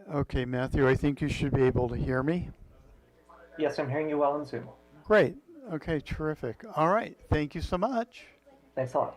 Okay, Matthew, I think you should be able to hear me. Yes, I'm hearing you well in Zoom. Great. Okay, terrific. All right. Thank you so much. Thanks a lot.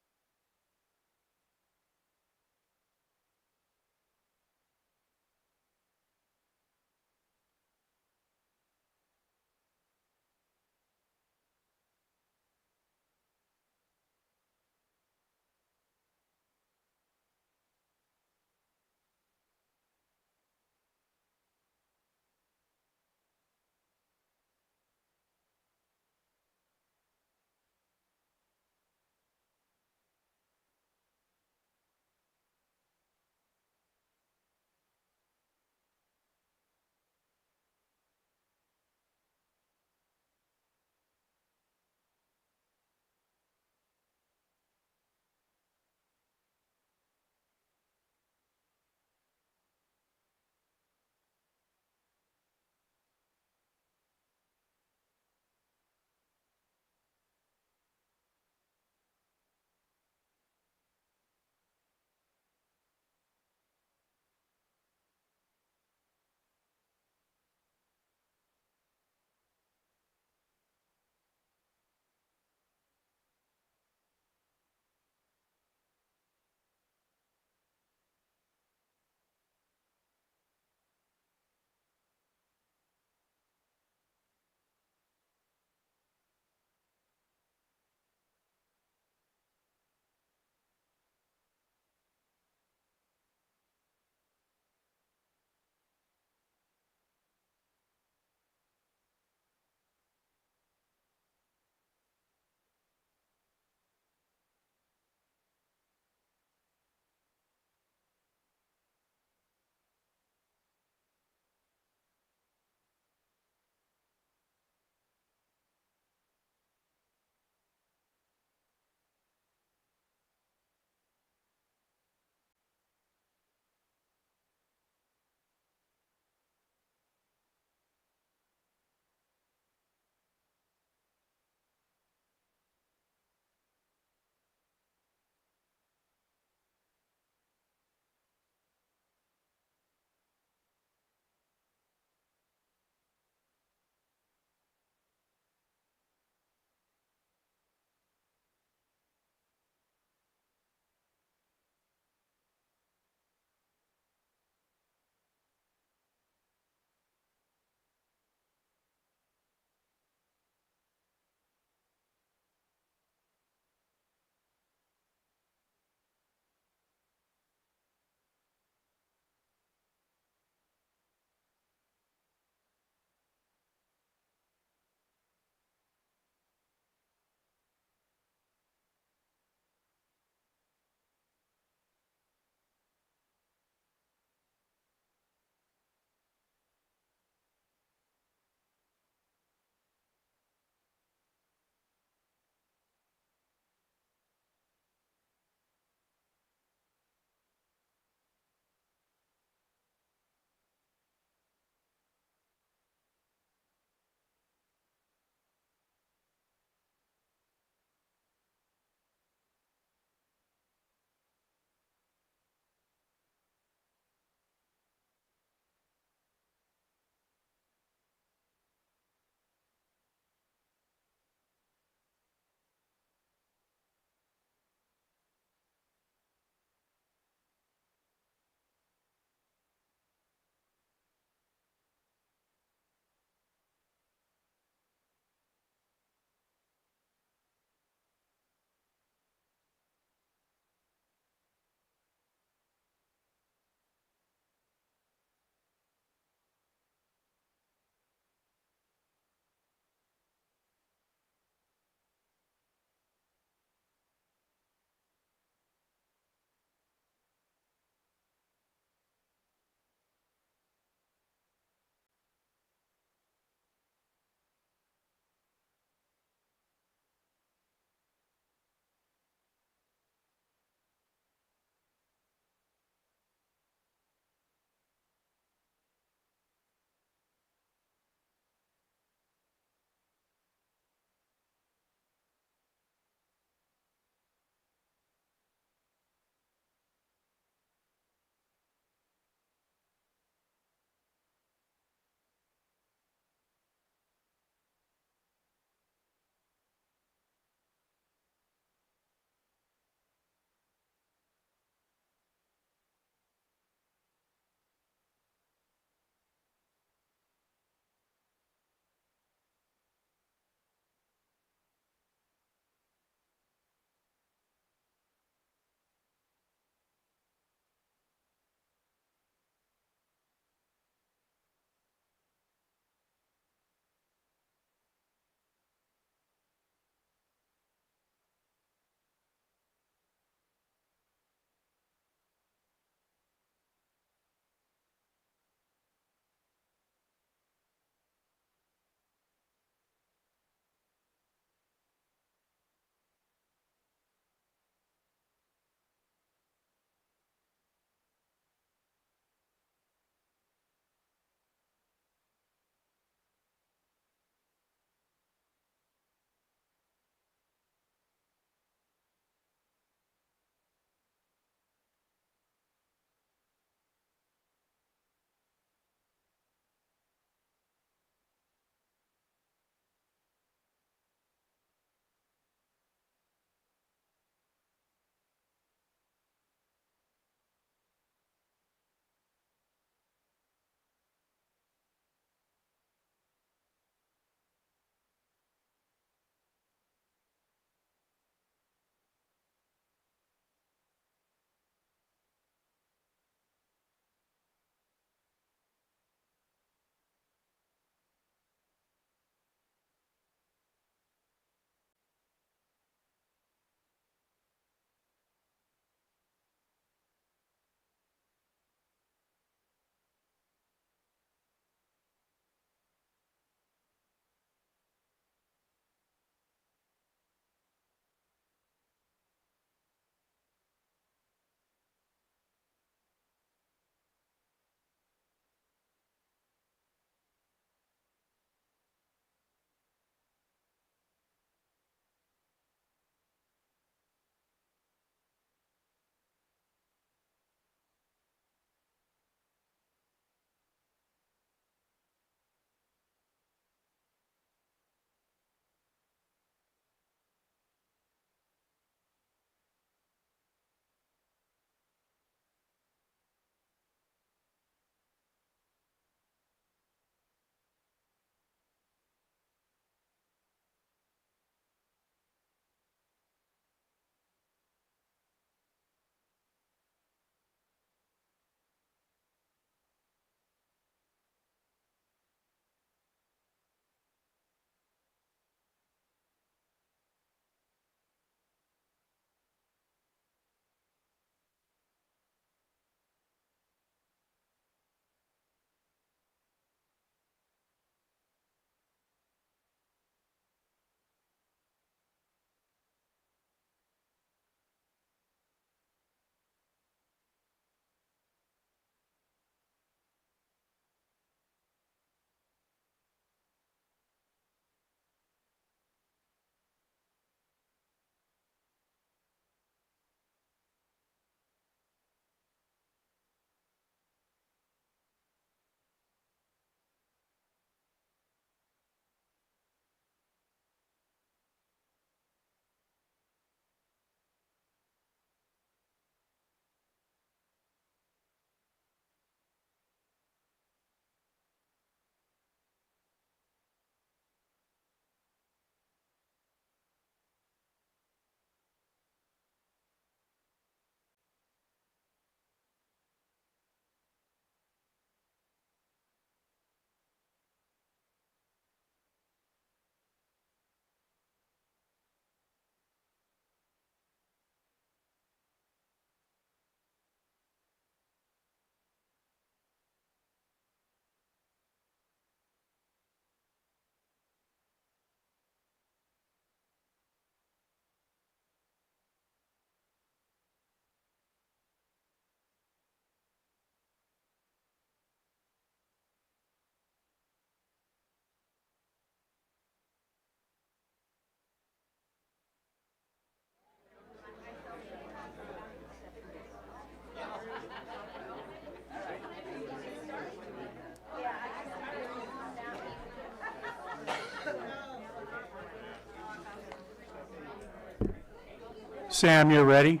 Sam, you're ready?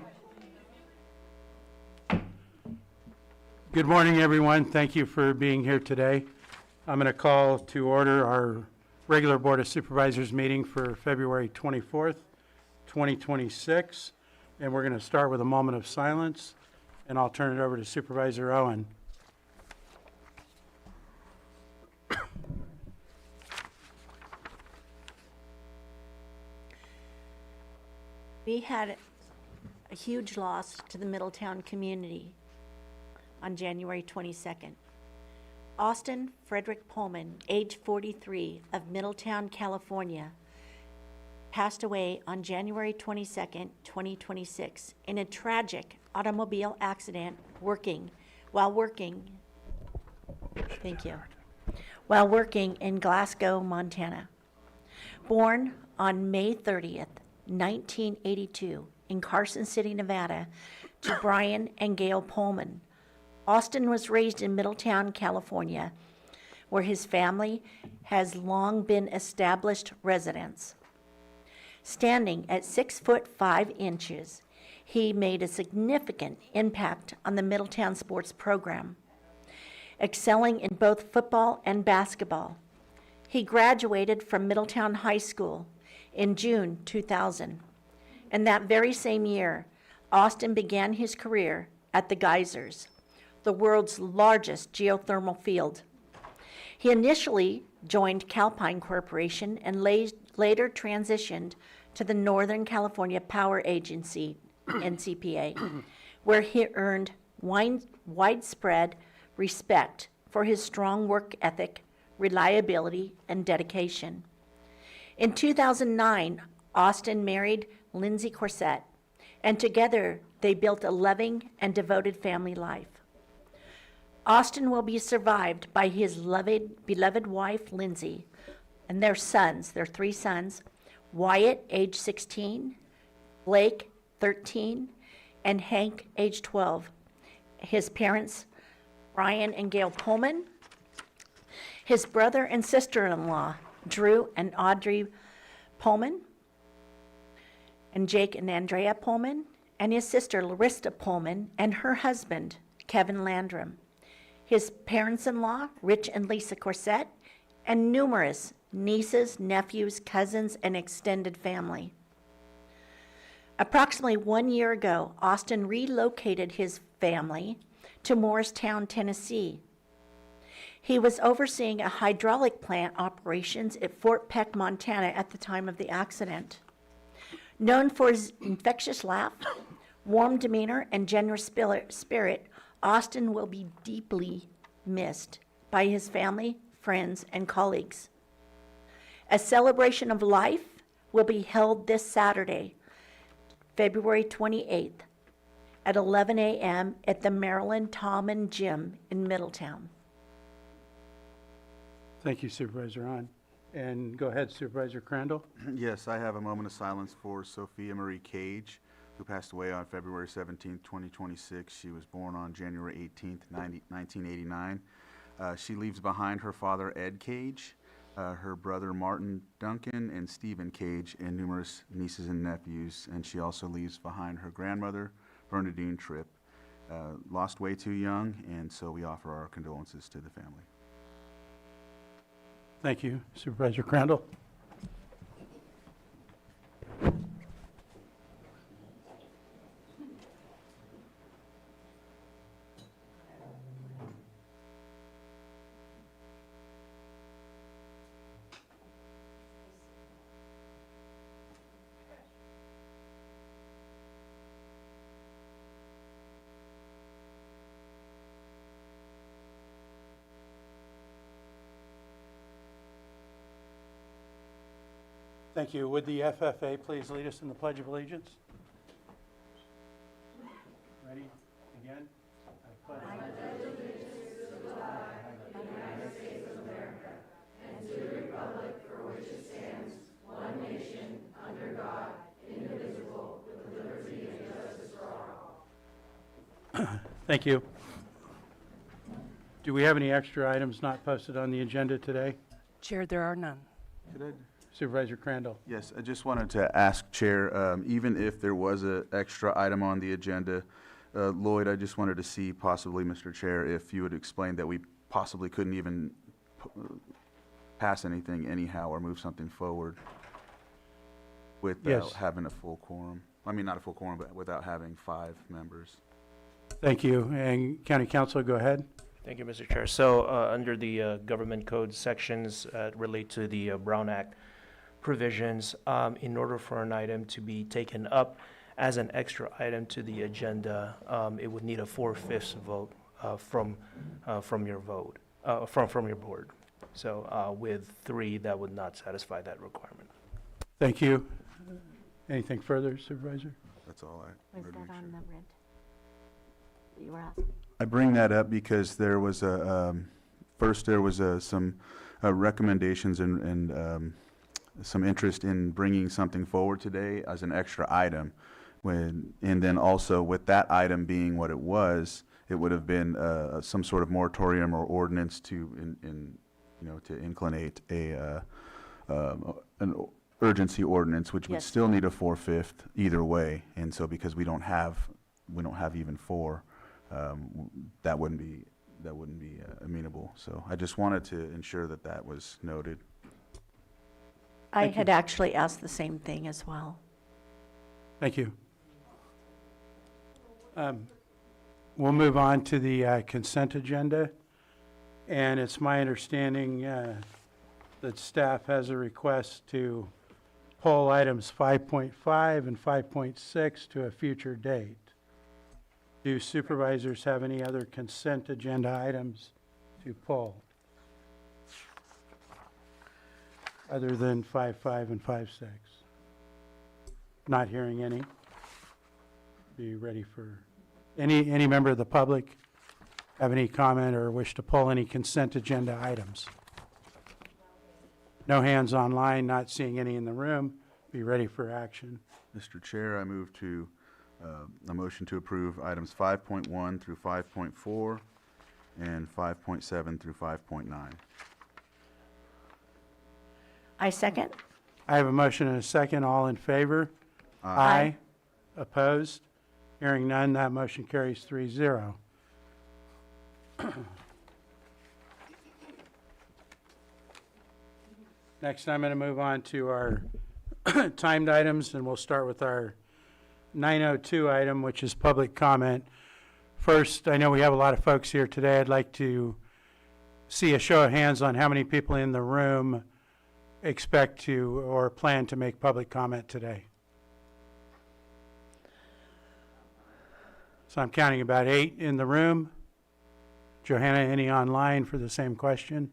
Good morning, everyone. Thank you for being here today. I'm going to call to order our regular Board of Supervisors meeting for February 24th, 2026. And we're going to start with a moment of silence, and I'll turn it over to Supervisor Owen. We had a huge loss to the Middletown community on January 22nd. Austin Frederick Pullman, age 43, of Middletown, California, passed away on January 22nd, 2026, in a tragic automobile accident while working in Glasgow, Montana. Born on May 30th, 1982, in Carson City, Nevada, to Brian and Gail Pullman. Austin was raised in Middletown, California, where his family has long been established residents. Standing at 6'5", he made a significant impact on the Middletown sports program, excelling in both football and basketball. He graduated from Middletown High School in June 2000. And that very same year, Austin began his career at the Geysers, the world's largest geothermal field. He initially joined Calpine Corporation and later transitioned to the Northern California Power Agency, NCPA, where he earned widespread respect for his strong work ethic, reliability, and dedication. In 2009, Austin married Lindsay Corsett, and together they built a loving and devoted family life. Austin will be survived by his beloved wife, Lindsay, and their three sons, Wyatt, age 16, Blake, 13, and Hank, age 12. His parents, Brian and Gail Pullman, his brother and sister-in-law, Drew and Audrey Pullman, and Jake and Andrea Pullman, and his sister Larissa Pullman, and her husband, Kevin Landrum, his parents-in-law, Rich and Lisa Corsett, and numerous nieces, nephews, cousins, and extended family. Approximately 1 year ago, Austin relocated his family to Morristown, Tennessee. He was overseeing a hydraulic plant operations at Fort Peck, Montana at the time of the accident. Known for his infectious laugh, warm demeanor, and generous spirit, Austin will be deeply missed by his family, friends, and colleagues. A celebration of life will be held this Saturday, February 28th, at 11 a.m. at the Maryland Tallman Gym in Middletown. Thank you, Supervisor Hahn. And go ahead, Supervisor Crandall. Yes, I have a moment of silence for Sophia Marie Cage, who passed away on February 17, 2026. She was born on January 18, 1989. She leaves behind her father, Ed Cage, her brother, Martin Duncan, and Stephen Cage, and numerous nieces and nephews. And she also leaves behind her grandmother, Bernadine Tripp. Lost way too young, and so we offer our condolences to the family. Thank you, Supervisor Crandall. Thank you. Would the FFA please lead us in the Pledge of Allegiance? Ready? Again? I pledge Thank you. Do we have any extra items not posted on the agenda today? Chair, there are none. Could I Supervisor Crandall. Yes, I just wanted to ask Chair, even if there was an extra item on the agenda, Lloyd, I just wanted to see possibly, Mr. Chair, if you would explain that we possibly couldn't even pass anything anyhow or move something forward without Yes. having a full quorum. I mean, not a full quorum, but without having 5 members. Thank you. And County Council, go ahead. Thank you, Mr. Chair. So, under the government code sections relate to the Brown Act provisions, in order for an item to be taken up as an extra item to the agenda, it would need a 4/5 vote from your vote, from your board. So, with 3, that would not satisfy that requirement. Thank you. Anything further, Supervisor? That's all I Was wanted to that make on sure. the rent? You were asking? I bring that up because there was first there was some recommendations and some interest in bringing something forward today as an extra item. And then also with that item being what it would have been some sort of moratorium or ordinance to to inclinate an urgency ordinance, which would Yes. still need a 4/5 either way. And so because we don't have even 4, that wouldn't be amenable. So I just wanted to ensure that that was noted. I Thank you. had actually asked the same thing as well. Thank you. We'll move on to the consent agenda. And it's my understanding that staff has a request to pull items 5.5 and 5.6 to a future date. Do supervisors have any other consent agenda items to pull? Other than 5.5 and 5.6? Not hearing any. Be ready for, any member of the public have any comment or wish to pull any consent agenda items? No hands online, not seeing any in the room. Be ready for action. Mr. Chair, I move to a motion to approve items 5.1 through 5.4 and 5.7 through 5.9. I second. I have a motion and a second. All in favor? Aye. Opposed? Hearing none, that motion carries 3-0. Next, I'm going to move on to our timed items, and we'll start with our 902 item, which is public comment. First, I know we have a lot of folks here today. I'd like to see a show of hands on how many people in the room expect to or plan to make public comment today. So I'm counting about 8 in the room. Johanna, any online for the same question?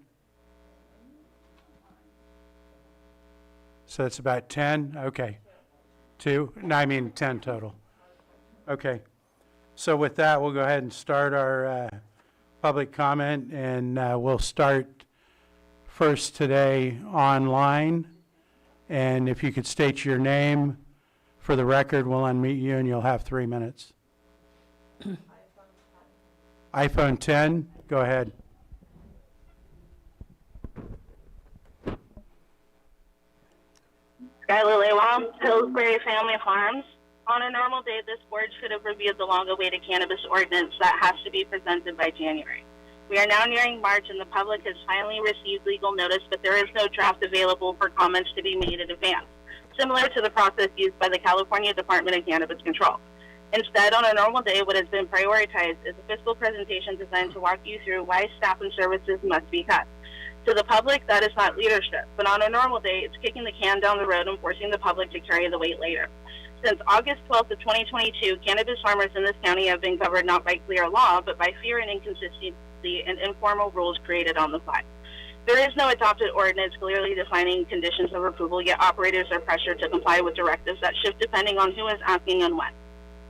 So it's about 10? Okay. 2? No, I mean 10 total. Okay. So with that, we'll go ahead and start our public comment, and we'll start first today online. And if you could state your name for the record, we'll unmute you and you'll have 3 minutes. iPhone 10, go ahead. Skylar Lewall, Pillsbury Family Farms. On a normal day, this board should have reviewed the long-awaited cannabis ordinance that has to be presented by January. We are now nearing March, and the public has finally received legal notice, but there is no draft available for comments to be made in advance, similar to the process used by the California Department of Cannabis Control. Instead, on a normal day, what has been prioritized is a fiscal presentation designed to walk you through why staff and services must be cut. To the public, that is not leadership, but on a normal day, it's kicking the can down the road and forcing the public to carry the weight later. Since August 12th of 2022, cannabis farmers in this county have been governed not by clear law, but by fear and inconsistency and informal rules created on the fly. There is no adopted ordinance clearly defining conditions of approval, yet operators are pressured to comply with directives that shift depending on who is asking and when.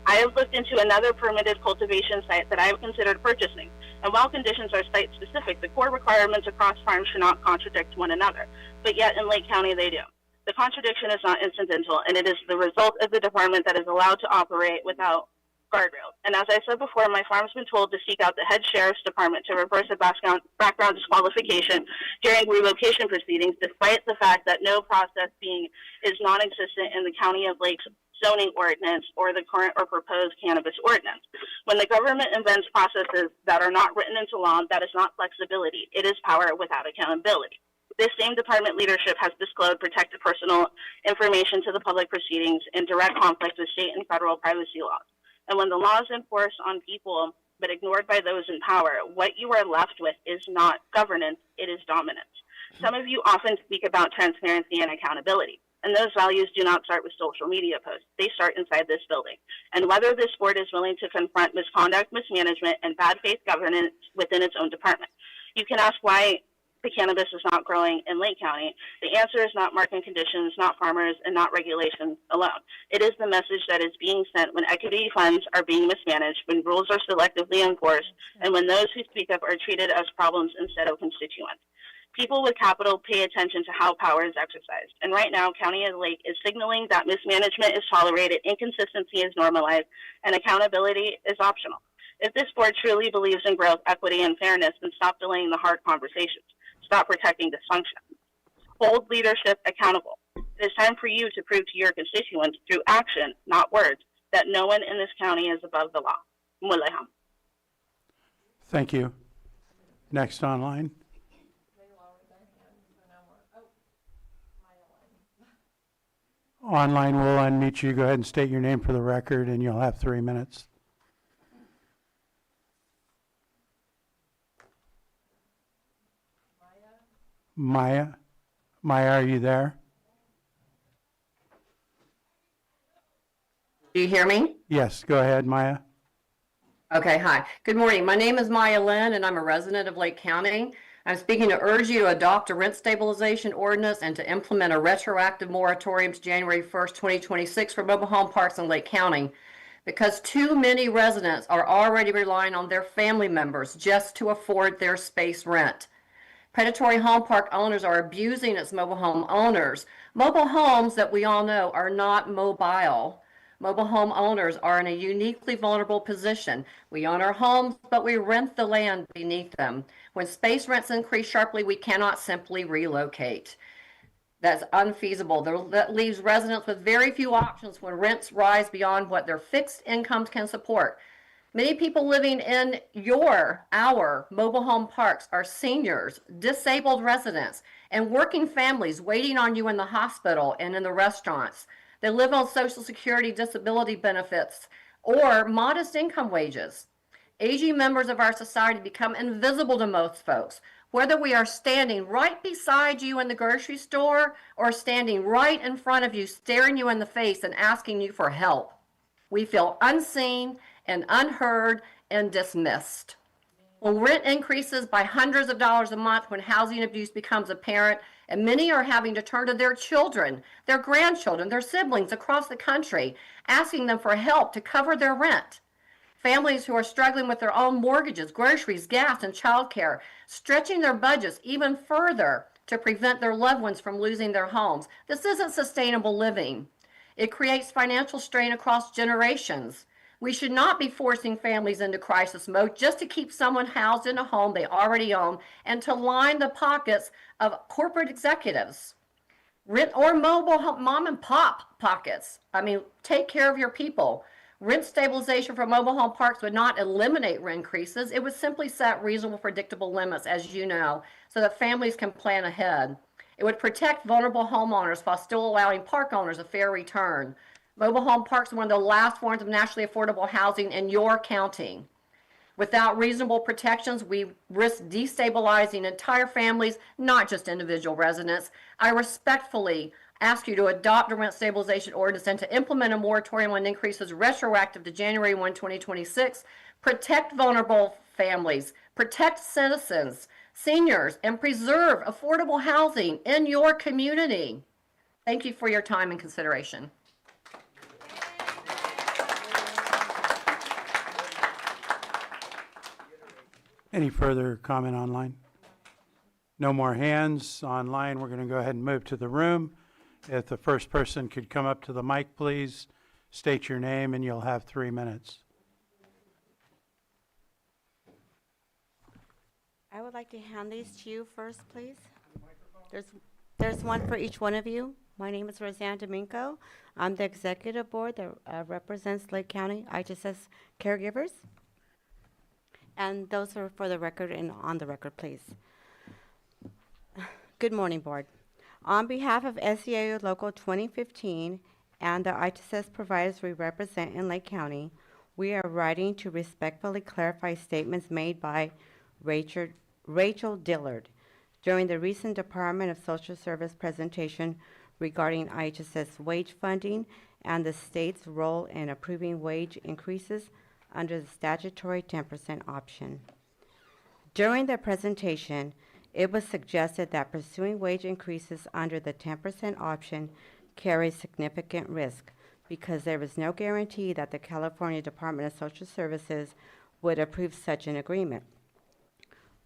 I have looked into another permitted cultivation site that I have considered purchasing, and while conditions are site-specific, the core requirements across farms should not contradict one another, but yet in Lake County they do. The contradiction is not incidental, and it is the result of the department that is allowed to operate without guardrails. And as I said before, my farm's been told to seek out the head sheriff's department to reverse a background disqualification during relocation proceedings, despite the fact that no process is non-existent in the County of Lake's zoning ordinance or the current or proposed cannabis ordinance. When the government invents processes that are not written into law, that is not flexibility. It is power without accountability. This same department leadership has disclosed protected personal information to the public proceedings in direct conflict with state and federal privacy laws. And when the law is enforced on people but ignored by those in power, what you are left with is not governance, it is dominance. Some of you often speak about transparency and accountability, and those values do not start with social media posts. They start inside this building. And whether this board is willing to confront misconduct, mismanagement, and bad faith governance within its own department. You can ask why the cannabis is not growing in Lake County. The answer is not market conditions, not farmers, and not regulations alone. It is the message that is being sent when equity funds are being mismanaged, when rules are selectively enforced, and when those who speak up are treated as problems instead of constituents. People with capital pay attention to how power is exercised. And right now, County of Lake is signaling that mismanagement is tolerated, inconsistency is normalized, and accountability is optional. If this board truly believes in growth, equity, and fairness, then stop delaying the hard conversations. Stop protecting dysfunction. Hold leadership accountable. It is time for you to prove to your constituents through action, not words, that no one in this county is above the law. Muleham. Thank you. Next online. Online, we'll unmute you. Go ahead and state your name for the record, and you'll have 3 minutes. Maya, are you there? Do you hear me? Yes, go ahead, Maya. Okay, hi. Good morning. My name is Maya Lynn, and I'm a resident of Lake County. I'm speaking to urge you to adopt a rent stabilization ordinance and to implement a retroactive moratorium to January 1st, 2026 for mobile home parks in Lake County, because too many residents are already relying on their family members just to afford their space rent. Predatory home park owners are abusing its mobile home owners. Mobile homes that we all know are not mobile. Mobile home owners are in a uniquely vulnerable position. We own our homes, but we rent the land beneath them. When space rents increase sharply, we cannot simply relocate. That's unfeasible. That leaves residents with very few options when rents rise beyond what their fixed incomes can support. Many people living in our mobile home parks are seniors, disabled residents, and working families waiting on you in the hospital and in the restaurants. They live on Social Security disability benefits or modest income wages. Aging members of our society become invisible to most folks, whether we are standing right beside you in the grocery store or standing right in front of you, staring you in the face and asking you for help. We feel unseen and unheard and dismissed. When rent increases by hundreds of dollars a month, when housing abuse becomes apparent, and many are having to turn to their children, their grandchildren, their siblings across the country, asking them for help to cover their rent. Families who are struggling with their own mortgages, groceries, gas, and childcare, stretching their budgets even further to prevent their loved ones from losing their homes. This isn't sustainable living. It creates financial strain across generations. We should not be forcing families into crisis mode just to keep someone housed in a home they already own and to line the pockets of corporate executives. Rent or mobile home, mom and pop pockets. I mean, take care of your people. Rent stabilization for mobile home parks would not eliminate rent increases. It would simply set reasonable, predictable limits, as you know, so that families can plan ahead. It would protect vulnerable homeowners while still allowing park owners a fair return. Mobile home parks are one of the last forms of nationally affordable housing in your county. Without reasonable protections, we risk destabilizing entire families, not just individual residents. I respectfully ask you to adopt a rent stabilization ordinance and to implement a moratorium on increases retroactive to January 1, 2026. Protect vulnerable families, protect citizens, seniors, and preserve affordable housing in your community. Thank you for your time and consideration. Any further comment online? No more hands online. We're going to go ahead and move to the room. If the first person could come up to the mic, please, state your name, and you'll have 3 minutes. I would like to hand these to you first, please. There's one for each one of you. My name is Roseanne Domingo. I'm the executive board that represents Lake County IHSS caregivers. And those are for the record and on the record, please. Good morning, board. On behalf of SEIU Local 2015 and the IHSS providers we represent in Lake County, we are writing to respectfully clarify statements made by Rachel Dillard during the recent Department of Social Service presentation regarding IHSS wage funding and the state's role in approving wage increases under the statutory 10% option. During the presentation, it was suggested that pursuing wage increases under the 10% option carries significant risk because there is no guarantee that the California Department of Social Services would approve such an agreement.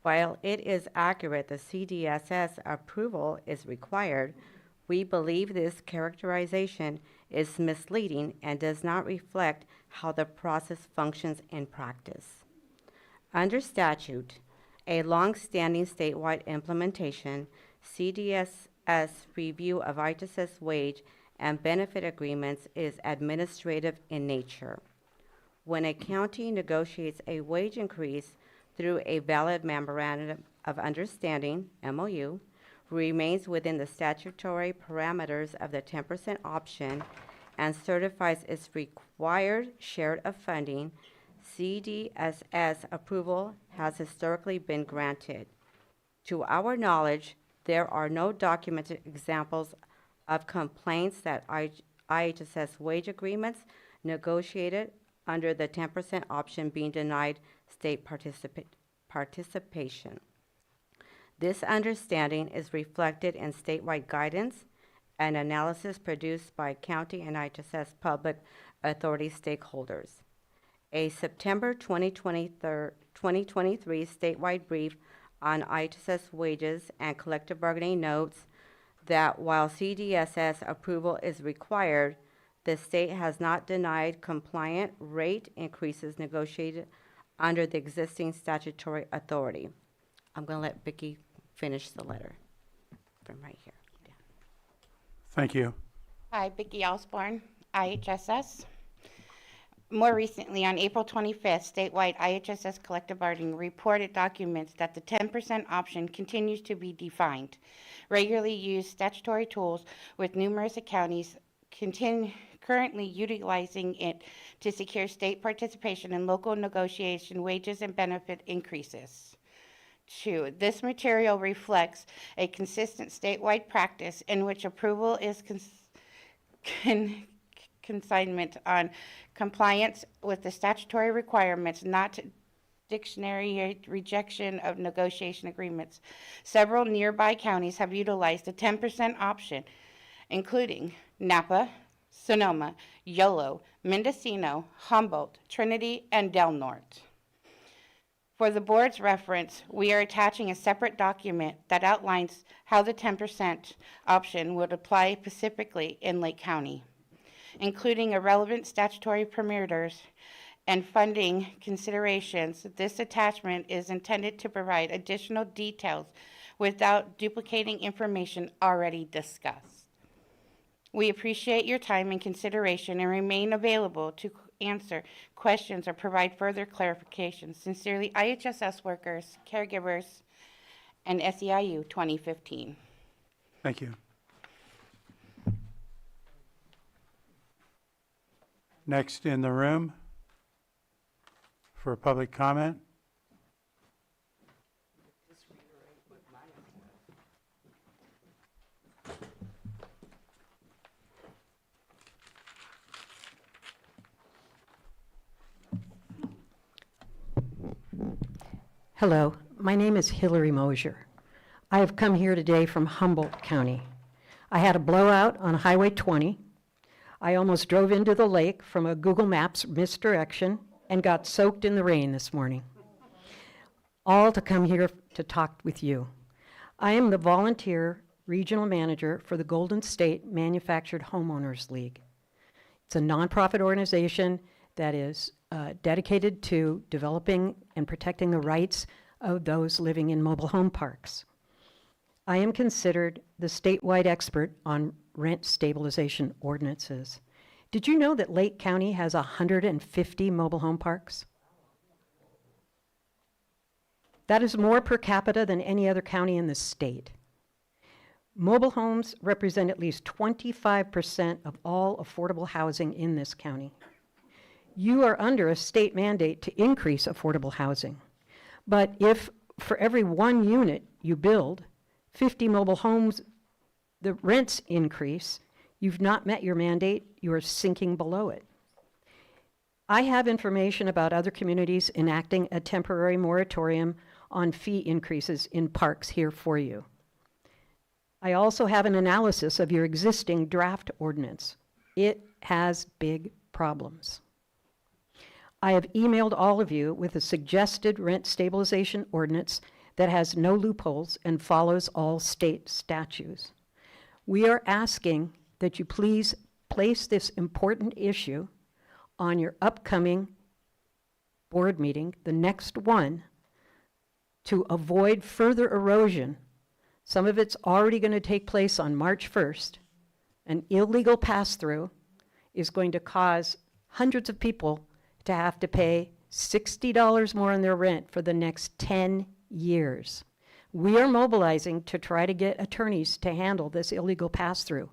While it is accurate the CDSS approval is required, we believe this characterization is misleading and does not reflect how the process functions in practice. Under statute, a long-standing statewide implementation, CDSS review of IHSS wage and benefit agreements is administrative in nature. When a county negotiates a wage increase through a valid memorandum of understanding, MOU, remains within the statutory parameters of the 10% option and certifies its required share of funding, CDSS approval has historically been granted. To our knowledge, there are no documented examples of complaints that IHSS wage agreements negotiated under the 10% option being denied state participation. This understanding is reflected in statewide guidance and analysis produced by county and IHSS public authority stakeholders. A September 2023 statewide brief on IHSS wages and collective bargaining notes that while CDSS approval is required, the state has not denied compliant rate increases negotiated under the existing statutory authority. I'm going to let Vicki finish the letter from right here. Yeah. Thank you. Hi, Vicki Osborne, IHSS. More recently, on April 25th, statewide IHSS collective bargaining reported documents that the 10% option continues to be defined. Regularly used statutory tools with numerous counties currently utilizing it to secure state participation in local negotiation wages and benefit increases. 2, this material reflects a consistent statewide practice in which approval is consignment on compliance with the statutory requirements, not dictionary rejection of negotiation agreements. Several nearby counties have utilized the 10% option, including Napa, Sonoma, Yolo, Mendocino, Humboldt, Trinity, and Del Norte. For the board's reference, we are attaching a separate document that outlines how the 10% option would apply specifically in Lake County, including irrelevant statutory parameters and funding considerations. This attachment is intended to provide additional details without duplicating information already discussed. We appreciate your time and consideration and remain available to answer questions or provide further clarifications. Sincerely, IHSS workers, caregivers, and SEIU 2015. Thank you. Next in the room for public comment. Hello, my name is Hillary Mosier. I have come here today from Humboldt County. I had a blowout on Highway 20. I almost drove into the lake from a Google Maps misdirection and got soaked in the rain this morning. All to come here to talk with you. I am the volunteer regional manager for the Golden State Manufactured Homeowners League. It's a nonprofit organization that is dedicated to developing and protecting the rights of those living in mobile home parks. I am considered the statewide expert on rent stabilization ordinances. Did you know that Lake County has 150 mobile home parks? That is more per capita than any other county in the state. Mobile homes represent at least 25% of all affordable housing in this county. You are under a state mandate to increase affordable housing. But if for every 1 unit you build, 50 mobile homes, the rents increase, you've not met your mandate, you are sinking below it. I have information about other communities enacting a temporary moratorium on fee increases in parks here for you. I also have an analysis of your existing draft ordinance. It has big problems. I have emailed all of you with a suggested rent stabilization ordinance that has no loopholes and follows all state statutes. We are asking that you please place this important issue on your upcoming board meeting, the next one, to avoid further erosion. Some of it's already going to take place on March 1st. An illegal pass-through is going to cause hundreds of people to have to pay $60 more on their rent for the next 10 years. We are mobilizing to try to get attorneys to handle this illegal pass-through,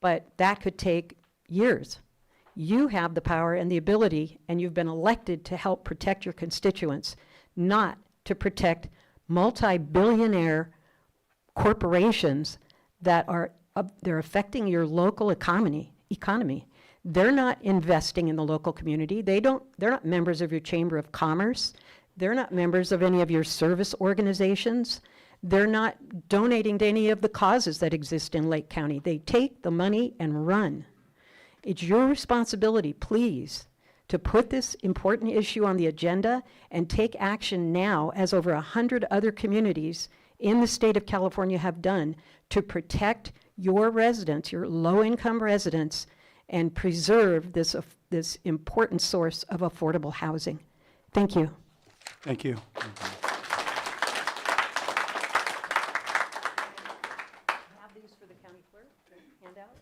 but that could take years. You have the power and the ability, and you've been elected to help protect your constituents, not to protect multi-billionaire corporations that are they're affecting your local economy. They're not investing in the local community. They're not members of your Chamber of Commerce. They're not members of any of your service organizations. They're not donating to any of the causes that exist in Lake County. They take the money and run. It's your responsibility, please, to put this important issue on the agenda and take action now, as over 100 other communities in the state of California have done, to protect your residents, your low-income residents, and preserve this important source of affordable housing. Thank you. Thank you. Have these for the county clerk, hand out.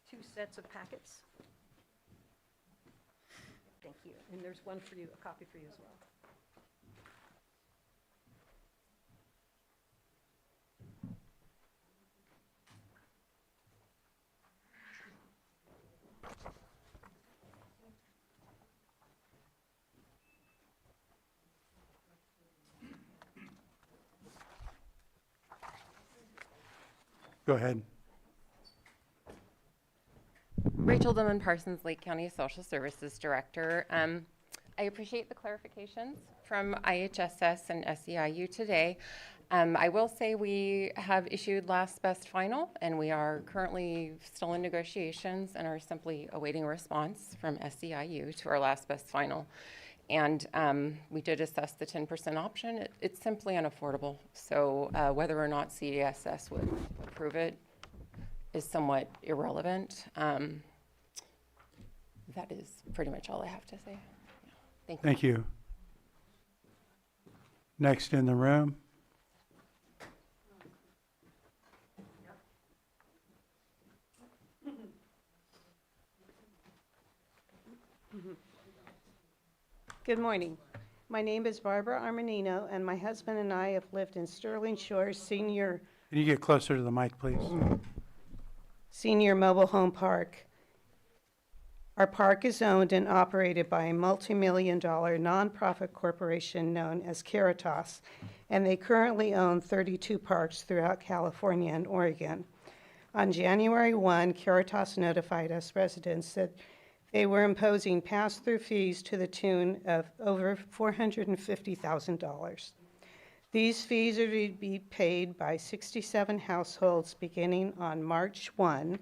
2 sets of packets. Thank you. And there's one for you, a copy for you as well. Go ahead. Rachel Dillman Parsons, Lake County Social Services Director. I appreciate the clarifications from IHSS and SEIU today. I will say we have issued last best final, and we are currently still in negotiations and are simply awaiting a response from SEIU to our last best final. And we did assess the 10% option. It's simply unaffordable. So whether or not CDSS would approve it is somewhat irrelevant. That is pretty much all I have to say. Yeah. Thank you. Thank you. Next in the room. Good morning. My name is Barbara Armanino, and my husband and I have lived in Sterling Shores Senior Can you get closer to the mic, please? Mobile Home Park. Our park is owned and operated by a multi-million-dollar nonprofit corporation known as Caritas, and they currently own 32 parks throughout California and Oregon. On January 1, Caritas notified us residents that they were imposing pass-through fees to the tune of over $450,000. These fees are to be paid by 67 households beginning on March 1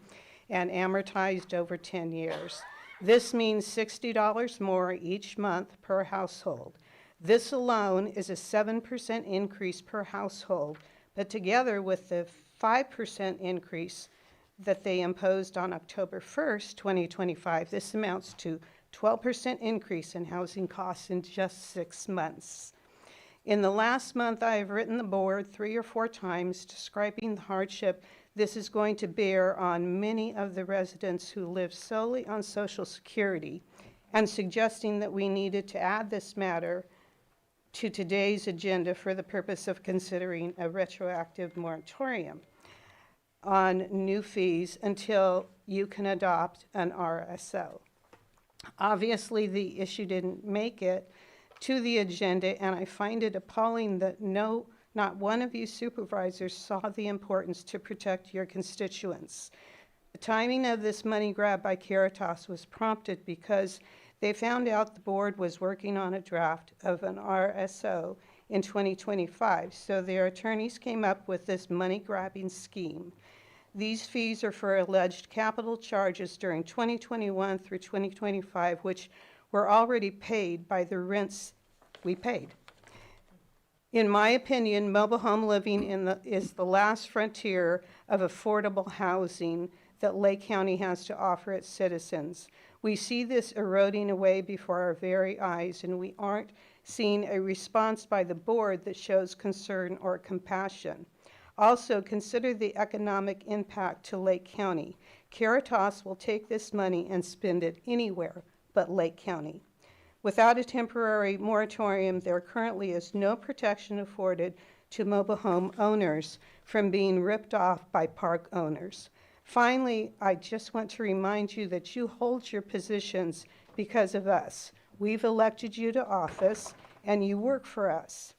and amortized over 10 years. This means $60 more each month per household. This alone is a 7% increase per household, but together with the 5% increase that they imposed on October 1st, 2025, this amounts to 12% increase in housing costs in just 6 months. In the last month, I have written the board 3 or 4 times describing the hardship this is going to bear on many of the residents who live solely on Social Security, and suggesting that we needed to add this matter to today's agenda for the purpose of considering a retroactive moratorium on new fees until you can adopt an RSO. Obviously, the issue didn't make it to the agenda, and I find it appalling that not one of you supervisors saw the importance to protect your constituents. The timing of this money grab by Caritas was prompted because they found out the board was working on a draft of an RSO in 2025, so their attorneys came up with this money-grabbing scheme. These fees are for alleged capital charges during 2021 through 2025, which were already paid by the rents we paid. In my opinion, mobile home living is the last frontier of affordable housing that Lake County has to offer its citizens. We see this eroding away before our very eyes, and we aren't seeing a response by the board that shows concern or compassion. Also, consider the economic impact to Lake County. Caritas will take this money and spend it anywhere but Lake County. Without a temporary moratorium, there currently is no protection afforded to mobile home owners from being ripped off by park owners. Finally, I just want to remind you that you hold your positions because of us. We've elected you to office, and you work for us.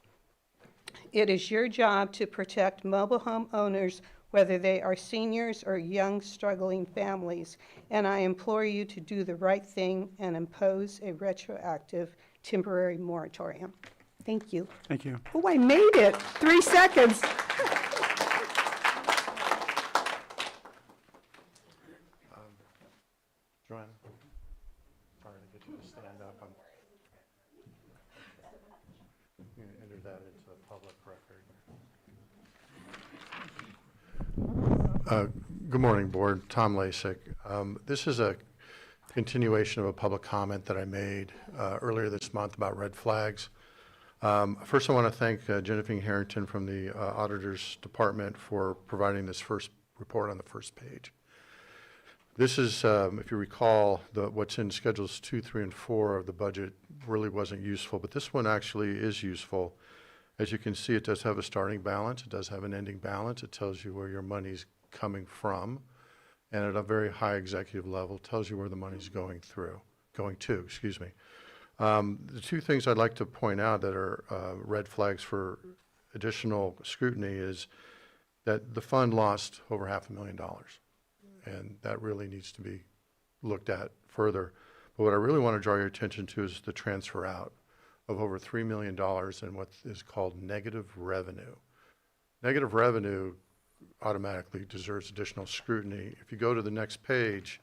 It is your job to protect mobile home owners, whether they are seniors or young, struggling families, and I implore you to do the right thing and impose a retroactive temporary moratorium. Thank you. Thank you. Oh, I made it. 3 seconds. Joanna, sorry to get you to stand up. I'm going to enter that into the public record. Good morning, Board. Tom Lasik. This is a continuation of a public comment that I made earlier this month about red flags. First, I want to thank Jennifer Harrington from the Auditor's Department for providing this first report on the first page. This is, if you recall, what's in Schedules 2, 3, and 4 of the budget really wasn't useful, but this one actually is useful. As you can see, it does have a starting balance. It does have an ending balance. It tells you where your money's coming from, and at a very high executive level, tells you where the money's going to, excuse me. The two things I'd like to point out that are red flags for additional scrutiny is that the fund lost over $500,000. And that really needs to be looked at further. But what I really want to draw your attention to is the transfer out of over $3 million in what is called negative revenue. Negative revenue automatically deserves additional scrutiny. If you go to the next page,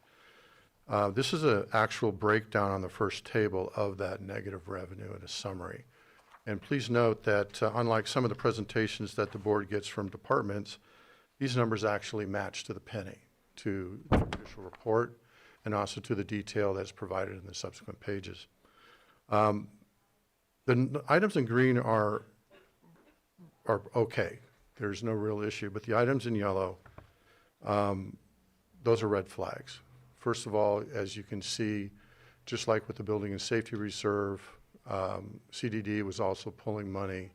this is an actual breakdown on the first table of that negative revenue in a summary. And please note that unlike some of the presentations that the board gets from departments, these numbers actually match to the penny to the official report and also to the detail that's provided in the subsequent pages. The items in green are okay. There's no real issue, but the items in yellow, those are red flags. First of all, as you can see, just like with the Building and Safety Reserve, CDD was also pulling money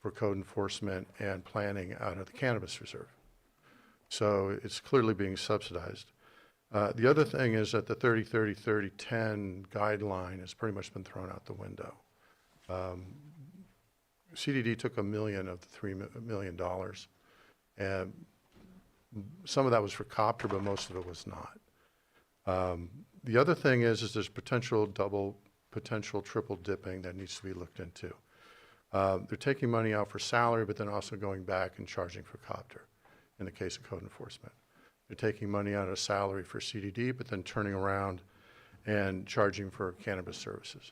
for code enforcement and planning out of the Cannabis Reserve. So it's clearly being subsidized. The other thing is that the 30-30-30-10 guideline has pretty much been thrown out the window. CDD took $1 million of the $3 million, and some of that was for copter, but most of it was not. The other thing is there's potential triple dipping that needs to be looked into. They're taking money out for salary, but then also going back and charging for copter in the case of code enforcement. They're taking money out of salary for CDD, but then turning around and charging for cannabis services.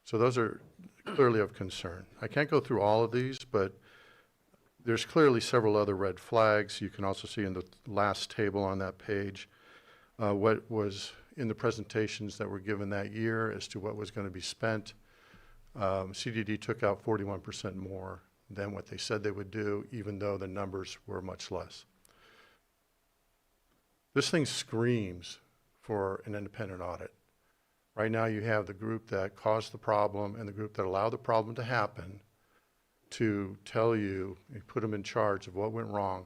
So those are clearly of concern. I can't go through all of these, but there's clearly several other red flags. You can also see in the last table on that page what was in the presentations that were given that year as to what was going to be spent, CDD took out 41% more than what they said they would do, even though the numbers were much less. This thing screams for an independent audit. Right now you have the group that caused the problem and the group that allowed the problem to happen to tell you, and put them in charge of what went wrong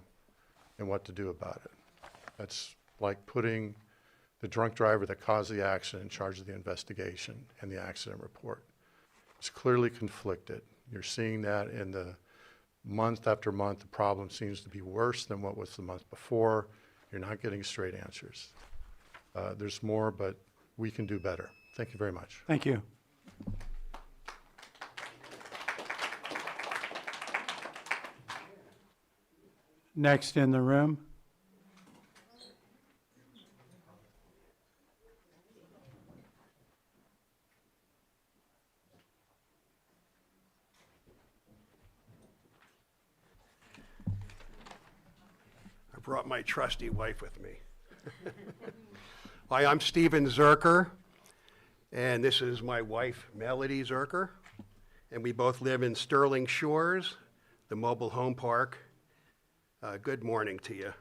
and what to do about it. That's like putting the drunk driver that caused the accident in charge of the investigation and the accident report. It's clearly conflicted. You're seeing that in the month after month, the problem seems to be worse than what was the month before. You're not getting straight answers. There's more, but we can do better. Thank you very much. Thank you. Next in the room. I brought my trusty wife with me. Hi, I'm Stephen Zerker, and this is my wife, Melody Zerker, and we both live in Sterling Shores, the mobile home park. Good morning to you.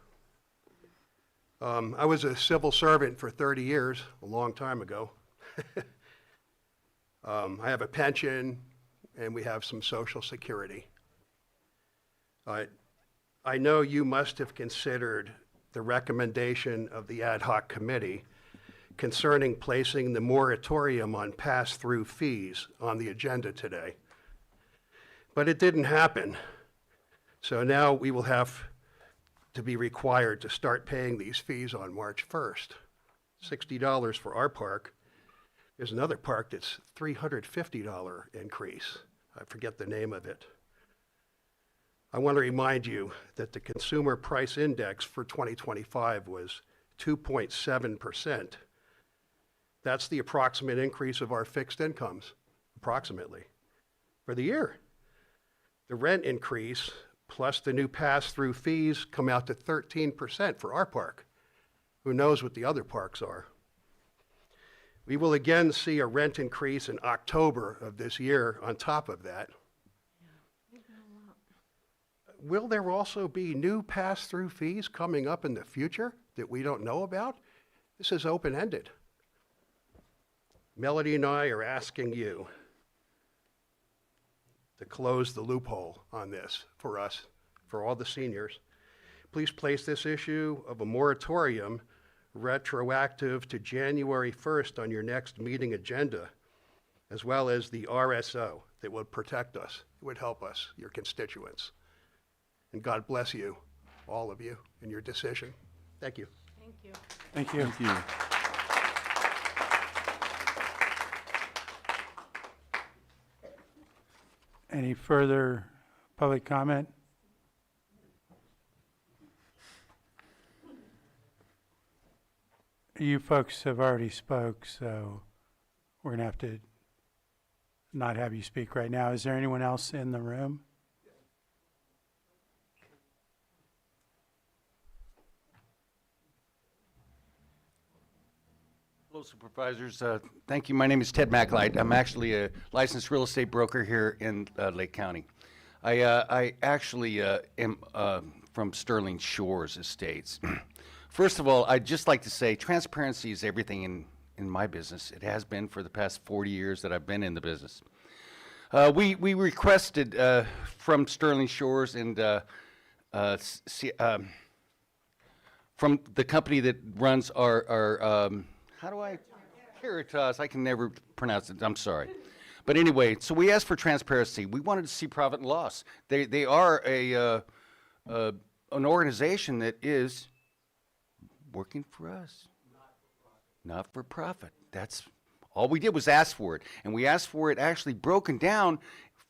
I was a civil servant for 30 years, a long time ago. I have a pension, and we have some Social Security. I know you must have considered the recommendation of the ad hoc committee concerning placing the moratorium on pass-through fees on the agenda today. But it didn't happen. So now we will have to be required to start paying these fees on March 1st. $60 for our park. There's another park that's $350 increase. I forget the name of it. I want to remind you that the Consumer Price Index for 2025 was 2.7%. That's the approximate increase of our fixed incomes, approximately, for the year. The rent increase plus the new pass-through fees come out to 13% for our park. Who knows what the other parks are? We will again see a rent increase in October of this year on top of that. Will there also be new pass-through fees coming up in the future that we don't know about? This is open-ended. Melody and I are asking you to close the loophole on this for us, for all the seniors. Please place this issue of a moratorium retroactive to January 1st on your next meeting agenda, as well as the RSO that would protect us, it would help us, your constituents. And God bless you, all of you, in your decision. Thank you. Thank you. Thank you. Thank you. Any further public comment? You folks have already spoke, so we're going to have to not have you speak right now. Is there anyone else in the room? Hello, Supervisors. Thank you. My name is Ted McLeod. I'm actually a licensed real estate broker here in Lake County. I actually am from Sterling Shores Estates. First of all, I'd just like to say transparency is everything in my business. It has been for the past 40 years that I've been in the business. We requested from Sterling Shores and from the company that runs our how do I? Caritas, I can never pronounce it, I'm sorry. But anyway, so we asked for transparency. We wanted to see profit and loss. They are an organization that is working for us. Not for profit. That's all we did was ask for it. And we asked for it actually broken down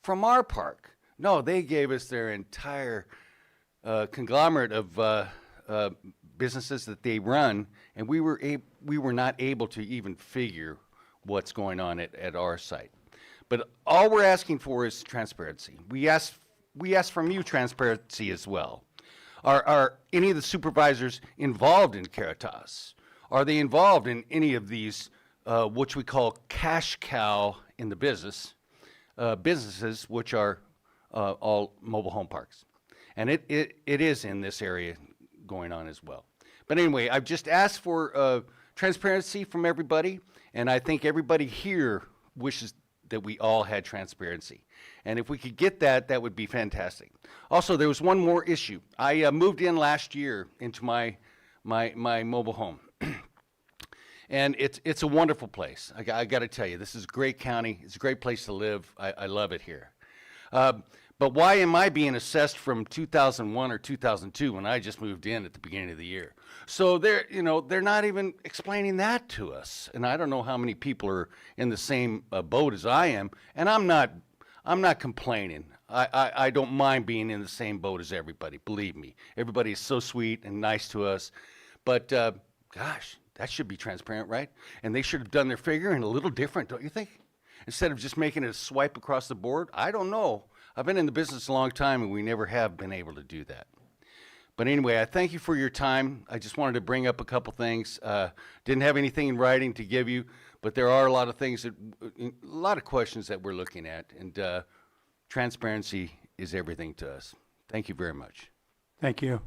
from our park. No, they gave us their entire conglomerate of businesses that they run, and we were not able to even figure what's going on at our site. But all we're asking for is transparency. We ask from you transparency as well. Are any of the supervisors involved in Caritas? Are they involved in any of these, which we call cash cow in the businesses, which are all mobile home parks? And it is in this area going on as well. But anyway, I've just asked for transparency from everybody, and I think everybody here wishes that we all had transparency. And if we could get that, that would be fantastic. Also, there was one more issue. I moved in last year into my mobile home. And it's a wonderful place. I got to tell you, this is a great county. It's a great place to live. I love it here. But why am I being assessed from 2001 or 2002 when I just moved in at the beginning of the year? So they're not even explaining that to us. And I don't know how many people are in the same boat as I am. And I'm not complaining. I don't mind being in the same boat as everybody. Believe me, everybody is so sweet and nice to us. But gosh, that should be transparent, right? And they should have done their figuring a little different, don't you think? Instead of just making it a swipe across the board. I don't know. I've been in the business a long time, and we never have been able to do that. But anyway, I thank you for your time. I just wanted to bring up a couple things. Didn't have anything in writing to give you, but there are a lot of things a lot of questions that we're looking at, and transparency is everything to us. Thank you very much. Thank you.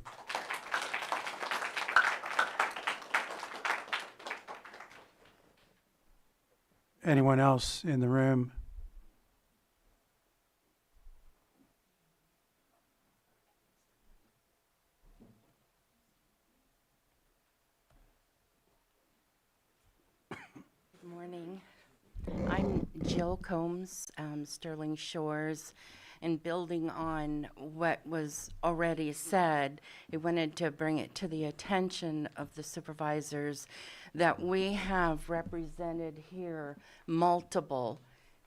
Anyone else in the room? Good morning. I'm Jill Combs, Sterling Shores, and building on what was already said, I wanted to bring it to the attention of the supervisors that we have represented here multiple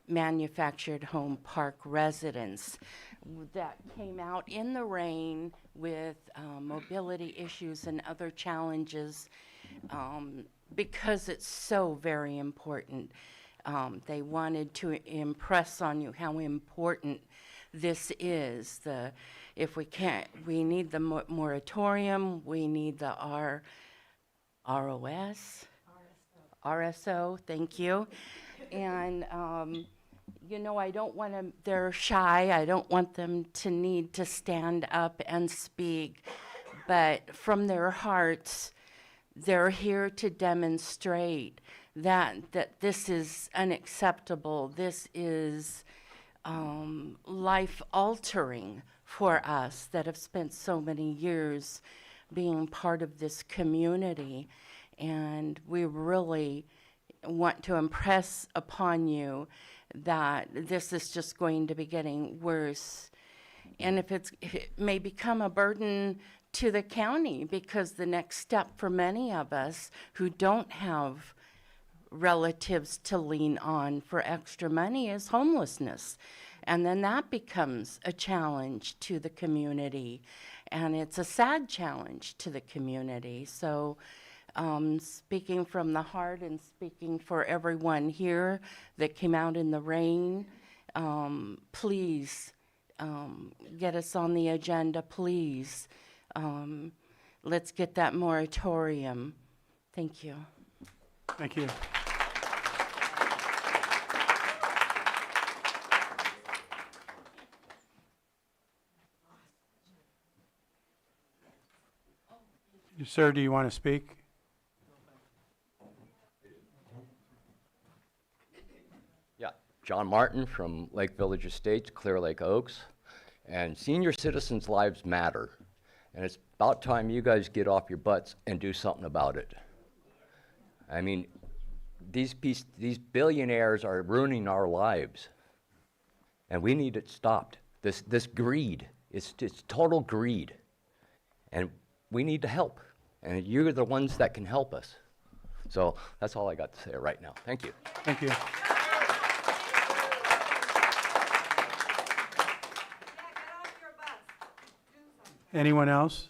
manufactured home park residents that came out in the rain with mobility issues and other challenges because it's so very important. They wanted to impress on you how important this is. We need the moratorium, we need the RSO, thank you. And, I don't want to, they're shy, I don't want them to need to stand up and speak, but from their hearts, they're here to demonstrate that this is unacceptable, this is life-altering for us that have spent so many years being part of this community. And we really want to impress upon you that this is just going to be getting worse. And if it may become a burden to the county, because the next step for many of us who don't have relatives to lean on for extra money is homelessness. And then that becomes a challenge to the community. And it's a sad challenge to the community. So speaking from the heart and speaking for everyone here that came out in the rain, please get us on the agenda, please. Let's get that moratorium. Thank you. Thank you. Sir, do you want to speak? Yeah, John Martin from Lake Village Estates, Clear Lake Oaks. And senior citizens' lives matter. And it's about time you guys get off your butts and do something about it. I mean, these billionaires are ruining our lives. And we need it stopped. This greed, it's total greed. And we need to help. And you're the ones that can help us. So that's all I got to say right now. Thank you. Thank you. Anyone else?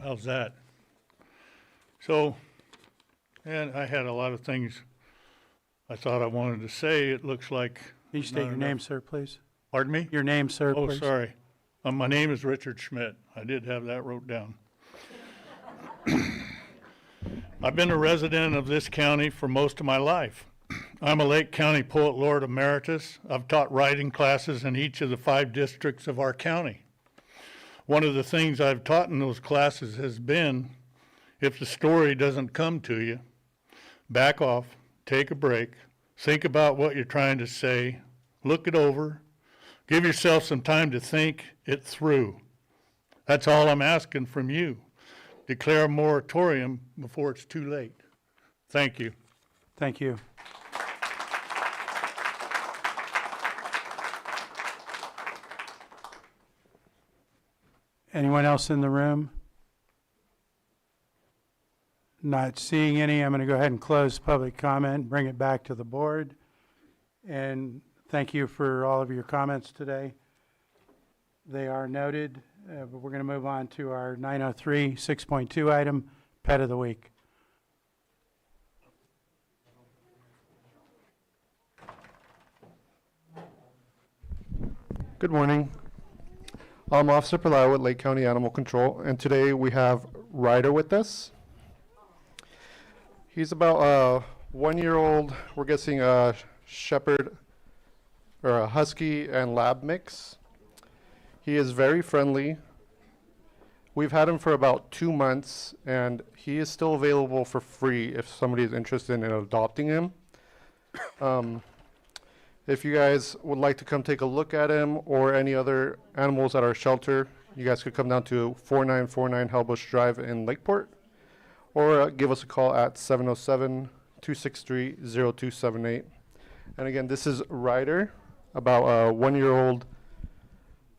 How's that? So, and I had a lot of things I thought I wanted to say. It looks like. Can you state your name, sir, please? Pardon me? Your name, sir, Oh, please. sorry. My name is Richard Schmidt. I did have that wrote down. I've been a resident of this county for most of my life. I'm a Lake County Poet Laureate Emeritus. I've taught writing classes in each of the 5 districts of our county. One of the things I've taught in those classes has been, if the story doesn't come to you, back off, take a break, think about what you're trying to say, look it over, give yourself some time to think it through. That's all I'm asking from you. Declare a moratorium before it's too late. Thank you. Thank you. Anyone else in the room? Not seeing any. I'm going to go ahead and close public comment, bring it back to the board. And thank you for all of your comments today. They are noted, but we're going to move on to our 903 6.2 item, Pet of the Week. Good morning. I'm Officer Palau with Lake County Animal Control, and today we have Ryder with us. He's about a 1-year-old, we're guessing a shepherd or a husky and lab mix. He is very friendly. We've had him for about 2 months, and he is still available for free if somebody is interested in adopting him. If you guys would like to come take a look at him or any other animals at our shelter, you guys could come down to 4949 Hellbush Drive in Lakeport, or give us a call at 707-263-0278. And again, this is Ryder, about a 1-year-old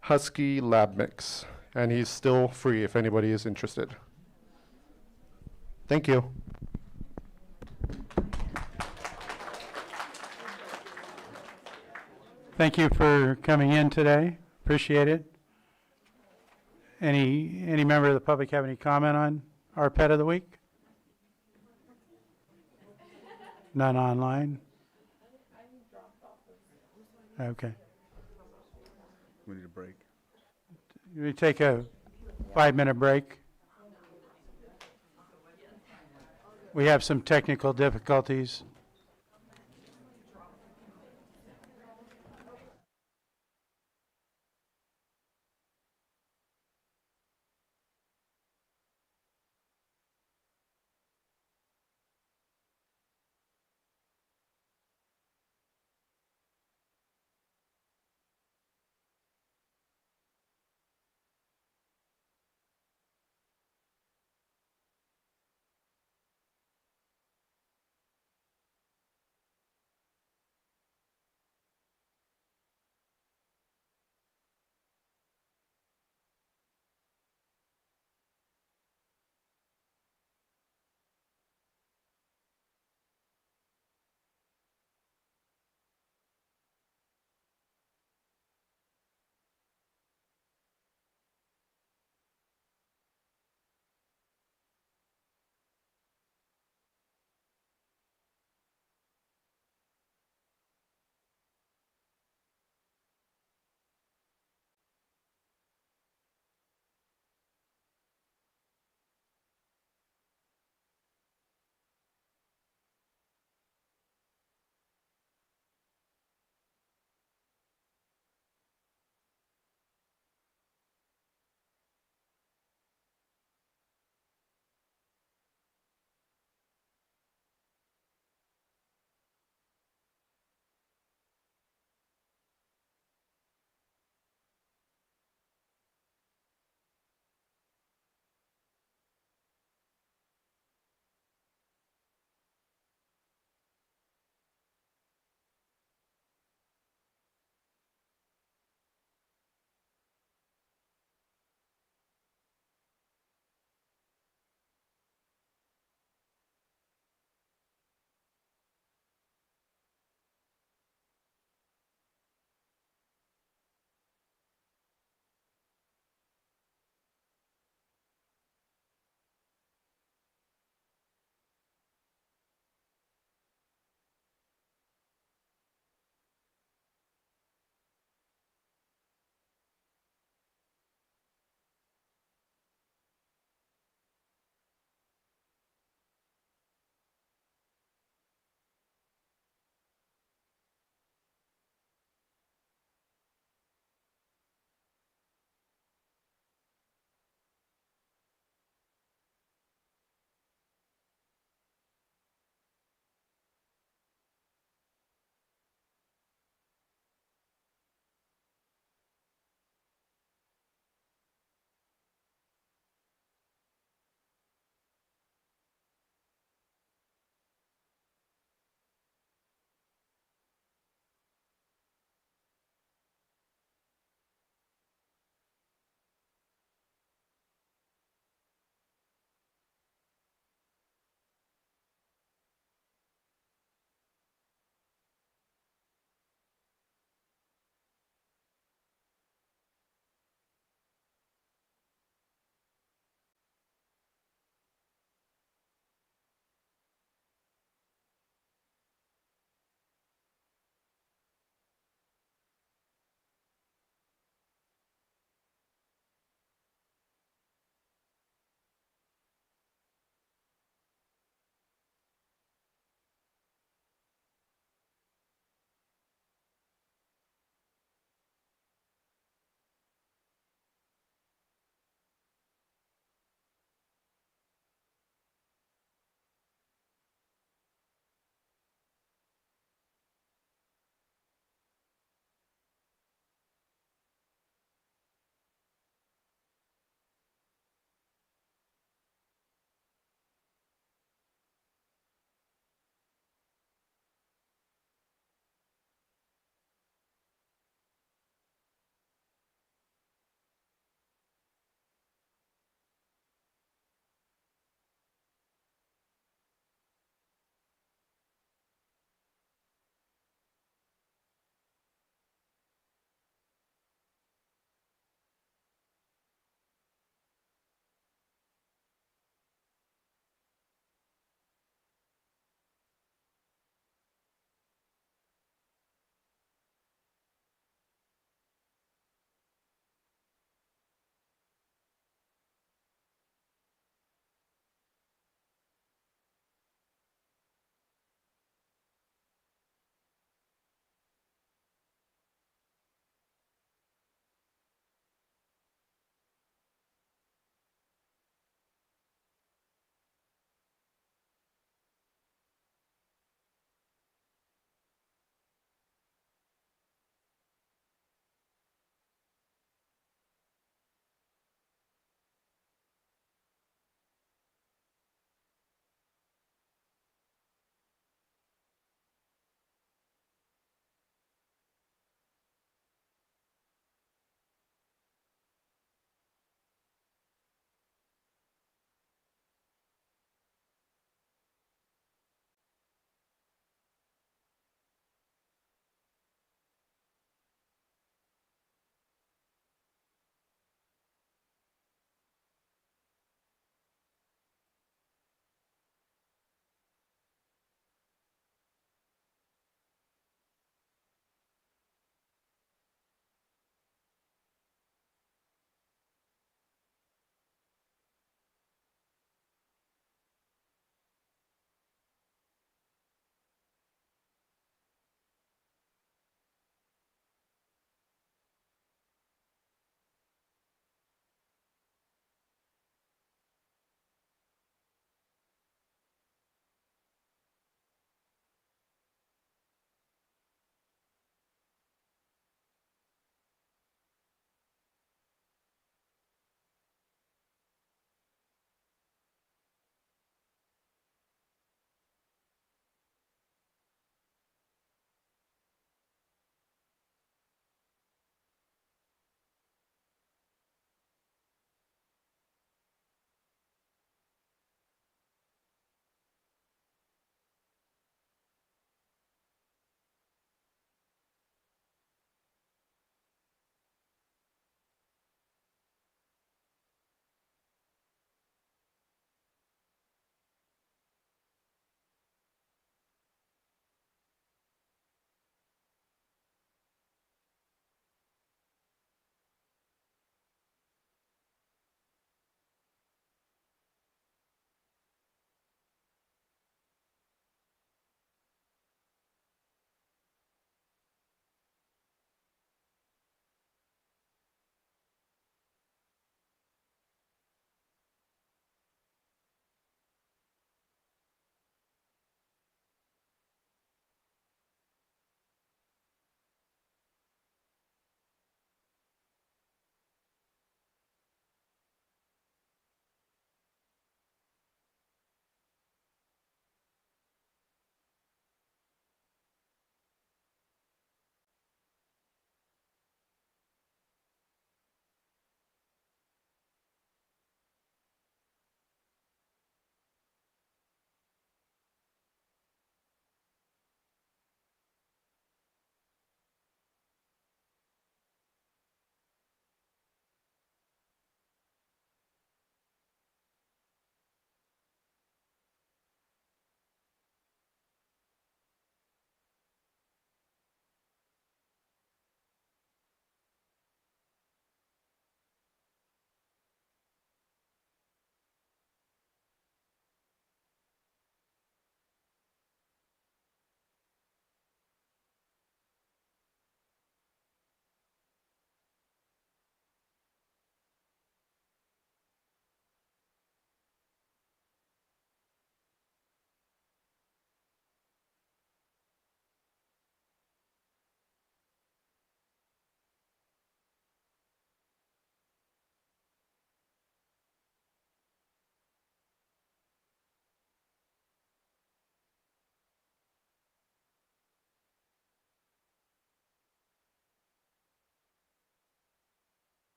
husky lab mix, and he's still free if anybody is interested. Thank you. Thank you for coming in today. Appreciate it. Any member of the public have any comment on our Pet of the Week? None online? Okay. We need a break. We take a 5-minute break. We have some technical difficulties.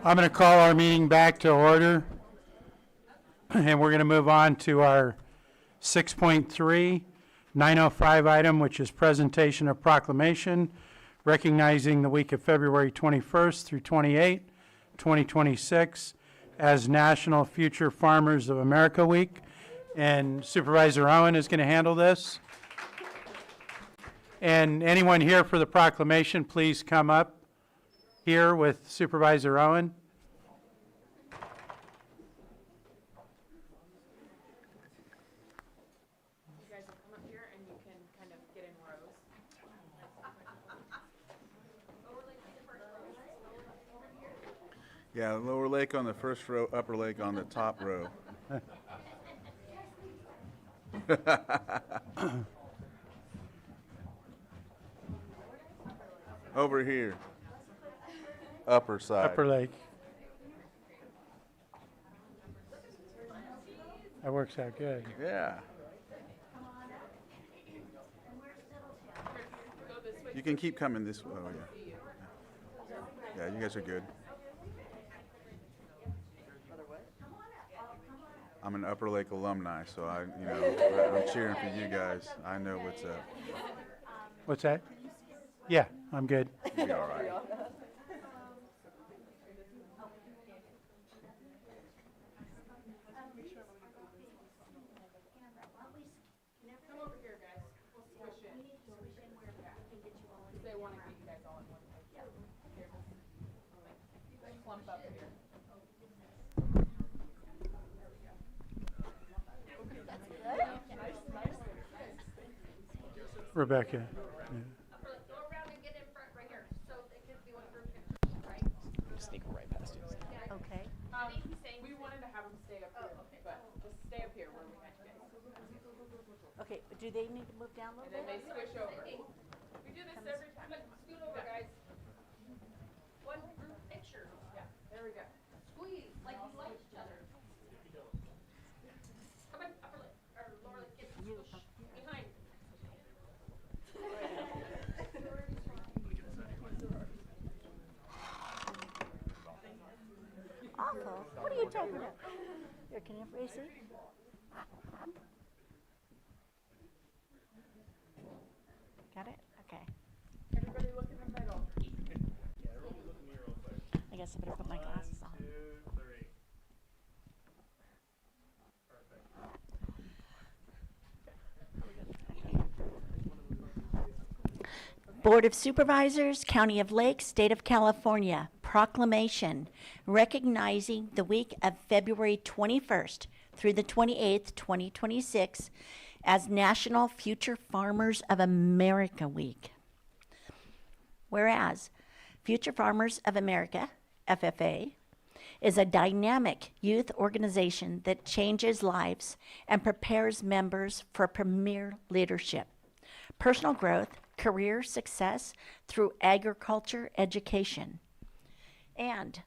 I'm going to call our meeting back to order, and we're going to move on to our 6.3, 905 item, which is presentation of proclamation recognizing the week of February 21st through 28, 2026 as National Future Farmers of America Week. And Supervisor Owen is going to handle this. And anyone here for the proclamation, please come up here with Supervisor Owen. You guys will come up here and you can kind of get in rows. Yeah, lower lake on the first row, upper lake on the top row. Over here. Upper side. Upper Lake. That works out good. Yeah. You can keep coming this way. Oh, yeah. Yeah, you guys are good. I'm an Upper Lake alumni, so I'm cheering for you guys. I know what's up. What's that? Yeah, I'm good. You'll be all right. Come over here, guys. We'll switch in. They want to get you guys all in one place. Here. Clump up here. Rebecca. Yeah. Go around and get in front right here, so they could be one group, right? Sneak right past you. Okay. We wanted to have them stay up here, but just stay up here where we got you guys. Okay, do they need to move down a And little then bit? they squish over. We do this every time. Scoot over, guys. One group picture. Yeah, there we go. Squeeze, like you like each other. Come on, upper lip, or lower lip, get squish behind. Awful. What are you talking about? Here, can you raise it? Got it? Okay. Everybody look in the middle. I guess I better put my glasses on. Board of Supervisors, County of Lake, State of California, proclamation recognizing the week of February 21st through the 28th, 2026 as National Future Farmers of America Week. Whereas Future Farmers of America, FFA, is a dynamic youth organization that changes lives and prepares members for premier leadership, personal growth, career success through agriculture education. And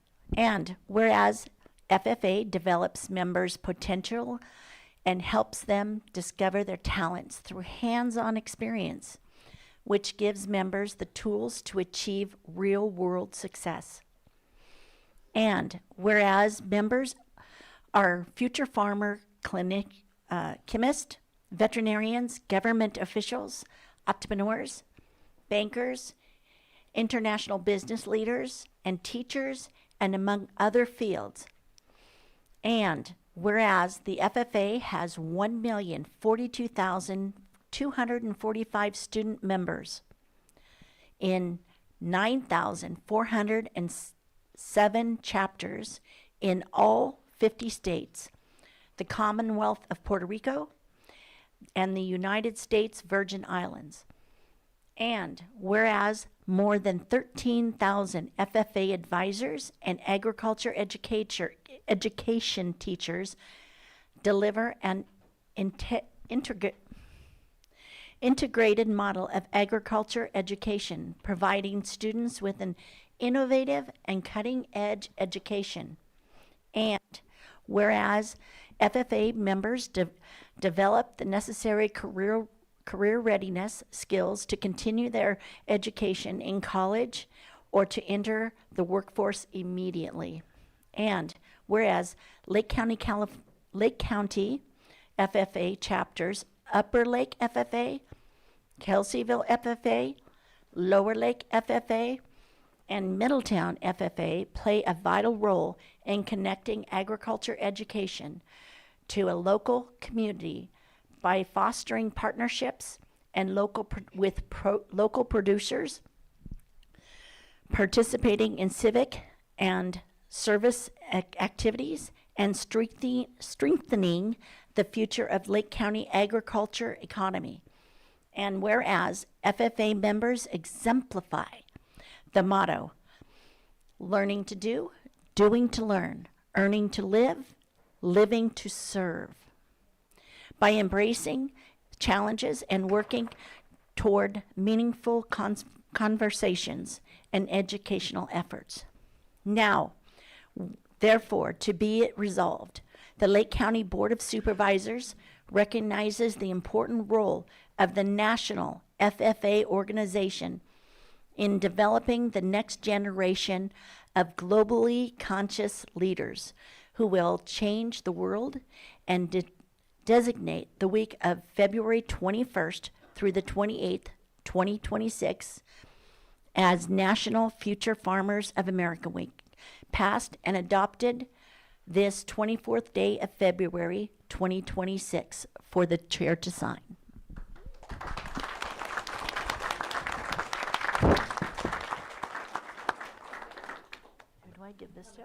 whereas FFA develops members' potential and helps them discover their talents through hands-on experience, which gives members the tools to achieve real-world success. And whereas members are future farmer clinic chemists, veterinarians, government officials, entrepreneurs, bankers, international business leaders, and teachers, and among other fields. And whereas the FFA has 1,042,245 student members in 9,407 chapters in all 50 states, the Commonwealth of Puerto Rico, and the United States Virgin Islands. And whereas more than 13,000 FFA advisors and agriculture education teachers deliver an integrated model of agriculture education, providing students with an innovative and cutting-edge education. And whereas FFA members develop the necessary career readiness skills to continue their education in college or to enter the workforce immediately. And whereas Lake County FFA chapters, Upper Lake FFA, Kelseyville FFA, Lower Lake FFA, and Middletown FFA play a vital role in connecting agriculture education to a local community by fostering partnerships and local producers, participating in civic and service activities, and strengthening the future of Lake County agriculture economy. And whereas FFA members exemplify the motto, learning to do, doing to learn, earning to live, living to serve, by embracing challenges and working toward meaningful conversations and educational efforts. Now, therefore, to be it resolved, the Lake County Board of Supervisors recognizes the important role of the National FFA organization in developing the next generation of globally conscious leaders who will change the world, and designate the week of February 21st through the 28th, 2026 as National Future Farmers of America Week, passed and adopted this 24th day of February 2026 for the chair to sign. Who do I give this to?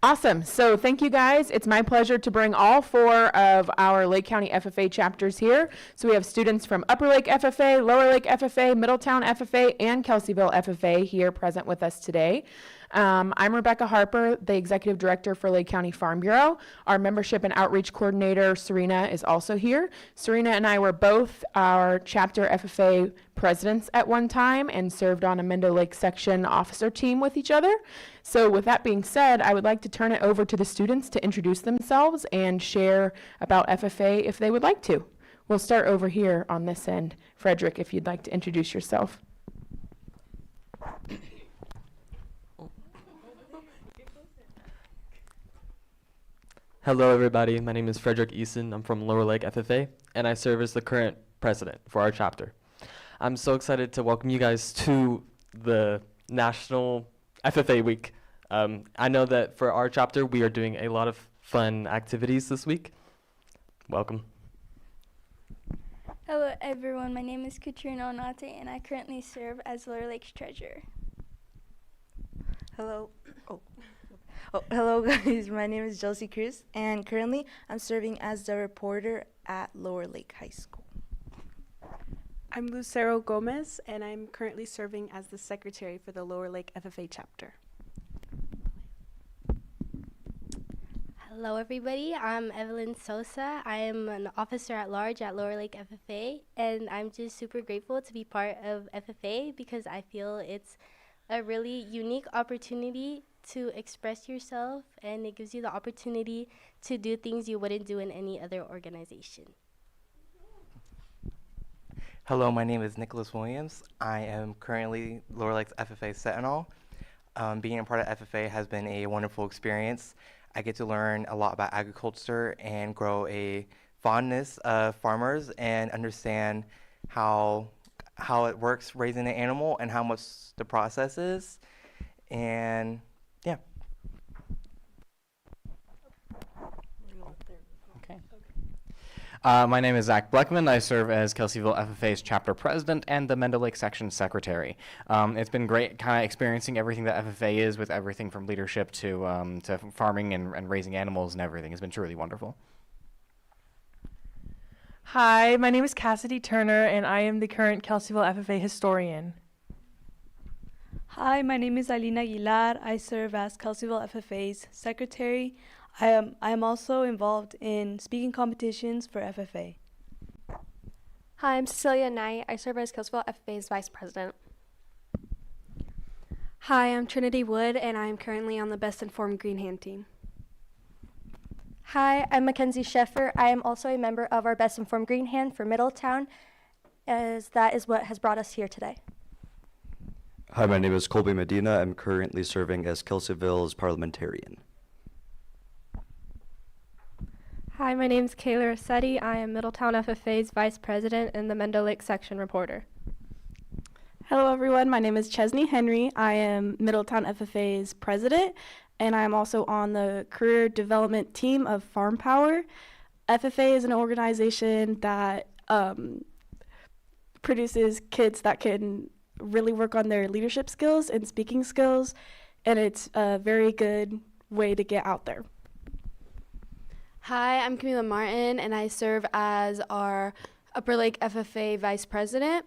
Awesome. So thank you guys. It's my pleasure to bring all 4 of our Lake County FFA chapters here. So we have students from Upper Lake FFA, Lower Lake FFA, Middletown FFA, and Kelseyville FFA here present with us today. I'm Rebecca Harper, the Executive Director for Lake County Farm Bureau. Our Membership and Outreach Coordinator, Serena, is also here. Serena and I were both our chapter FFA presidents at one time and served on a Mendo Lake section officer team with each other. So with that being said, I would like to turn it over to the students to introduce themselves and share about FFA if they would like to. We'll start over here on this end. Frederick, if you'd like to introduce yourself. Hello everybody, my name is Frederick Eason. I'm from Lower Lake FFA, and I serve as the current president for our chapter. I'm so excited to welcome you guys to the National FFA Week. I know that for our chapter, we are doing a lot of fun activities this week. Welcome. Hello everyone, my name is Katrina Onate, and I currently serve as Lower Lake's treasurer. Hello. Hello guys, my name is Josie Cruz, and currently I'm serving as the reporter at Lower Lake High School. I'm Lucero Gomez, and I'm currently serving as the secretary for the Lower Lake FFA chapter. Hello everybody, I'm Evelyn Sosa. I am an officer at large at Lower Lake FFA, and I'm just super grateful to be part of FFA because I feel it's a really unique opportunity to express yourself, and it gives you the opportunity to do things you wouldn't do in any other organization. Hello, my name is Nicholas Williams. I am currently Lower Lake's FFA Sentinel. Being a part of FFA has been a wonderful experience. I get to learn a lot about agriculture and grow a fondness of farmers and understand how it works raising an animal and how much the process is. And yeah. Okay. My name is Zach Bleckman. I serve as Kelseyville FFA's chapter president and the Mendo Lake section secretary. It's been great kind of experiencing everything that FFA is, with everything from leadership to farming and raising animals and everything. It's been truly wonderful. Hi, my name is Cassidy Turner, and I am the current Kelseyville FFA historian. Hi, my name is Alina Aguilar. I serve as Kelseyville FFA's secretary. I am also involved in speaking competitions for FFA. Hi, I'm Cecilia Knight. I serve as Kelseyville FFA's vice president. Hi, I'm Trinity Wood, and I am currently on the Best Informed Green Hand team. Hi, I'm Mackenzie Sheffer. I am also a member of our Best Informed Green Hand for Middletown, as that is what has brought us here today. Hi, my name is Colby Medina. I'm currently serving as Kelseyville's parliamentarian. Hi, my name is Kayla Rossetti. I am Middletown FFA's Vice President and the Mendo Lake Section Reporter. Hello, everyone. My name is Chesney Henry. I am Middletown FFA's president, and I am also on the career development team of Farm Power. FFA is an organization that produces kids that can really work on their leadership skills and speaking skills, and it's a very good way to get out there. Hi, I'm Camila Martin, and I serve as our Upper Lake FFA Vice President.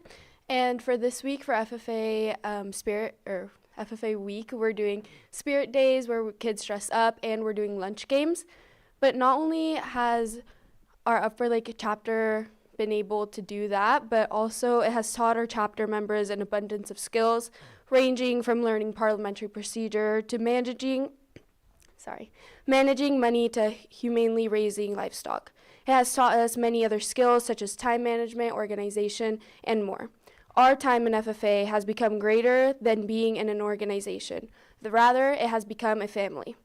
And for this week, for FFA FFA Week, we're doing Spirit Days where kids dress up, and we're doing lunch games. But not only has our Upper Lake chapter been able to do that, but also it has taught our chapter members an abundance of skills, ranging from learning parliamentary procedure to managing money to humanely raising livestock. It has taught us many other skills such as time management, organization, and more. Our time in FFA has become greater than being in an organization. Rather, it has become a family.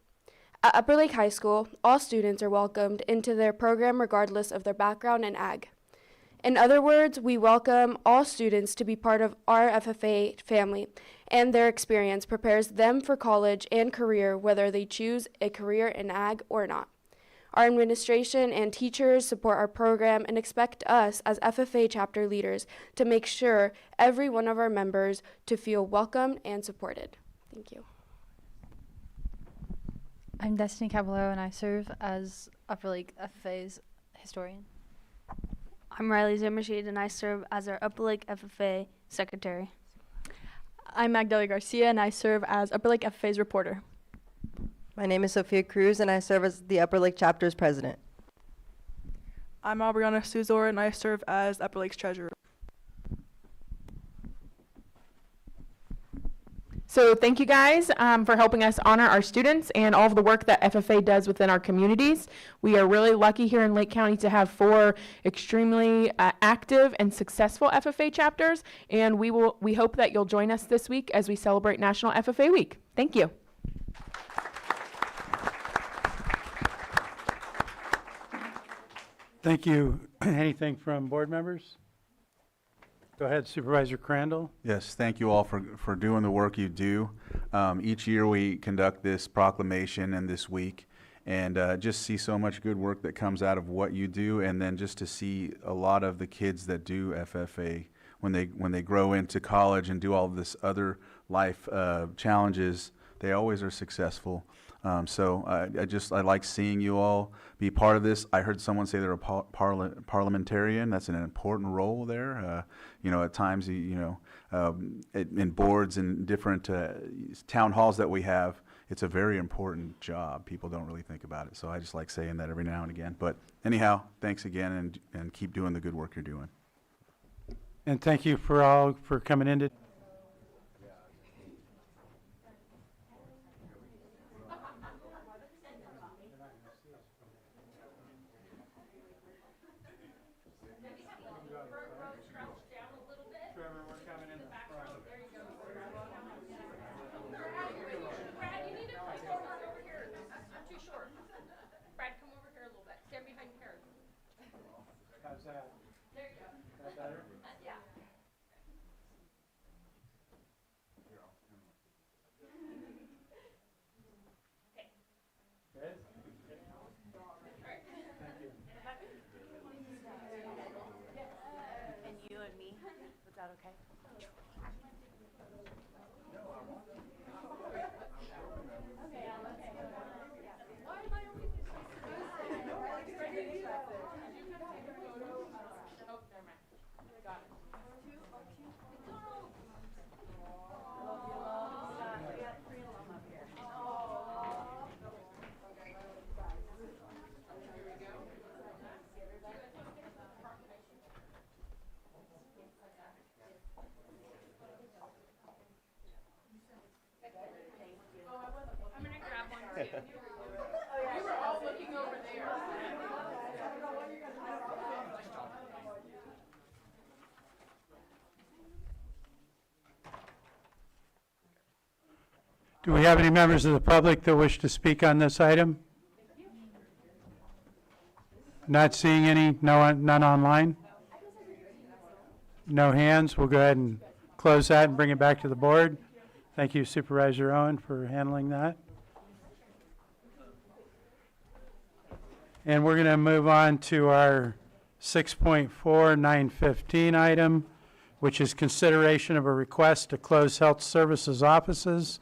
At Upper Lake High School, all students are welcomed into their program regardless of their background in ag. In other words, we welcome all students to be part of our FFA family, and their experience prepares them for college and career, whether they choose a career in ag or not. Our administration and teachers support our program and expect us as FFA chapter leaders to make sure every one of our members to feel welcomed and supported. Thank you. I'm Destiny Caballero, and I serve as Upper Lake FFA's historian. I'm Riley Zimmershed, and I serve as our Upper Lake FFA secretary. I'm Magdalena Garcia, and I serve as Upper Lake FFA's reporter. My name is Sophia Cruz, and I serve as the Upper Lake chapter's president. I'm Aubriana Suzor, and I serve as Upper Lake's treasurer. So thank you guys for helping us honor our students and all of the work that FFA does within our communities. We are really lucky here in Lake County to have 4 extremely active and successful FFA chapters, and we hope that you'll join us this week as we celebrate National FFA Week. Thank you. Thank you. Anything from board members? Go ahead, Supervisor Crandall. Yes, thank you all for doing the work you do. Each year we conduct this proclamation and this week, and just see so much good work that comes out of what you do, and then just to see a lot of the kids that do FFA when they grow into college and do all of this other life challenges, they always are successful. So I like seeing you all be part of this. I heard someone say they're a parliamentarian. That's an important role there. At times, in boards and different town halls that we have, it's a very important job. People don't really think about it. So I just like saying that every now and again. But anyhow, thanks again, and keep doing the good work you're doing. And thank you for coming in. Do we have any members of the public that wish to speak on this item? Not seeing any, none online? No hands. We'll go ahead and close that and bring it back to the board. Thank you, Supervisor Owen, for handling that. And we're going to move on to our 6.4915 item, which is consideration of a request to close health services offices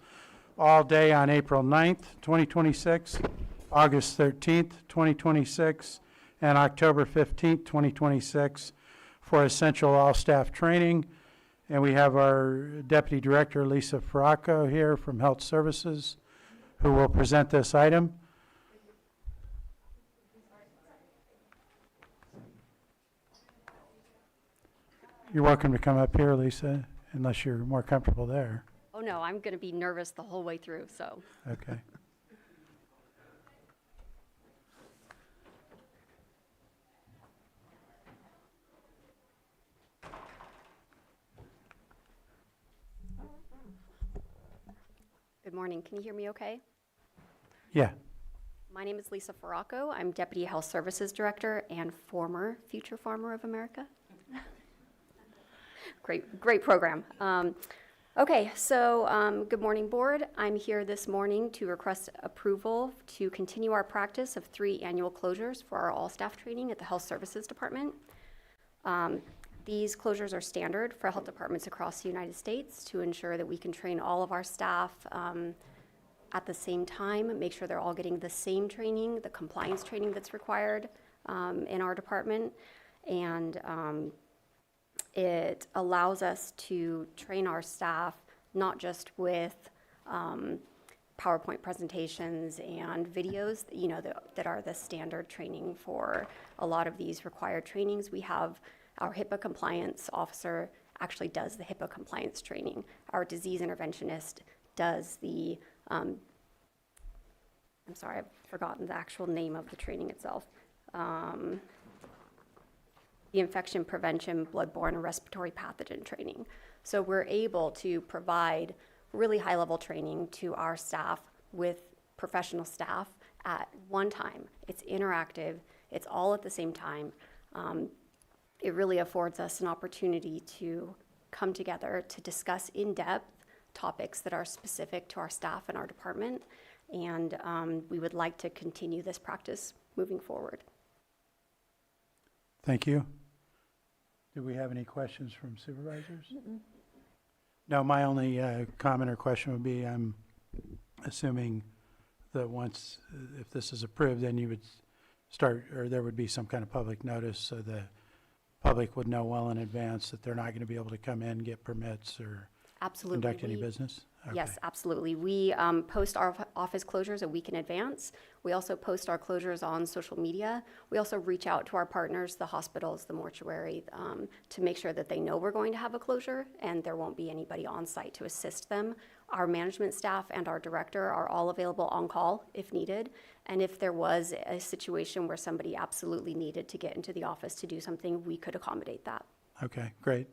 all day on April 9th, 2026, August 13th, 2026, and October 15th, 2026 for essential all-staff training. And we have our Deputy Director, Lisa Farraco, here from Health Services, who will present this item. You're welcome to come up here, Lisa, unless you're more comfortable there. Oh, no, I'm going to be nervous the whole way through, so. Okay. Good morning. Can you hear me okay? Yeah. My name is Lisa Farraco. I'm Deputy Health Services Director and former Future Farmer of America. Great program. Okay, so good morning, board. I'm here this morning to request approval to continue our practice of 3 annual closures for our all-staff training at the Health Services Department. These closures are standard for health departments across the United States to ensure that we can train all of our staff at the same time, make sure they're all getting the same training, the compliance training that's required in our department. And it allows us to train our staff not just with PowerPoint presentations and videos, you know, that are the standard training for a lot of these required trainings. We have our HIPAA compliance officer actually does the HIPAA compliance training. Our disease interventionist does the, I'm sorry, I've forgotten the actual name of the training itself. The infection prevention, bloodborne, and respiratory pathogen training. So we're able to provide really high-level training to our staff with professional staff at one time. It's interactive. It's all at the same time. It really affords us an opportunity to come together to discuss in depth topics that are specific to our staff and our department. And we would like to continue this practice moving forward. Thank you. Do we have any questions from supervisors? No, my only comment or question would be, I'm assuming that once, if this is approved, then you would start, or there would be some kind of public notice so the public would know well in advance that they're not going to be able to come in, get permits, or Absolutely. conduct any business? Okay. Yes, absolutely. We post our office closures a week in advance. We also post our closures on social media. We also reach out to our partners, the hospitals, the mortuary, to make sure that they know we're going to have a closure and there won't be anybody on site to assist them. Our management staff and our director are all available on call if needed. And if there was a situation where somebody absolutely needed to get into the office to do something, we could accommodate that. Okay, great.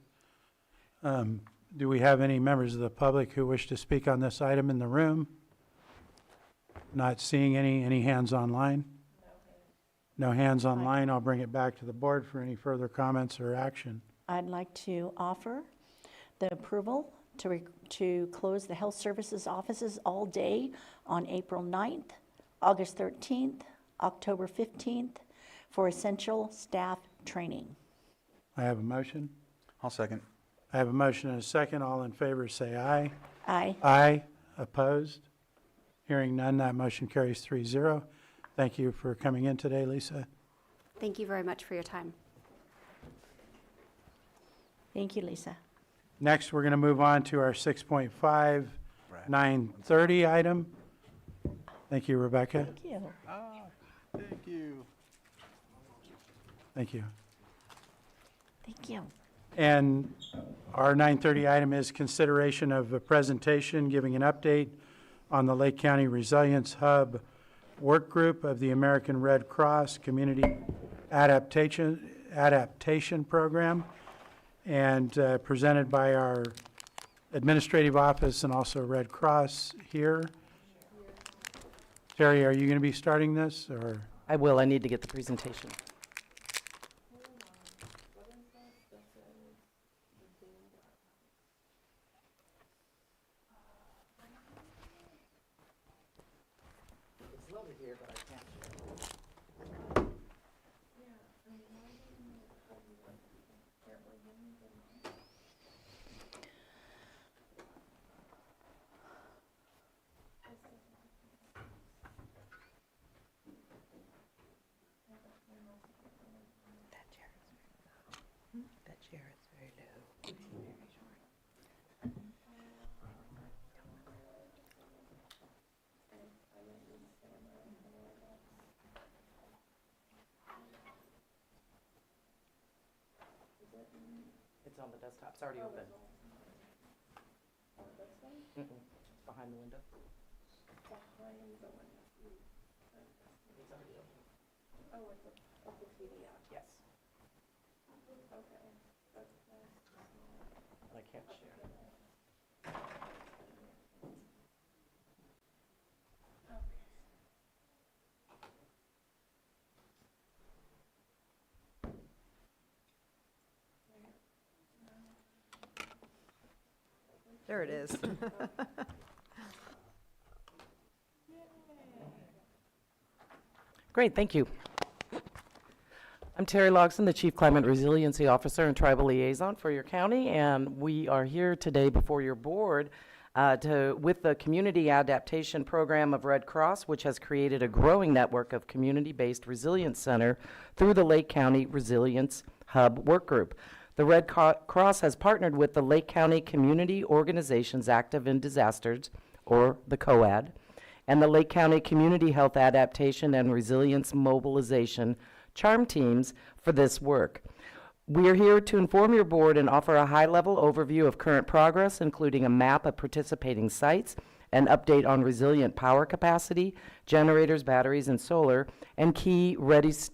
Do we have any members of the public who wish to speak on this item in the room? Not seeing any hands online? No hands online. I'll bring it back to the board for any further comments or action. I'd like to offer the approval to close the health services offices all day on April 9th, August 13th, October 15th for essential staff training. I have a motion. I'll second. I have a motion and a second. All in favor say aye. Aye. Aye. Opposed? Hearing none, that motion carries 3-0. Thank you for coming in today, Lisa. Thank you very much for your time. Thank you, Lisa. Next, we're going to move on to our 6.5 9:30 item. Thank you, Rebecca. Thank you. Thank you. Thank you. Thank you. And our 9:30 item is consideration of a presentation giving an update on the Lake County Resilience Hub Work Group of the American Red Cross Community Adaptation Program, and presented by our Administrative Office and also Red Cross here. Terry, are you going to be starting this, or? I will. I need to get the presentation. It's lovely here, but I can't share. That chair is very low. It's on the desktop. It's already open. Mm-mm. Behind the window. It's already open. Oh, it's up the TV app. Yes. Okay. I can't share. There it is. Great, thank you. I'm Terry Logson, the Chief Climate Resiliency Officer and Tribal Liaison for your county, and we are here today before your board with the Community Adaptation Program of Red Cross, which has created a growing network of community-based resilience center through the Lake County Resilience Hub Work Group. The Red Cross has partnered with the Lake County Community Organizations Active in Disasters, or the COAD, and the Lake County Community Health Adaptation and Resilience Mobilization CHARM teams for this work. We are here to inform your board and offer a high-level overview of current progress, including a map of participating sites, an update on resilient power capacity, generators, batteries, and solar, and key readiness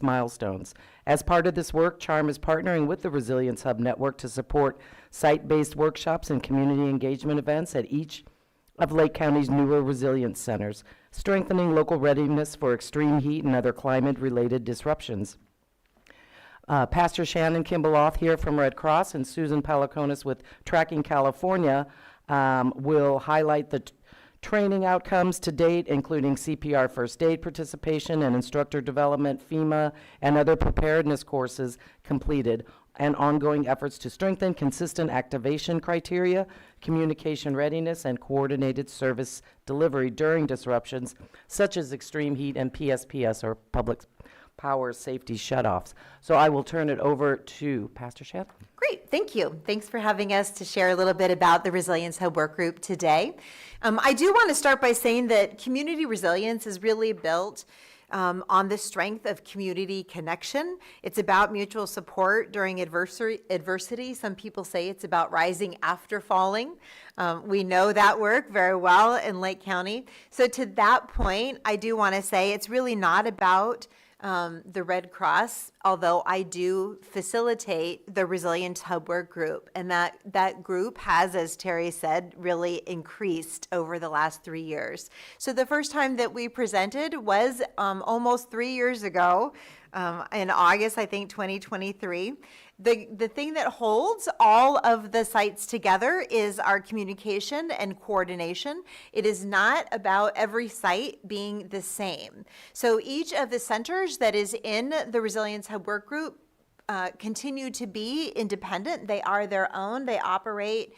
milestones. As part of this work, CHARM is partnering with the Resilience Hub Network to support site-based workshops and community engagement events at each of Lake County's newer resilience centers, strengthening local readiness for extreme heat and other climate-related disruptions. Pastor Shannon Kimbaloth here from Red Cross and Susan Palaconis with Tracking California will highlight the training outcomes to date, including CPR first aid participation and instructor development, FEMA, and other preparedness courses completed, and ongoing efforts to strengthen consistent activation criteria, communication readiness, and coordinated service delivery during disruptions such as extreme heat and PSPS, or public power safety shutoffs. So I will turn it over to Pastor Shannon. Great, thank you. Thanks for having us to share a little bit about the Resilience Hub Work Group today. I do want to start by saying that community resilience is really built on the strength of community connection. It's about mutual support during adversity. Some people say it's about rising after falling. We know that work very well in Lake County. So to that point, I do want to say it's really not about the Red Cross, although I do facilitate the Resilience Hub Work Group. And that group has, as Terry said, really increased over the last 3 years. So the first time that we presented was almost 3 years ago, in August, I think, 2023. The thing that holds all of the sites together is our communication and coordination. It is not about every site being the same. So each of the centers that is in the Resilience Hub Work Group continue to be independent. They are their own. They operate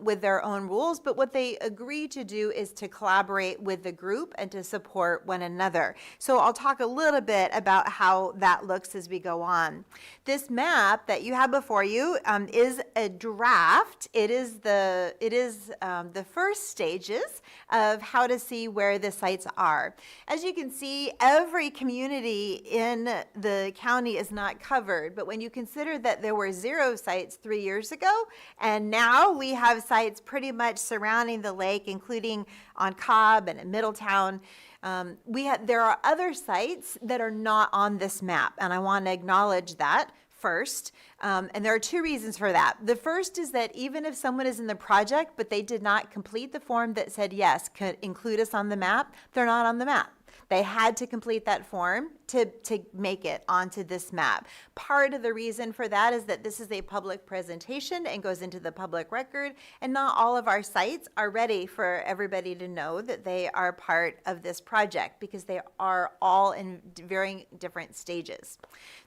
with their own rules, but what they agree to do is to collaborate with the group and to support one another. So I'll talk a little bit about how that looks as we go on. This map that you have before you is a draft. It is the first stages of how to see where the sites are. As you can see, every community in the county is not covered, but when you consider that there were 0 sites 3 years ago, and now we have sites pretty much surrounding the lake, including on Cobb and in Middletown, there are other sites that are not on this map, and I want to acknowledge that. first, and there are two reasons for that. The first is that even if someone is in the project, but they did not complete the form that said, yes, could include us on the map, they're not on the map. They had to complete that form to make it onto this map. Part of the reason for that is that this is a public presentation and goes into the public record, and not all of our sites are ready for everybody to know that they are part of this project because they are all in very different stages.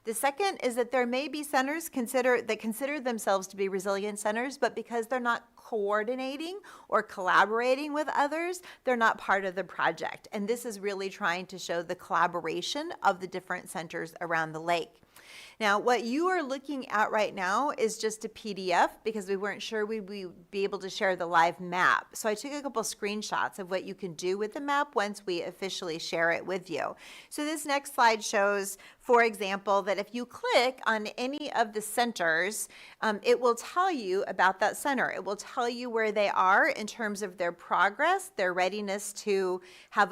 The second is that there may be centers that consider themselves to be resilient centers, but because they're not coordinating or collaborating with others, they're not part of the project. And this is really trying to show the collaboration of the different centers around the lake. Now, what you are looking at right now is just a PDF because we weren't sure we'd be able to share the live map. So I took a couple screenshots of what you can do with the map once we officially share it with you. So this next slide shows, for example, that if you click on any of the centers, it will tell you about that center. It will tell you where they are in terms of their progress, their readiness to have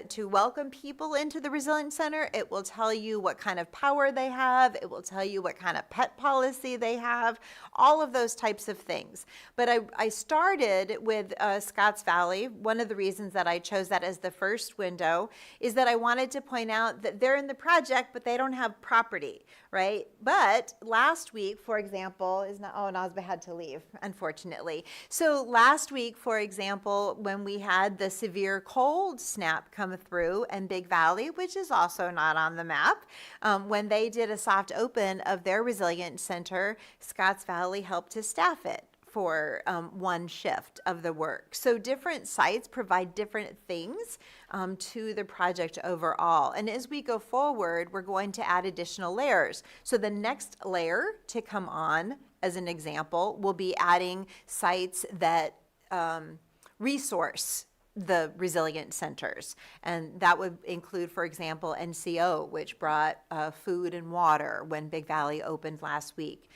to welcome people into the Resilient Center. It will tell you what kind of power they have. It will tell you what kind of pet policy they have, all of those types of things. But I started with Scotts Valley. One of the reasons that I chose that as the first window is that I wanted to point out that they're in the project, but they don't have property, right? But last week, for example, Nazba had to leave, unfortunately. So last week, for example, when we had the severe cold snap come through in Big Valley, which is also not on the map, when they did a soft open of their Resilient Center, Scotts Valley helped to staff it for one shift of the work. So different sites provide different things to the project overall. And as we go forward, we're going to add additional layers. So the next layer to come on, as an example, will be adding sites that resource the resilient centers. And that would include, for example, NCO, which brought food and water when Big Valley opened last week.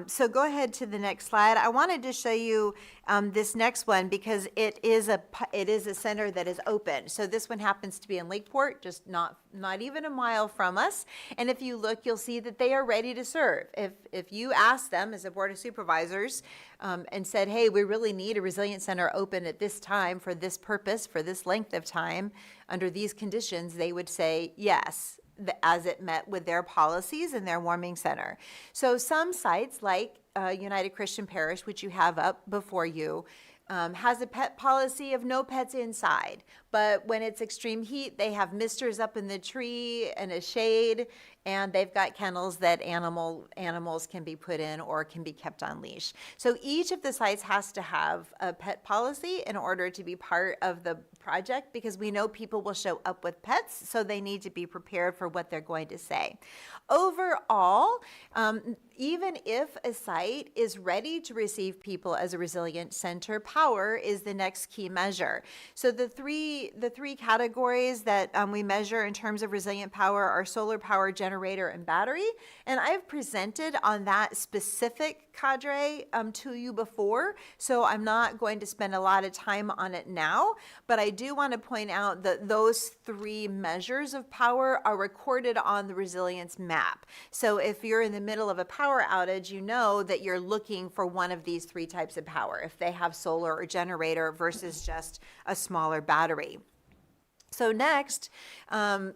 So go ahead to the next slide. I wanted to show you this next one because it is a center that is open. So this one happens to be in Lakeport, just not even a mile from us. And if you look, you'll see that they are ready to serve. If you ask them as a board of supervisors and said, hey, we really need a resilient center open at this time for this purpose, for this length of time, under these conditions, they would say yes, as it met with their policies and their warming center. So some sites like United Christian Parish, which you have up before you, has a pet policy of no pets inside. But when it's extreme heat, they have misters up in the tree and a shade, and they've got kennels that animals can be put in or can be kept on leash. So each of the sites has to have a pet policy in order to be part of the project because we know people will show up with pets, so they need to be prepared for what they're going to say. Overall, even if a site is ready to receive people as a resilient center, power is the next key measure. So the three categories that we measure in terms of resilient power are solar power, generator, and battery. And I've presented on that specific cadre to you before, so I'm not going to spend a lot of time on it now, but I do want to point out that those three measures of power are recorded on the resilience map. So if you're in the middle of a power outage, you know that you're looking for one of these three types of power, if they have solar or generator versus just a smaller battery. So next,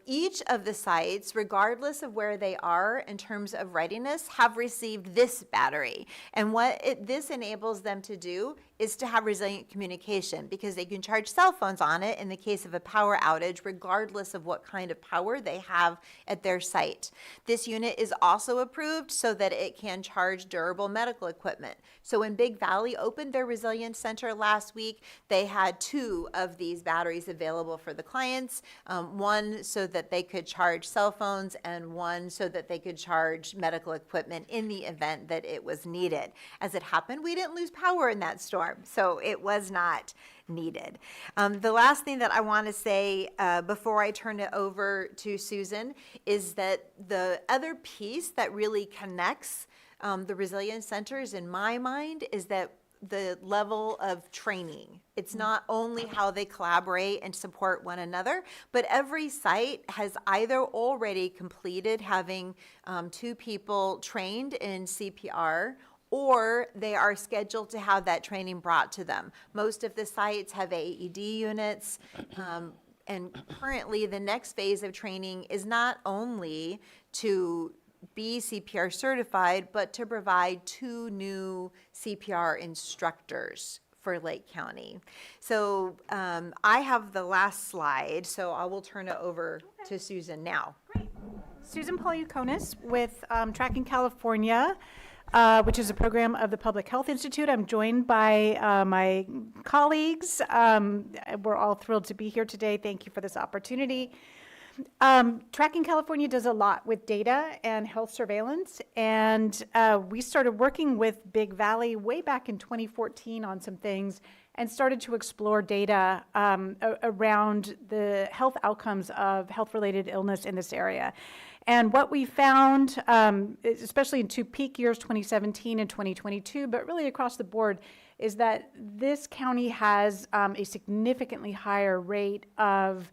each of the sites, regardless of where they are in terms of readiness, have received this battery. And what this enables them to do is to have resilient communication because they can charge cell phones on it in the case of a power outage, regardless of what kind of power they have at their site. This unit is also approved so that it can charge durable medical equipment. So when Big Valley opened their Resilience Center last week, they had 2 of these batteries available for the clients, one so that they could charge cell phones and one so that they could charge medical equipment in the event that it was needed. As it happened, we didn't lose power in that storm, so it was not needed. The last thing that I want to say before I turn it over to Susan is that the other piece that really connects the resilience centers in my mind is that the level of training. It's not only how they collaborate and support one another, but every site has either already completed having 2 people trained in CPR, or they are scheduled to have that training brought to them. Most of the sites have AED units, and currently the next phase of training is not only to be CPR certified, but to provide 2 new CPR instructors for Lake County. So I have the last slide, so I will turn it over to Susan now. Susan Polyukonis with Tracking California, which is a program of the Public Health Institute. I'm joined by my colleagues. We're all thrilled to be here today. Thank you for this opportunity. Tracking California does a lot with data and health surveillance, and we started working with Big Valley way back in 2014 on some things and started to explore data around the health outcomes of health-related illness in this area. And what we found, especially in 2 peak years, 2017 and 2022, but really across the board, is that this county has a significantly higher rate of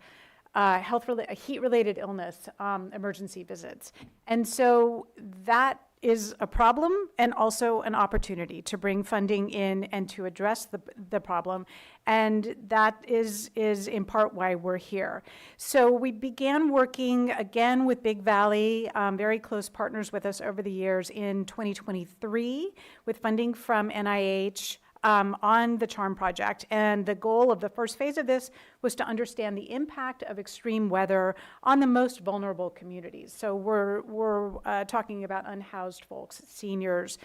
heat-related illness emergency visits. And so that is a problem and also an opportunity to bring funding in and to address the problem. And that is in part why we're here. So we began working again with Big Valley, very close partners with us over the years, in 2023 with funding from NIH on the CHARM project. And the goal of the first phase of this was to understand the impact of extreme weather on the most vulnerable communities. So we're talking about unhoused folks, seniors,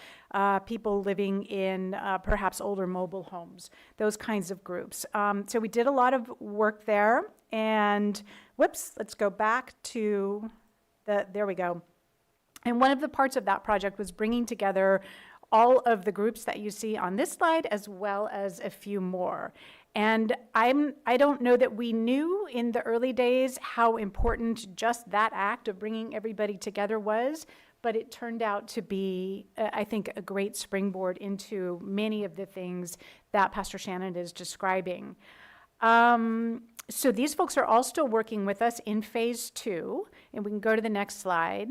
people living in perhaps older mobile homes, those kinds of groups. So we did a lot of work there. And whoops, let's go back to there we go. And one of the parts of that project was bringing together all of the groups that you see on this slide, as well as a few more. And I don't know that we knew in the early days how important just that act of bringing everybody together was, but it turned out to be, I think, a great springboard into many of the things that Pastor Shannon is describing. So these folks are all still working with us in phase 2, and we can go to the next slide.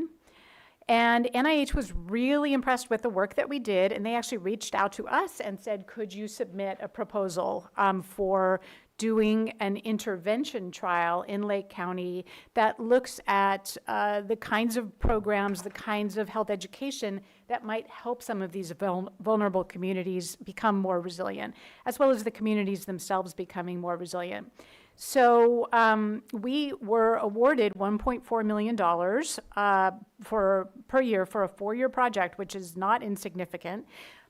And NIH was really impressed with the work that we did, and they actually reached out to us and said, could you submit a proposal for doing an intervention trial in Lake County that looks at the kinds of programs, the kinds of health education that might help some of these vulnerable communities become more resilient, as well as the communities themselves becoming more resilient. So we were awarded $1.4 million per year for a 4-year project, which is not insignificant.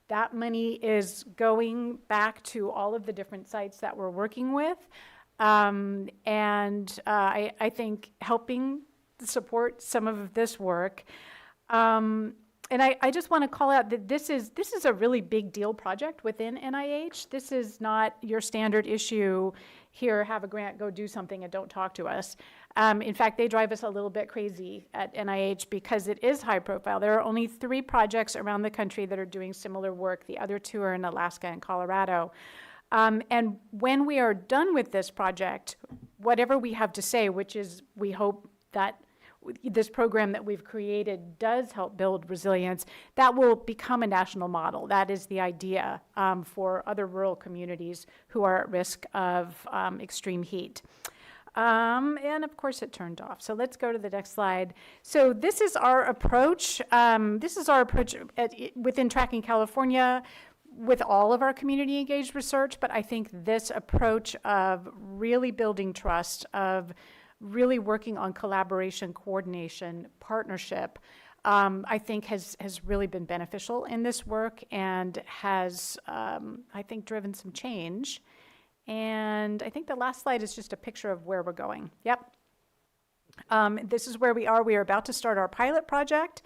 That money is going back to all of the different sites that we're working with, and I think helping support some of this work. And I just want to call out that this is a really big deal project within NIH. This is not your standard issue, here, have a grant, go do something, and don't talk to us. In fact, they drive us a little bit crazy at NIH because it is high profile. There are only 3 projects around the country that are doing similar work. The other 2 are in Alaska and Colorado. And when we are done with this project, whatever we have to say, which is we hope that this program that we've created does help build resilience, that will become a national model. That is the idea for other rural communities who are at risk of extreme heat. And of course it turned off. So let's go to the next slide. So this is our approach. Within Tracking California with all of our community engaged research, but I think this approach of really building trust, of really working on collaboration, coordination, partnership, I think has really been beneficial in this work and has, I think, driven some change. And I think the last slide is just a picture of where we're going. Yep. This is where we are. We are about to start our pilot project.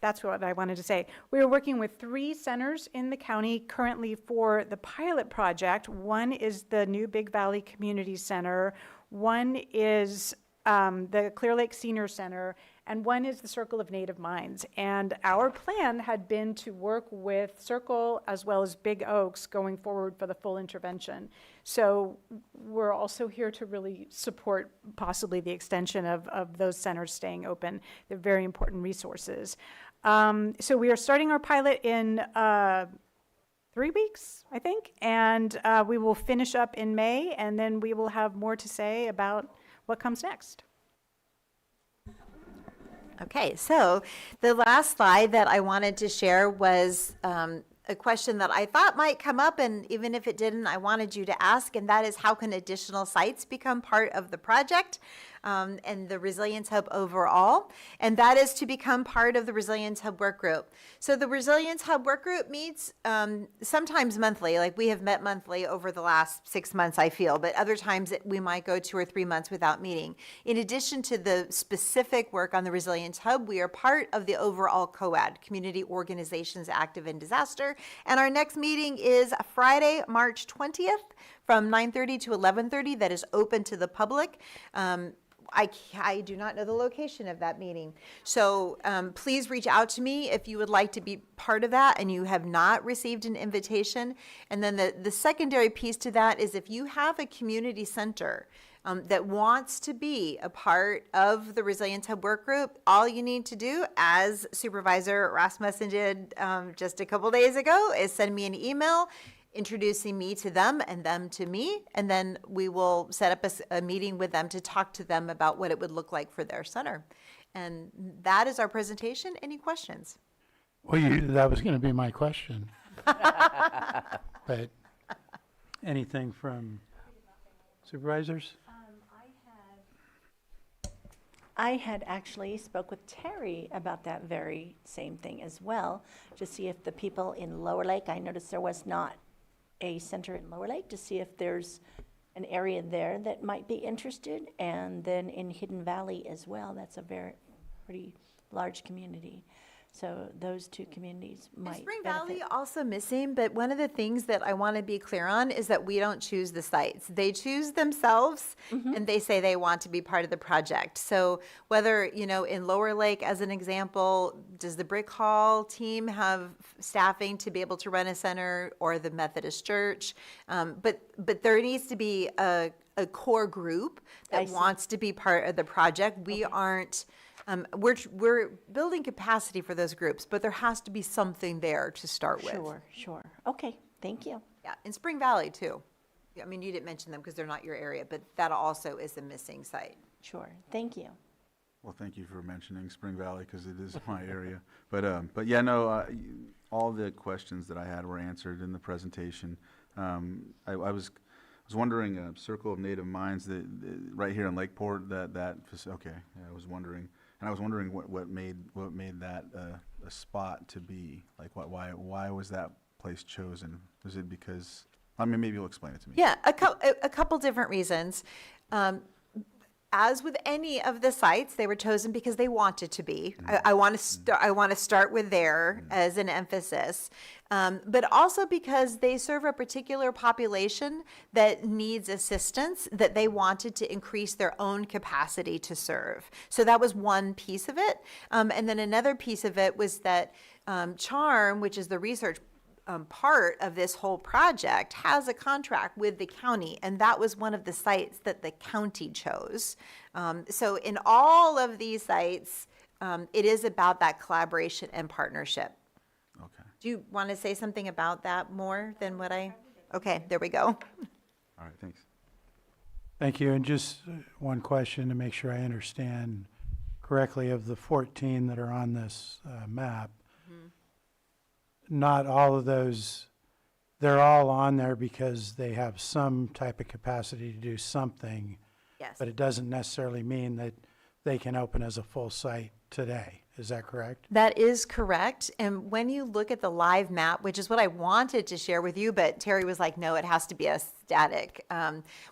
That's what I wanted to say. We are working with 3 centers in the county currently for the pilot project. One is the new Big Valley Community Center. One is the Clear Lake Senior Center, and one is the Circle of Native Minds. And our plan had been to work with Circle as well as Big Oaks going forward for the full intervention. So we're also here to really support possibly the extension of those centers staying open. They're very important resources. So we are starting our pilot in 3 weeks, I think, and we will finish up in May, and then we will have more to say about what comes next. Okay, so the last slide that I wanted to share was a question that I thought might come up, and even if it didn't, I wanted you to ask, and that is, how can additional sites become part of the project and the Resilience Hub overall? And that is to become part of the Resilience Hub work group. So the Resilience Hub work group meets sometimes monthly, like we have met monthly over the last 6 months, I feel, but other times we might go 2 or 3 months without meeting. In addition to the specific work on the Resilience Hub, we are part of the overall COAD, Community Organizations Active in Disaster, and our next meeting is Friday, March 20th from 9:30 to 11:30. That is open to the public. I do not know the location of that meeting. So please reach out to me if you would like to be part of that and you have not received an invitation. And then the secondary piece to that is, if you have a community center that wants to be a part of the Resilience Hub work group, all you need to do, as Supervisor Rasmussen did just a couple days ago, is send me an email introducing me to them and them to me, and then we will set up a meeting with them to talk to them about what it would look like for their center. And that is our presentation. Any questions? Well, that was going to be my question. But anything from supervisors? I had actually spoke with Terry about that very same thing as well, to see if the people in Lower Lake, I noticed there was not a center in Lower Lake, to see if there's an area there that might be interested, and then in Hidden Valley as well. That's a pretty large community. So those two communities might Spring benefit. Valley also missing, but one of the things that I want to be clear on is that we don't choose the sites. They choose themselves, and they say they want to be part of the project. So whether, in Lower Lake, as an example, does the Brick Hall team have staffing to be able to run a center, or the Methodist Church? But there needs to be a core group that wants to be part of the project. We aren't... we're building capacity for those groups, but there has to be something there to start with. Sure. Okay, thank you. Yeah, in Spring Valley too. I mean, you didn't mention them because they're not your area, but that also is a missing site. Sure, thank you. Well, thank you for mentioning Spring Valley, because it is my area. But yeah, no, all the questions that I had were answered in the presentation. I was wondering, Circle of Native Minds, right here in Lakeport, okay, yeah, I was wondering. And I was wondering what made that a spot to be, like why was that place chosen? Was it because, maybe you'll explain it to me. Yeah, a couple different reasons. As with any of the sites, they were chosen because they wanted to be. I want to start with there as an emphasis, but also because they serve a particular population that needs assistance, that they wanted to increase their own capacity to serve. So that was one piece of it, and then another piece of it was that CHARM, which is the research part of this whole project, has a contract with the county, and that was one of the sites that the county chose. So in all of these sites, it is about that collaboration and partnership. Okay. Do you want to say something about that more than what okay, there we go. All right, thanks. Thank you. And just one question to make sure I understand correctly, of the 14 that are on this map, not all of those, they're all on there because they have some type of capacity to do something. Yes. But it doesn't necessarily mean that they can open as a full site today. Is that correct? That is correct. And when you look at the live map, which is what I wanted to share with you, but Terry was like, no, it has to be a static.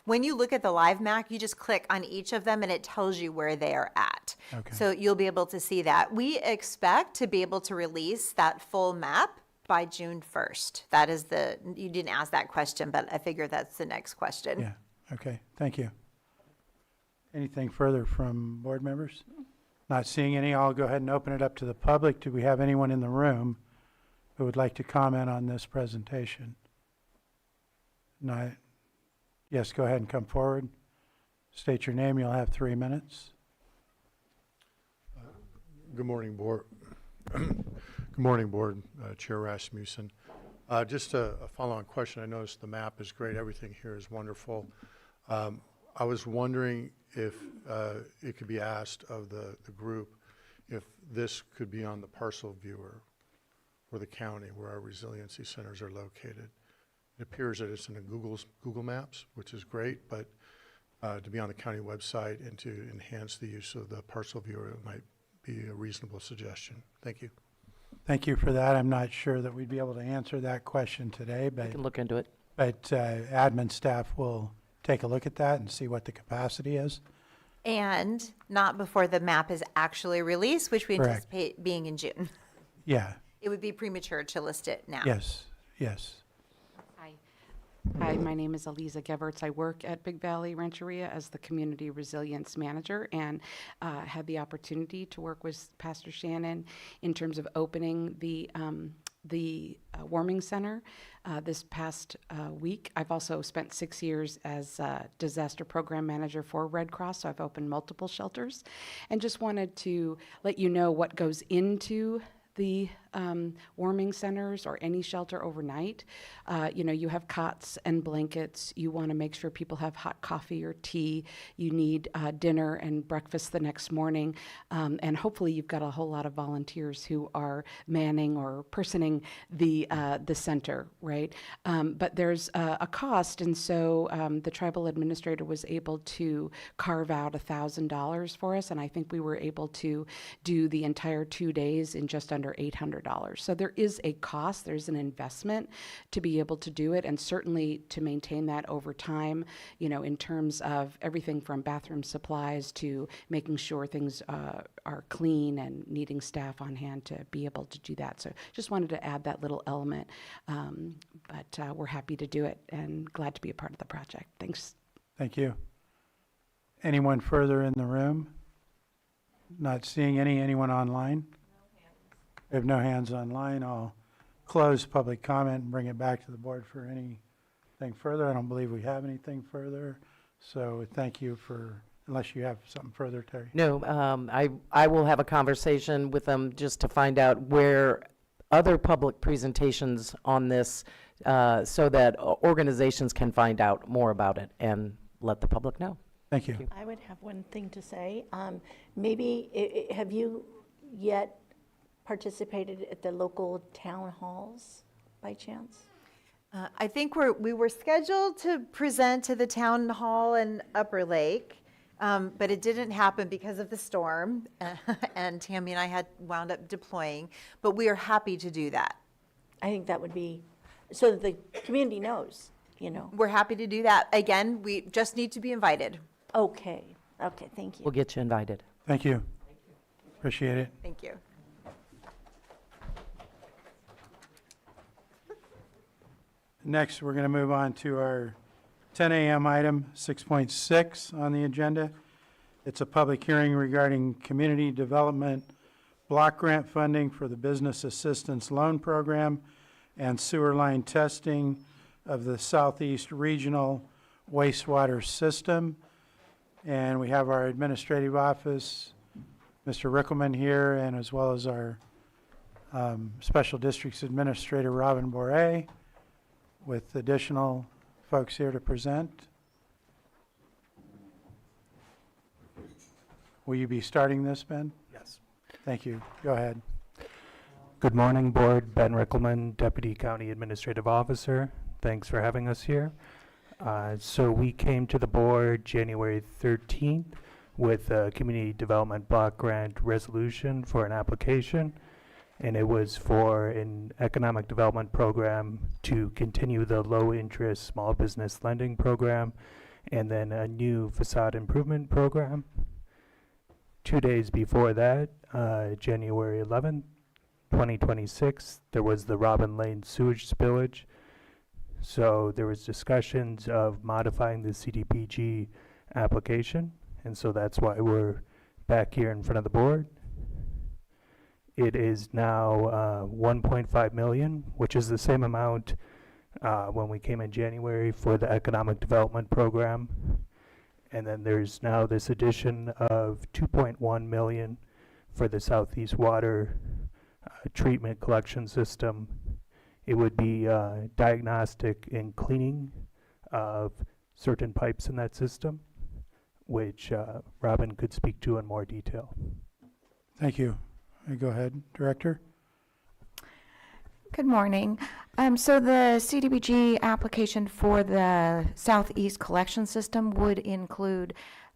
When you look at the live map, you just click on each of them and it tells you where they are at. Okay. So you'll be able to see that. We expect to be able to release that full map by June 1st. That is you didn't ask that question, but I figure that's the next question. Yeah. Okay. Thank you. Anything further from board members? Not seeing any, I'll go ahead and open it up to the public. Do we have anyone in the room who would like to comment on this presentation? Not, yes, go ahead and come forward. State your name, you'll have 3 minutes. Good morning, Board. Good morning, Board Chair Rasmussen. Just a follow-on question. I noticed the map is great. Everything here is wonderful. I was wondering if it could be asked of the group if this could be on the parcel viewer for the county where our resiliency centers are located. It appears that it's in the Google Maps, which is great, but to be on the county website and to enhance the use of the parcel viewer, it might be a reasonable suggestion. Thank you. Thank you for that. I'm not sure that we'd be able to answer that question today, but We can look into it. But admin staff will take a look at that and see what the capacity is. And not before the map is actually released, which we Correct. anticipate being in June. Yeah, It would be premature to list it now. yes, yes. Hi, my name is Eliza Geverts. I work at Big Valley Rancheria as the Community Resilience Manager and had the opportunity to work with Pastor Shannon in terms of opening the warming center this past week. I've also spent 6 years as disaster program manager for Red Cross, so I've opened multiple shelters and just wanted to let you know what goes into the warming centers or any shelter overnight. You have cots and blankets. You want to make sure people have hot coffee or tea. You need dinner and breakfast the next morning. And hopefully you've got a whole lot of volunteers who are manning or personing the center, right? But there's a cost, and so the tribal administrator was able to carve out $1,000 for us, and I think we were able to do the entire 2 days in just under $800. So there is a cost, there's an investment to be able to do it, and certainly to maintain that over time, in terms of everything from bathroom supplies to making sure things are clean and needing staff on hand to be able to do that. So just wanted to add that little element, but we're happy to do it and glad to be a part of the project. Thanks. Thank you. Anyone further in the room? Not seeing anyone online? We have no hands online. I'll close public comment and bring it back to the board for anything further. I don't believe we have anything further. So thank you unless you have something further, Terry. No, I will have a conversation with them just to find out where other public presentations on this, so that organizations can find out more about it let the public know. Thank you. I would have one thing to say. Maybe, have you yet participated at the local town halls by chance? I think we were scheduled to present to the town hall in Upper Lake, but it didn't happen because of the storm, and Tammy and I had wound up deploying, but we are happy to do that. I think that would be, so that the community knows, We're happy to do that. Again, we just need to be invited. Okay, thank you. We'll get you invited. Thank you. Appreciate it. Thank you. Next, we're going to move on to our 10 a.m. item, 6.6 on the agenda. It's a public hearing regarding community development block grant funding for the Business Assistance Loan Program and sewer line testing of the Southeast Regional Wastewater System. And we have our administrative office, Mr. Rickelman here, and as well as our Special Districts Administrator, Robin Bourret, with additional folks here to present. Will you be starting this, Ben? Yes. Thank you. Go ahead. Good morning, Board. Ben Rickelman, Deputy County Administrative Officer. Thanks for having us here. So we came to the board January 13th with a community development block grant resolution for an application, and it was for an economic development program to continue the low interest small business lending program and then a new facade improvement program. 2 days before that, January 11th, 2026, there was the Robin Lane sewage spillage. So there was discussions of modifying the CDPG application, and so that's why we're back here in front of the board. It is now 1.5 million, which is the same amount when we came in January for the economic development program. And then there's now this addition of 2.1 million for the Southeast Water treatment collection system. It would be diagnostic and cleaning of certain pipes in that system, which Robin could speak to in more detail. Thank you. Go ahead, Director. Good morning. So the CDBG application for the Southeast Collection System would include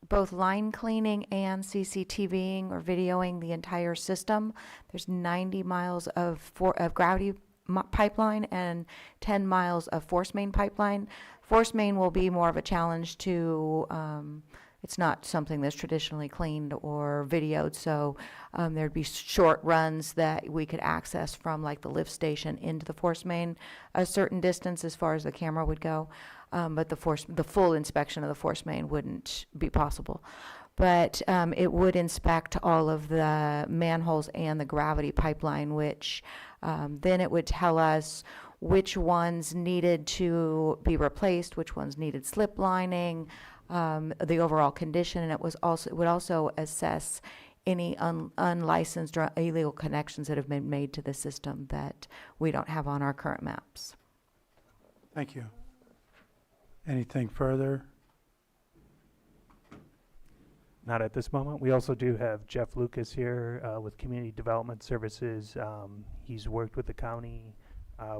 both line cleaning and CCTVing or videoing the entire system. There's 90 miles of gravity pipeline and 10 miles of force main pipeline. Force main will be more of a challenge to, it's not something that's traditionally cleaned or videoed, so there'd be short runs that we could access from like the lift station into the force main a certain distance as far as the camera would go, but the full inspection of the force main wouldn't be possible. But it would inspect all of the manholes and the gravity pipeline, which then it would tell us which ones needed to be replaced, which ones needed slip lining, the overall condition, and it would also assess any unlicensed or illegal connections that have been made to the system that we don't have on our current maps. Thank you. Anything further? Not at this moment. We also do have Jeff Lucas here with Community Development Services. He's worked with the county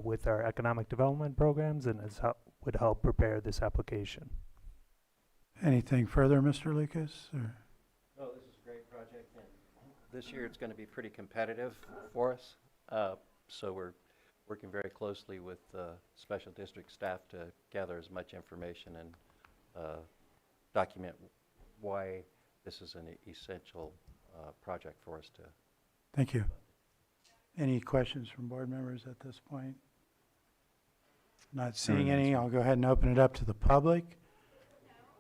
with our economic development programs and would help prepare this application. Anything further, Mr. Lucas? Or? No, this is a great project, and this year it's going to be pretty competitive for us. So we're working very closely with special district staff to gather as much information and document why this is an essential project for us to. Thank you. Any questions from board members at this point? Not seeing any. I'll go ahead and open it up to the public.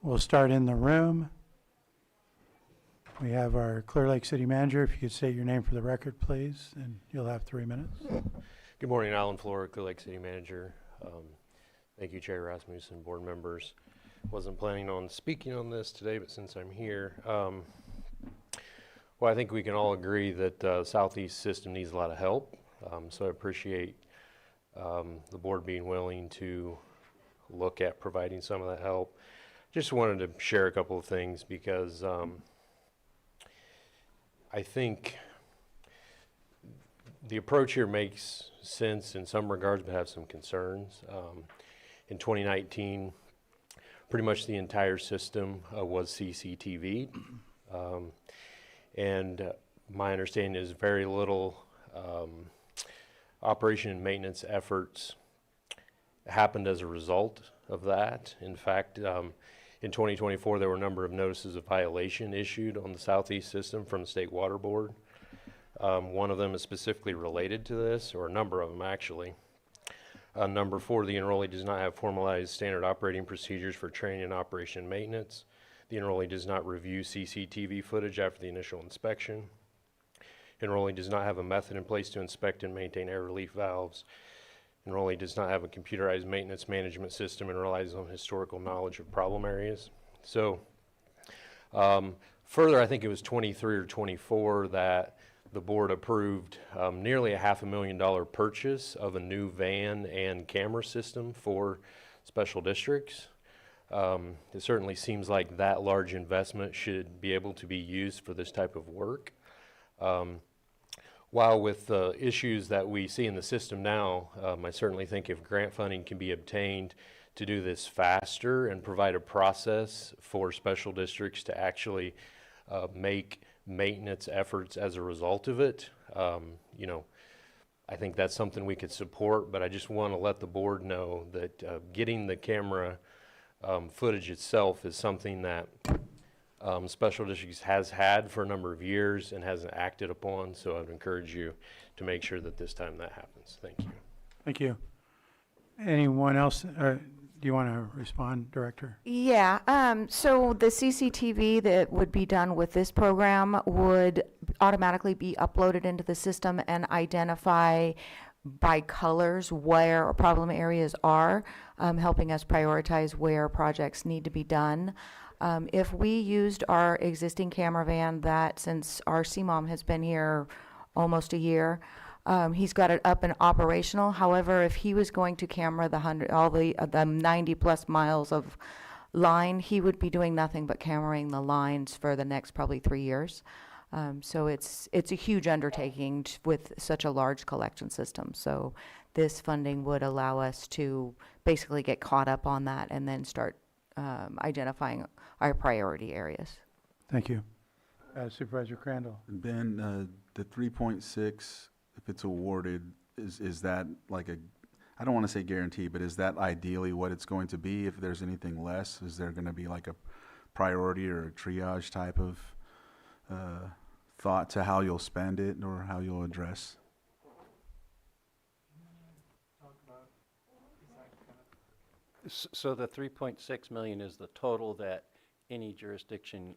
We'll start in the room. We have our Clear Lake City Manager. If you could state your name for the record, please, and you'll have 3 minutes. Good morning, Alan Flora, Clear Lake City Manager. Thank you, Chair Rasmussen, board members. Wasn't planning on speaking on this today, but since I'm here, well, I think we can all agree that the Southeast system needs a lot of help. So I appreciate the board being willing to look at providing some of that help. Just wanted to share a couple of things because I think the approach here makes sense in some regards, but have some concerns. In 2019, pretty much the entire system was CCTV'd. And my understanding is very little operation and maintenance efforts happened as a result of that. In fact, in 2024, there were a number of notices of violation issued on the Southeast system from the State Water Board. One of them is specifically related to this, or a number of them actually. Number 4, the enrollee does not have formalized standard operating procedures for training and operation and maintenance. The enrollee does not review CCTV footage after the initial inspection. Enrollee does not have a method in place to inspect and maintain air relief valves. Enrollee does not have a computerized maintenance management system and relies on historical knowledge of problem areas. So further, I think it was 23 or 24 that the board approved nearly a $500,000 purchase of a new van and camera system for special districts. It certainly seems like that large investment should be able to be used for this type of work. While with the issues that we see in the system now, I certainly think if grant funding can be obtained to do this faster and provide a process for special districts to actually make maintenance efforts as a result of it, you know, I think that's something we could support, but I just want to let the board know that getting the camera footage itself is something that special districts has had for a number of years and hasn't acted upon, so I'd encourage you to make sure that this time that happens. Thank you. Thank you. Anyone else? Do you want to respond, Director? Yeah, so the CCTV that would be done with this program would automatically be uploaded into the system and identify by colors where problem areas are, helping us prioritize where projects need to be done. If we used our existing camera van that, since our CMOM has been here almost a year, he's got it up and operational. However, if he was going to camera the 90 plus miles of line, he would be doing nothing but cameraing the lines for the next probably 3 years. So it's a huge undertaking with such a large collection system. So this funding would allow us to basically get caught up on that and then start identifying our priority areas. Thank you. Supervisor Crandall. Ben, the 3.6, if it's awarded, is that like I don't want to say guarantee, but is that ideally what it's going to be? If there's anything less, is there going to be like a priority or a triage type of thought to how you'll spend it or how you'll address? So the 3.6 million is the total that any jurisdiction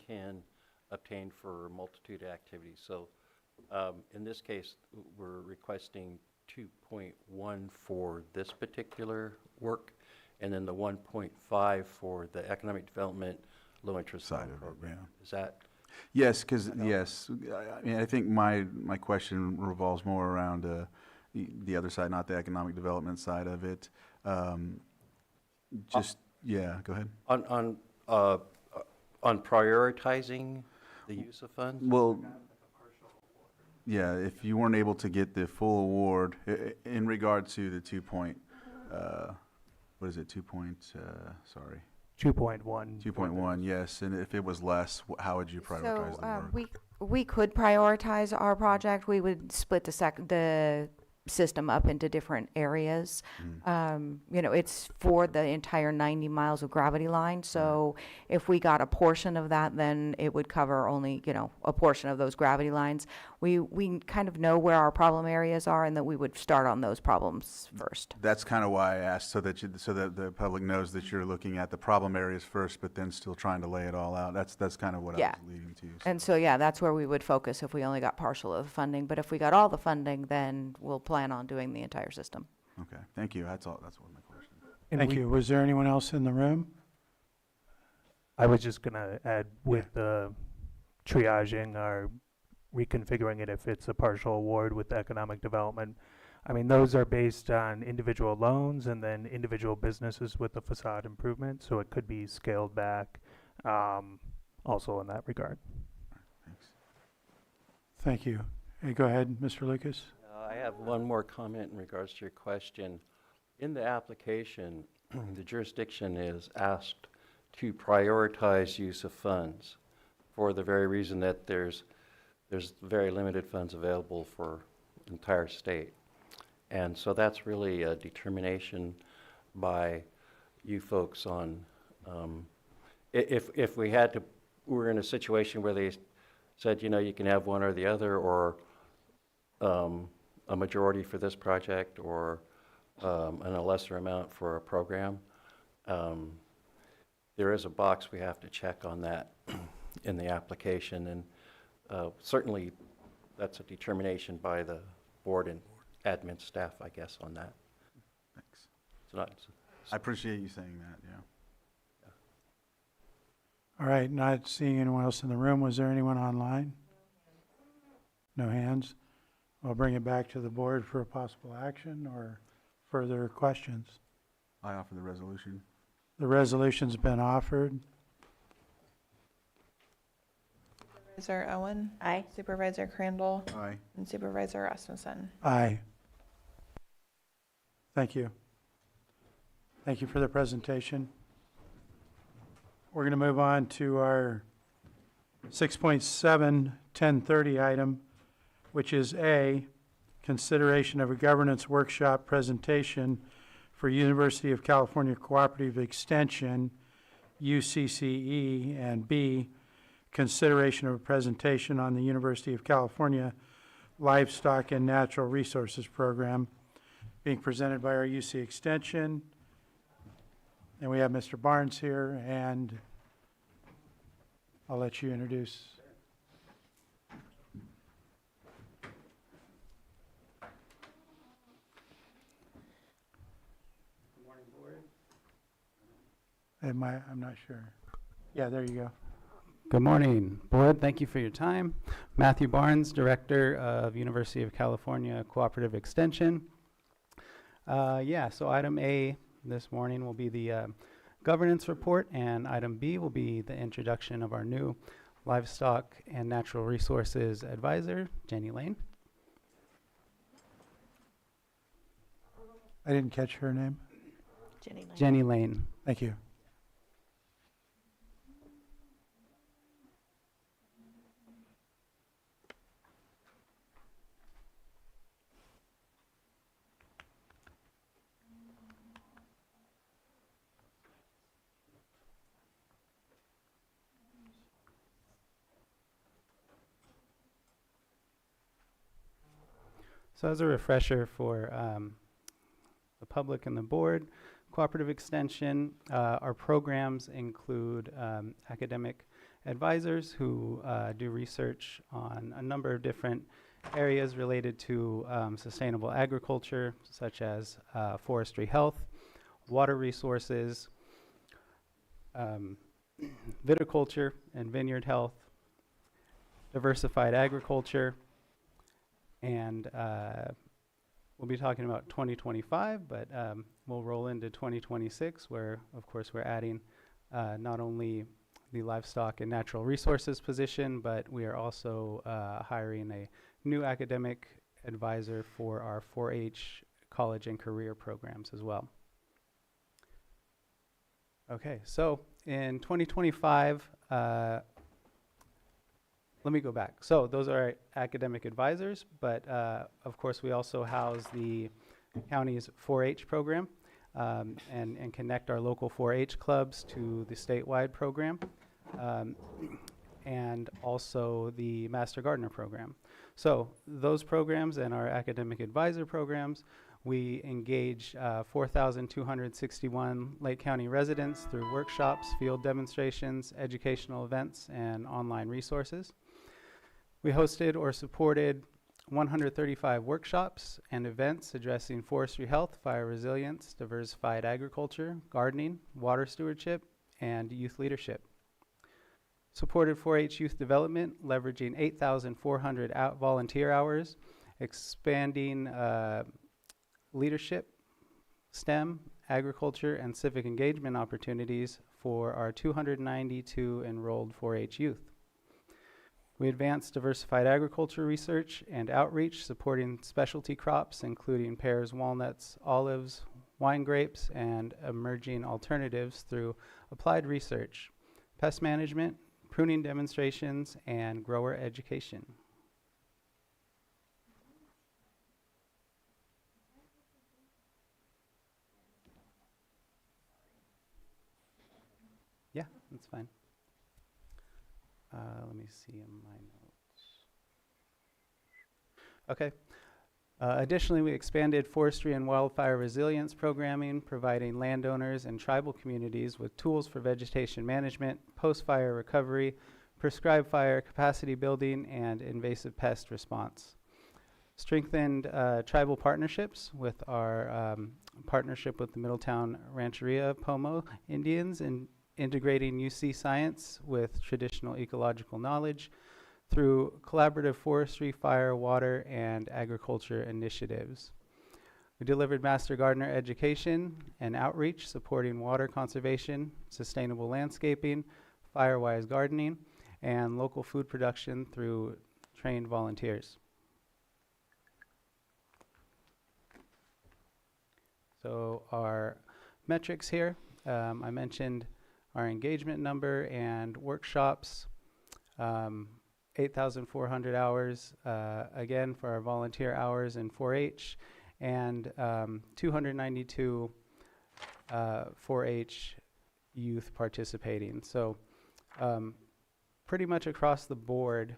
can obtain for a multitude of activities. So in this case, we're requesting 2.1 for this particular work, and then the 1.5 for the economic development low interest Side loan of it, program. yeah. Is that? Yes, because yes, I mean I think my question revolves more around the other side, not the economic development side of it. Yeah, go ahead. On prioritizing the use of funds? Well, yeah, if you weren't able to get the full award in regard to the 2 point, what is it? 2 point, sorry. 2.1. 2.1, yes. And if it was less, how would you prioritize So the work? we could prioritize our project. We would split the system up into different areas. You know, it's for the entire 90 miles of gravity line. So if we got a portion of that, then it would cover only, you know, a portion of those gravity lines. We kind of know where our problem areas are and that we would start on those problems first. That's kind of why I asked, so that the public knows that you're looking at the problem areas first, but then still trying to lay it all out. That's kind of what I was leading to. So. And so, yeah, that's where we would focus if we only got partial of the funding. But if we got all the funding, then we'll plan on doing the entire system. Okay, thank you. That's all. That's what my question. Thank you. Was there anyone else in the room? I was just going to add with the triaging or reconfiguring it if it's a partial award with economic development. I mean, those are based on individual loans and then individual businesses with the facade improvement, so it could be scaled back also in that regard. Thanks. Thank you. Hey, go ahead, Mr. Lucas. I have one more comment in regards to your question. In the application, the jurisdiction is asked to prioritize use of funds for the very reason that there's very limited funds available for the entire state. And so that's really a determination by you folks on, if we had to, we're in a situation where they said, you know, you can have one or the other, or a majority for this project, or and a lesser amount for a program. There is a box we have to check on that in the application, and certainly that's a determination by the board and admin staff, I guess, on that. Thanks. It's I appreciate you saying that, yeah. All right, not seeing anyone else in the room. Was there anyone online? No hands? I'll bring it back to the board for a possible action or further questions. I offer the resolution. The resolution's been offered. Supervisor Owen? Aye. Supervisor Crandall? Aye. And Supervisor Rasmussen? Aye. Thank you. Thank you for the presentation. We're going to move on to our 6.7 1030 item, which is A, consideration of a governance workshop presentation for University of California Cooperative Extension, UCCE, and B, consideration of a presentation on the University of California Livestock and Natural Resources Program, being presented by our UC Extension And we have Mr. Barnes here, and I'll let you introduce. Good morning, board. I'm not sure. Yeah, there you go. Good morning, board. Thank you for your time. Matthew Barnes, Director of University of California Cooperative Extension. So item A this morning will be the governance report, and item B will be the introduction of our new livestock and natural resources advisor, Jenny Lane. I didn't catch her name. Jenny Lane. Jenny Lane. Thank you. So as a refresher for the public and the board, Cooperative Extension, our programs include academic advisors who do research on a number of different areas related to sustainable agriculture, such as forestry health, water resources, viticulture and vineyard health, diversified agriculture, and we'll be talking about 2025, but we'll roll into 2026, where, of course, we're adding not only the livestock and natural resources position, but we are also hiring a new academic advisor for our 4-H college and career programs as well. Okay, so in 2025, let me go back. So those are our academic advisors, but of course we also house the county's 4-H program and connect our local 4-H clubs to the statewide program and also the Master Gardener program. So those programs and our academic advisor programs, we engage 4,261 Lake County residents through workshops, field demonstrations, educational events, and online resources. We hosted or supported 135 workshops and events addressing forestry health, fire resilience, diversified agriculture, gardening, water stewardship, and youth leadership. Supported 4-H youth development, leveraging 8,400 volunteer hours, expanding leadership, STEM, agriculture, and civic engagement opportunities for our 292 enrolled 4-H youth. We advanced diversified agriculture research and outreach, supporting specialty crops, including pears, walnuts, olives, wine grapes, and emerging alternatives through applied research, pest management, pruning demonstrations, and grower education. Yeah, that's fine. Let me see in my notes. Okay. Additionally, we expanded forestry and wildfire resilience programming, providing landowners and tribal communities with tools for vegetation management, post-fire recovery, prescribed fire capacity building, and invasive pest response. Strengthened tribal partnerships with our partnership with the Middletown Rancheria Pomo Indians in integrating UC science with traditional ecological knowledge through collaborative forestry, fire, water, and agriculture initiatives. We delivered Master Gardener education and outreach, supporting water conservation, sustainable landscaping, fire-wise gardening, and local food production through trained volunteers. So our metrics here, I mentioned our engagement number and workshops, 8,400 hours, again, for our volunteer hours in 4-H, and 292 4-H youth participating. So pretty much across the board,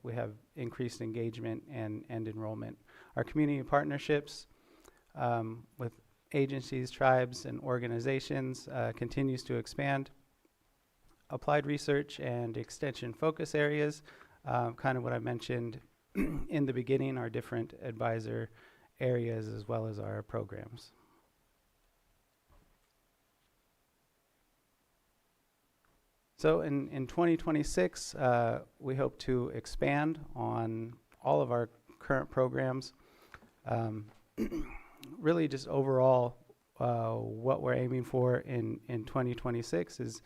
we have increased engagement and enrollment. Our community partnerships with agencies, tribes, and organizations continues to expand. Applied research and extension focus areas, kind of what I mentioned in the beginning, our different advisor areas as well as our programs. So in 2026, we hope to expand on all of our current programs. Really just overall, what we're aiming for in 2026 is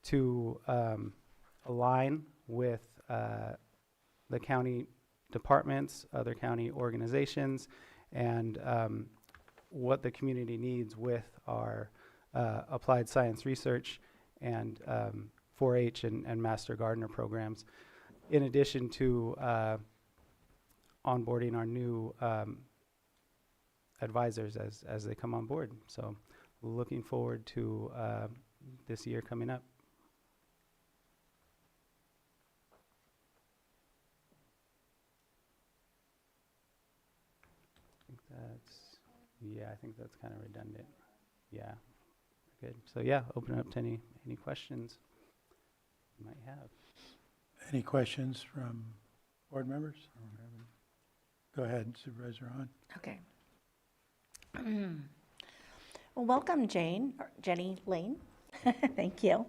to align with the county departments, other county organizations, and what the community needs with our applied science research and 4-H and Master Gardener programs, in addition to onboarding our new advisors as they come on board. So looking forward to this year coming up. I think that's kind of redundant. Yeah, good. So yeah, open it up to any questions you might have. Any questions from board members? Go ahead, Supervisor Hahn. Okay. Well, welcome, Jenny Lane. Thank you.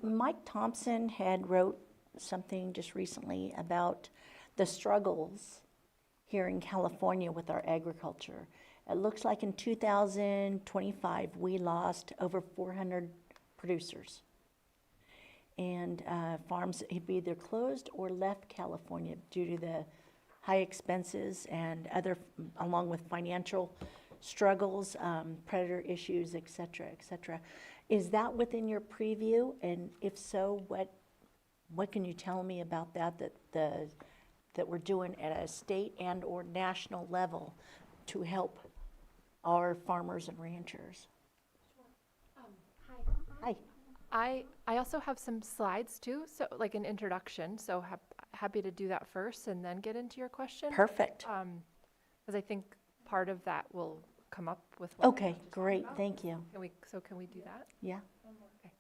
Mike Thompson had wrote something just recently about the struggles here in California with our agriculture. It looks like in 2025, we lost over 400 producers. And farms have either closed or left California due to the high expenses and other, along with financial struggles, predator issues, et cetera, et cetera. Is that within your preview? And if so, what can you tell me about that we're doing at a state and or national level to help our farmers and ranchers? Hi. I also have some slides too, so like an introduction, so happy to do that first and then get into your question. Perfect. Because I think part of that will come up with what Okay, great, thank you. Can we do that? Yeah. Okay.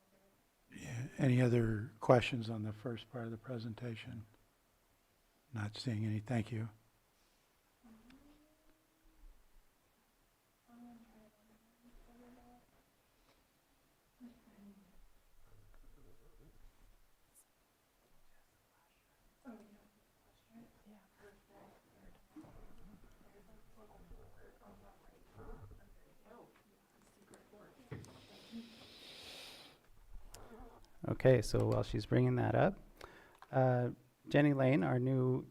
Yeah. Any other questions on the first part of the presentation? Not seeing any. Thank you. Okay, so while she's bringing that up, Jenny Lane, our new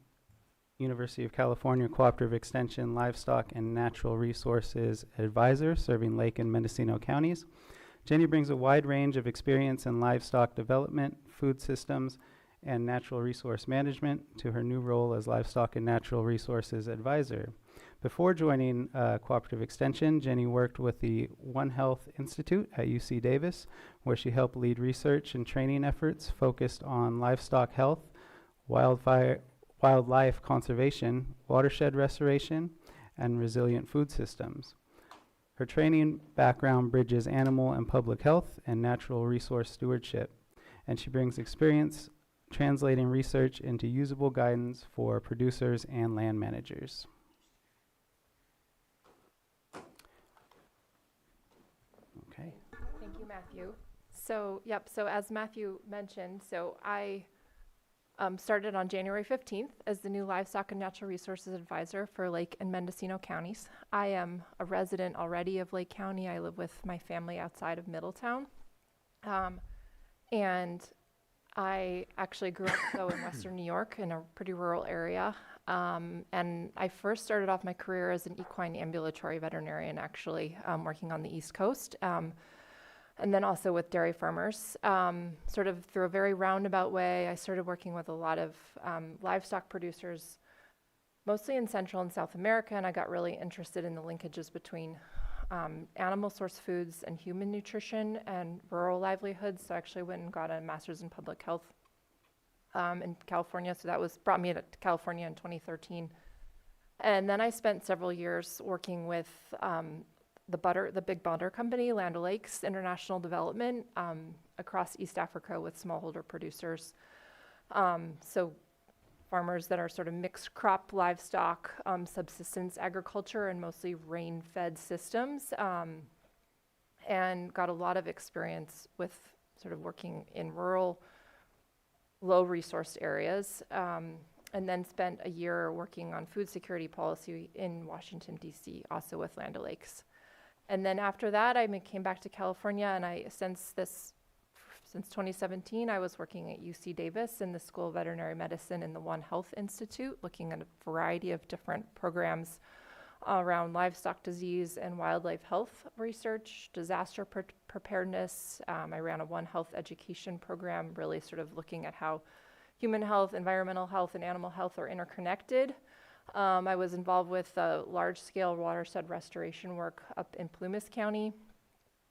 University of California Cooperative Extension Livestock and Natural Resources Advisor serving Lake and Mendocino counties. Jenny brings a wide range of experience in livestock development, food systems, and natural resource management to her new role as Livestock and Natural Resources Advisor. Before joining Cooperative Extension, Jenny worked with the One Health Institute at UC Davis, where she helped lead research and training efforts focused on livestock health, wildlife conservation, watershed restoration, and resilient food systems. Her training background bridges animal and public health and natural resource stewardship, and she brings experience translating research into usable guidance for producers and land managers. Okay. Thank you, Matthew. So as Matthew mentioned, so I started on January 15th as the new Livestock and Natural Resources Advisor for Lake and Mendocino counties. I am a resident already of Lake County. I live with my family outside of Middletown. And I actually grew up though in Western New York in a pretty rural area. And I first started off my career as an equine ambulatory veterinarian, actually, working on the East Coast. And then also with dairy farmers, sort of through a very roundabout way. I started working with a lot of livestock producers, mostly in Central and South America, and I got really interested in the linkages between animal source foods and human nutrition and rural livelihoods. So I actually went and got a master's in public health in California. So that brought me to California in 2013. And then I spent several years working with the big butter company, Land O'Lakes International Development, across East Africa with smallholder producers. So farmers that are sort of mixed crop livestock, subsistence agriculture, and mostly rain-fed systems, and got a lot of experience with sort of working in rural, low-resourced areas, and then spent a year working on food security policy in Washington, D.C., also with Land O'Lakes. And then after that, I came back to California, and since 2017, I was working at UC Davis in the School of Veterinary Medicine in the One Health Institute, looking at a variety of different programs around livestock disease and wildlife health research, disaster preparedness. I ran a One Health education program, really sort of looking at how human health, environmental health, and animal health are interconnected. I was involved with large-scale watershed restoration work up in Plumas County,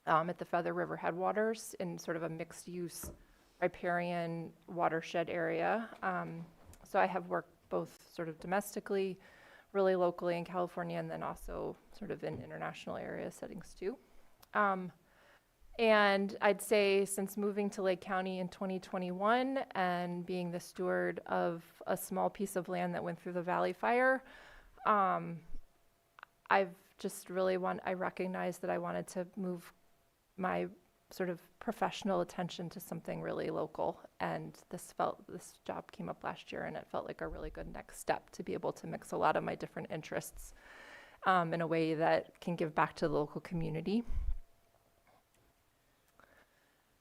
at the Feather River headwaters in sort of a mixed-use riparian watershed area. So I have worked both sort of domestically, really locally in California, and then also sort of in international area settings too. And I'd say since moving to Lake County in 2021 and being the steward of a small piece of land that went through the Valley Fire, I've just really I recognized that I wanted to move my sort of professional attention to something really local. And this job came up last year, and it felt like a really good next step to be able to mix a lot of my different interests in a way that can give back to the local community.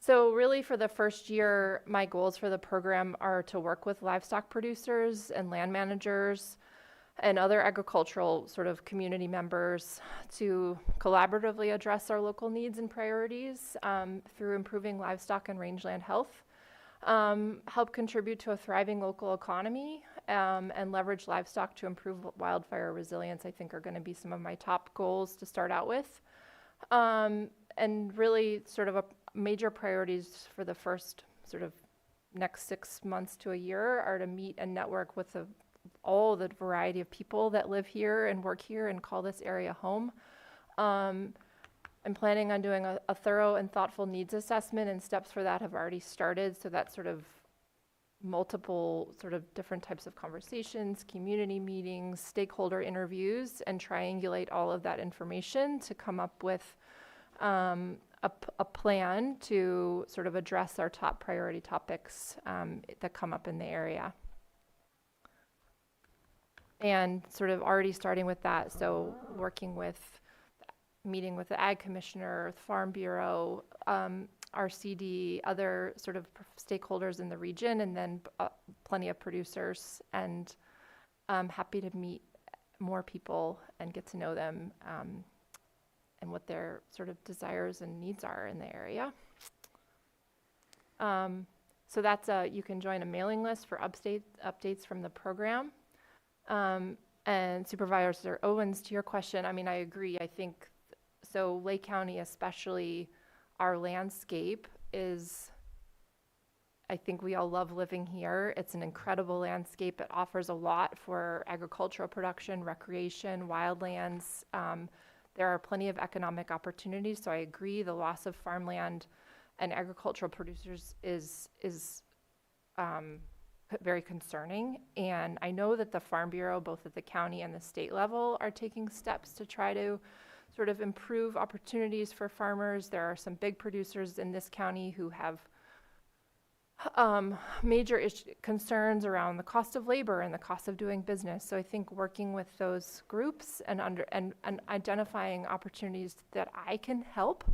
So really for the first year, my goals for the program are to work with livestock producers and land managers and other agricultural sort of community members to collaboratively address our local needs and priorities through improving livestock and rangeland health, help contribute to a thriving local economy, and leverage livestock to improve wildfire resilience, I think are going to be some of my top goals to start out with. And really sort of major priorities for the first sort of next 6 months to a year are to meet and network with all the variety of people that live here and work here and call this area home. I'm planning on doing a thorough and thoughtful needs assessment, and steps for that have already started. So that's sort of multiple sort of different types of conversations, community meetings, stakeholder interviews, and triangulate all of that information to come up with a plan to sort of address our top priority topics that come up in the area. And sort of already starting with that, so meeting with the Ag Commissioner, Farm Bureau, RCD, other sort of stakeholders in the region, and then plenty of producers. And I'm happy to meet more people and get to know them and what their sort of desires and needs are in the area. So that's you can join a mailing list for updates from the program. And Supervisor Owens, to your question, I mean, I agree. I think so. Lake County, especially, our landscape is, I think we all love living here. It's an incredible landscape. It offers a lot for agricultural production, recreation, wildlands. There are plenty of economic opportunities. So I agree. The loss of farmland and agricultural producers is very concerning. And I know that the Farm Bureau, both at the county and the state level, are taking steps to try to sort of improve opportunities for farmers. There are some big producers in this county who have major concerns around the cost of labor and the cost of doing business. So I think working with those groups and identifying opportunities that I can help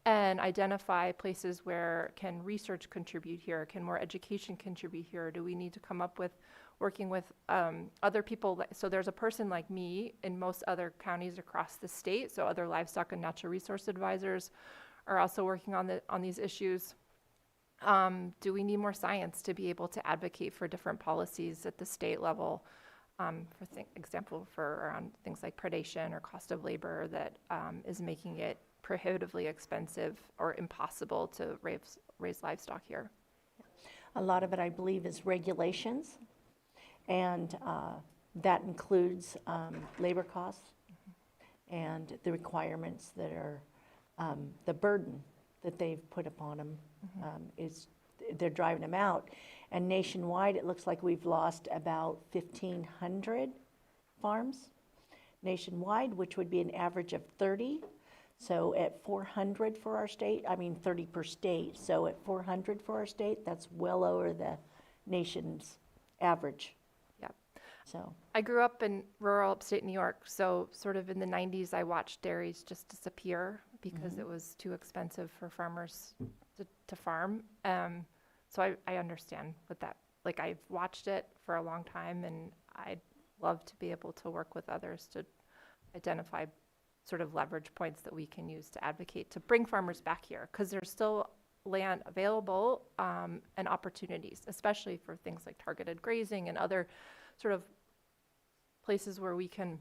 and identify places where can research contribute here, can more education contribute here? Do we need to come up with working with other people? So there's a person like me in most other counties across the state. So other livestock and natural resource advisors are also working on these issues. Do we need more science to be able to advocate for different policies at the state level? For example, for around things like predation or cost of labor that is making it prohibitively expensive or impossible to raise livestock here. A lot of it, I believe, is regulations, and that includes labor costs and the requirements that are, the burden that they've put upon them is, they're driving them out. And nationwide, it looks like we've lost about 1,500 farms nationwide, which would be an average of 30. So at 400 for our state, 30 per state. So at 400 for our state, that's well over the nation's average. Yep. So I grew up in rural upstate New York, so sort of in the 90s, I watched dairies just disappear because it was too expensive for farmers to farm. So I understand what that, like, I've watched it for a long time, and I'd love to be able to work with others to identify sort of leverage points that we can use to advocate to bring farmers back here, because there's still land available and opportunities, especially for things like targeted grazing and other sort of places where we can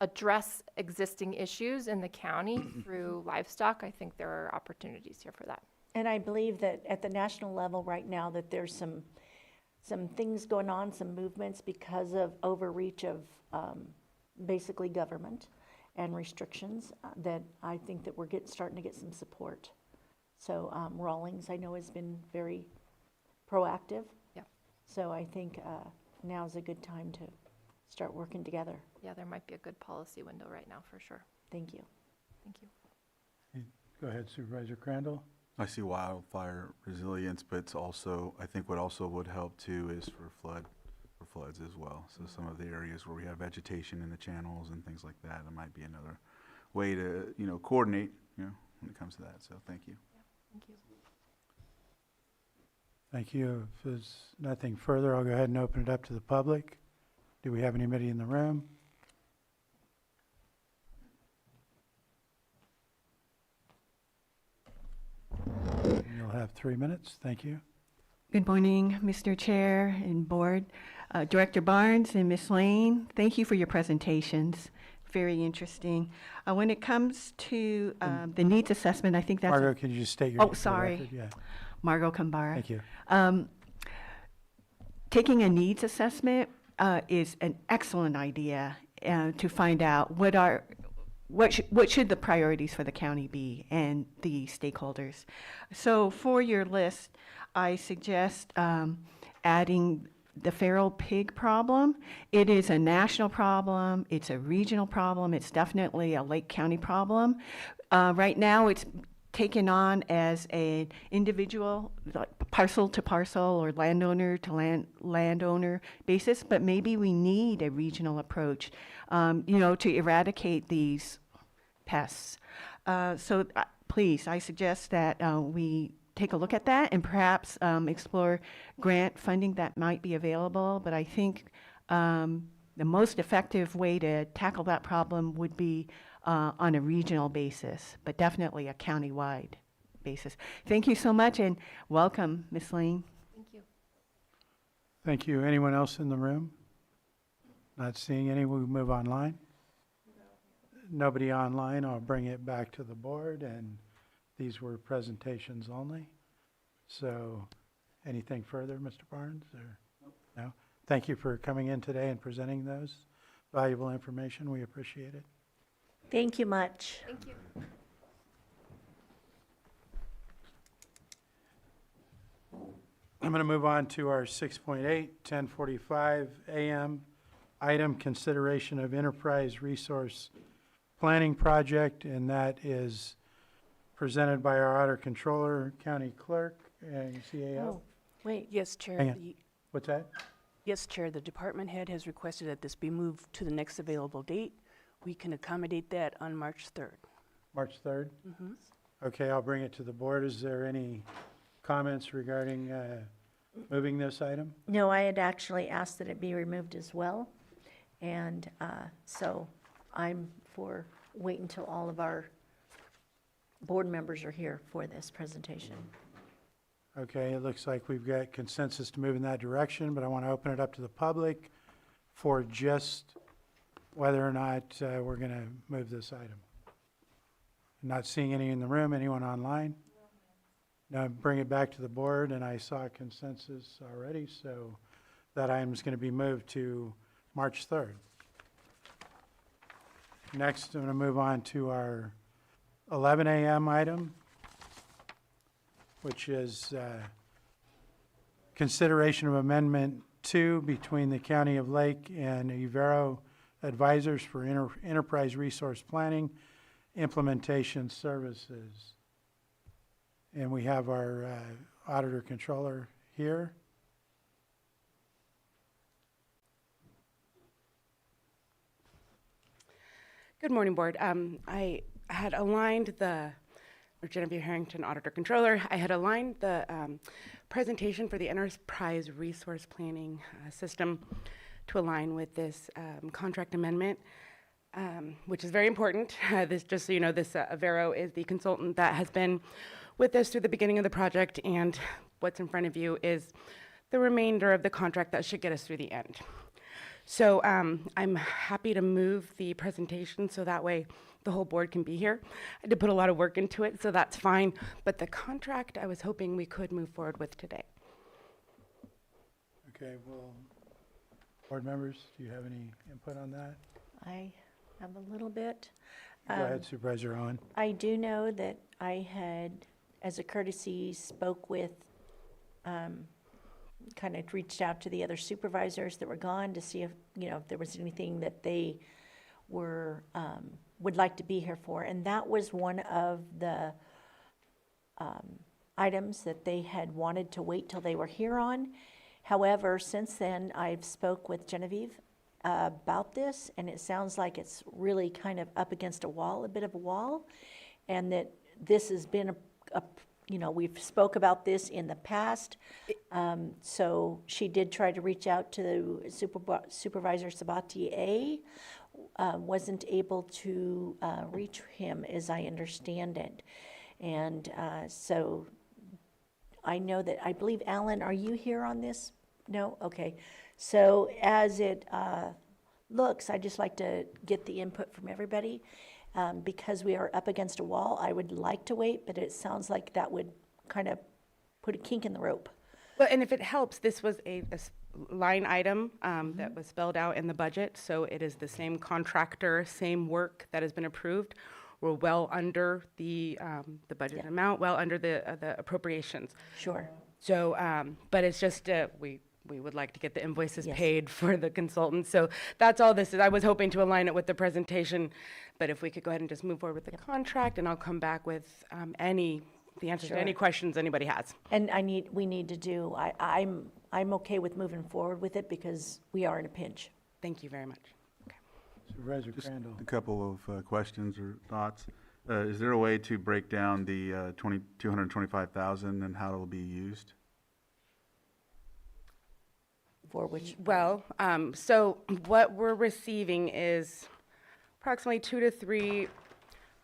address existing issues in the county through livestock. I think there are opportunities here for that. And I believe that at the national level right now that there's some things going on, some movements because of overreach of basically government and restrictions that I think that we're starting to get some support. So Rawlings, I know, has been very proactive. Yeah. So I think now's a good time to start working together. Yeah, there might be a good policy window right now for sure. Thank you. Thank you. Go ahead, Supervisor Crandall. I see wildfire resilience, but it's also, I think what also would help too is for floods as well. So some of the areas where we have vegetation in the channels and things like that, it might be another way to, coordinate, when it comes to that. So thank you. Thank you. Thank you. If there's nothing further, I'll go ahead and open it up to the public. Do we have anybody in the room? You'll have 3 minutes. Thank you. Good morning, Mr. Chair and Board. Director Barnes and Ms. Lane, thank you for your presentations. Very interesting. When it comes to the needs assessment, I think that's... Margot, can you just state your name Oh, for the sorry. record? Yeah. Margot Kambara. Thank you. Taking a needs assessment is an excellent idea to find out what should the priorities for the county be and the stakeholders. So for your list, I suggest adding the feral pig problem. It is a national problem. It's a regional problem. It's definitely a Lake County problem. Right now, it's taken on as an individual, like parcel to parcel or landowner to landowner basis, but maybe we need a regional approach, to eradicate these pests. So please, I suggest that we take a look at that and perhaps explore grant funding that might be available. But I think the most effective way to tackle that problem would be on a regional basis, but definitely a county-wide basis. Thank you so much, and welcome, Ms. Lane. Thank you. Thank you. Anyone else in the room? Not seeing any. We'll move online. Nobody online. I'll bring it back to the board, and these were presentations only. So anything further, Mr. Barnes? Or no? Thank you for coming in today and presenting those valuable information. We appreciate it. Thank you much. Thank you. I'm going to move on to our 6.8, 10:45 a.m. item, consideration of enterprise resource planning project, and that is presented by our auditor controller, county clerk, and CAO. Oh, wait. Yes, Chair. Hang on. The, What's that? yes, Chair. The department head has requested that this be moved to the next available date. We can accommodate that on March 3rd. March 3rd? Mm-hmm. Okay, I'll bring it to the board. Is there any comments regarding moving this item? No, I had actually asked that it be removed as well. And so I'm for wait until all of our board members are here for this presentation. Okay, it looks like we've got consensus to move in that direction, but I want to open it up to the public for just whether or not we're going to move this item. Not seeing any in the room. Anyone online? No, bring it back to the board, and I saw consensus already, so that item is going to be moved to March 3rd. Next, I'm going to move on to our 11 a.m. item, which is consideration of Amendment 2 between the County of Lake and Evero Advisors for Enterprise Resource Planning Implementation Services. And we have our Auditor Controller here. Good morning, Board. I had aligned Genevieve Harrington, Auditor Controller. I had aligned the presentation for the Enterprise Resource Planning System to align with this contract amendment, which is very important. Just so you know, this Avero is the consultant that has been with us through the beginning of the project, and what's in front of you is the remainder of the contract that should get us through the end. So I'm happy to move the presentation so that way the whole board can be here. I did put a lot of work into it, so that's fine. But the contract, I was hoping we could move forward with today. Okay, well, board members, do you have any input on that? I have a little bit. Go ahead, Supervisor Owen. I do know that I had, as a courtesy, spoke with, kind of reached out to the other supervisors that were gone to see if, if there was anything that they were, would like to be here for. And that was one of the items that they had wanted to wait till they were here on. However, since then, I've spoke with Genevieve about this, and it sounds like it's really kind of up against a wall, a bit of a wall, and that this has been we've spoke about this in the past. So she did try to reach out to Supervisor Sabatier, wasn't able to reach him, as I understand it. And so I know that, I believe, Alan, are you here on this? No? Okay. So as it looks, I'd just like to get the input from everybody. Because we are up against a wall, I would like to wait, but it sounds like that would kind of put a kink in the rope. Well, and if it helps, this was a line item that was spelled out in the budget, so it is the same contractor, same work that has been approved. We're well under the budget amount, well under the appropriations. Sure. So, but it's just we would like to get the invoices paid for the consultant. So that's all this is. I was hoping to align it with the presentation, but if we could go ahead and just move forward with the contract, and I'll come back with the answers to any questions anybody has. And we need to do, I'm okay with moving forward with it because we are in a pinch. Thank you very much. Supervisor Crandall. A couple of questions or thoughts. Is there a way to break down the $225,000 and how it'll be used? For which? Well, so what we're receiving is approximately 2 to 3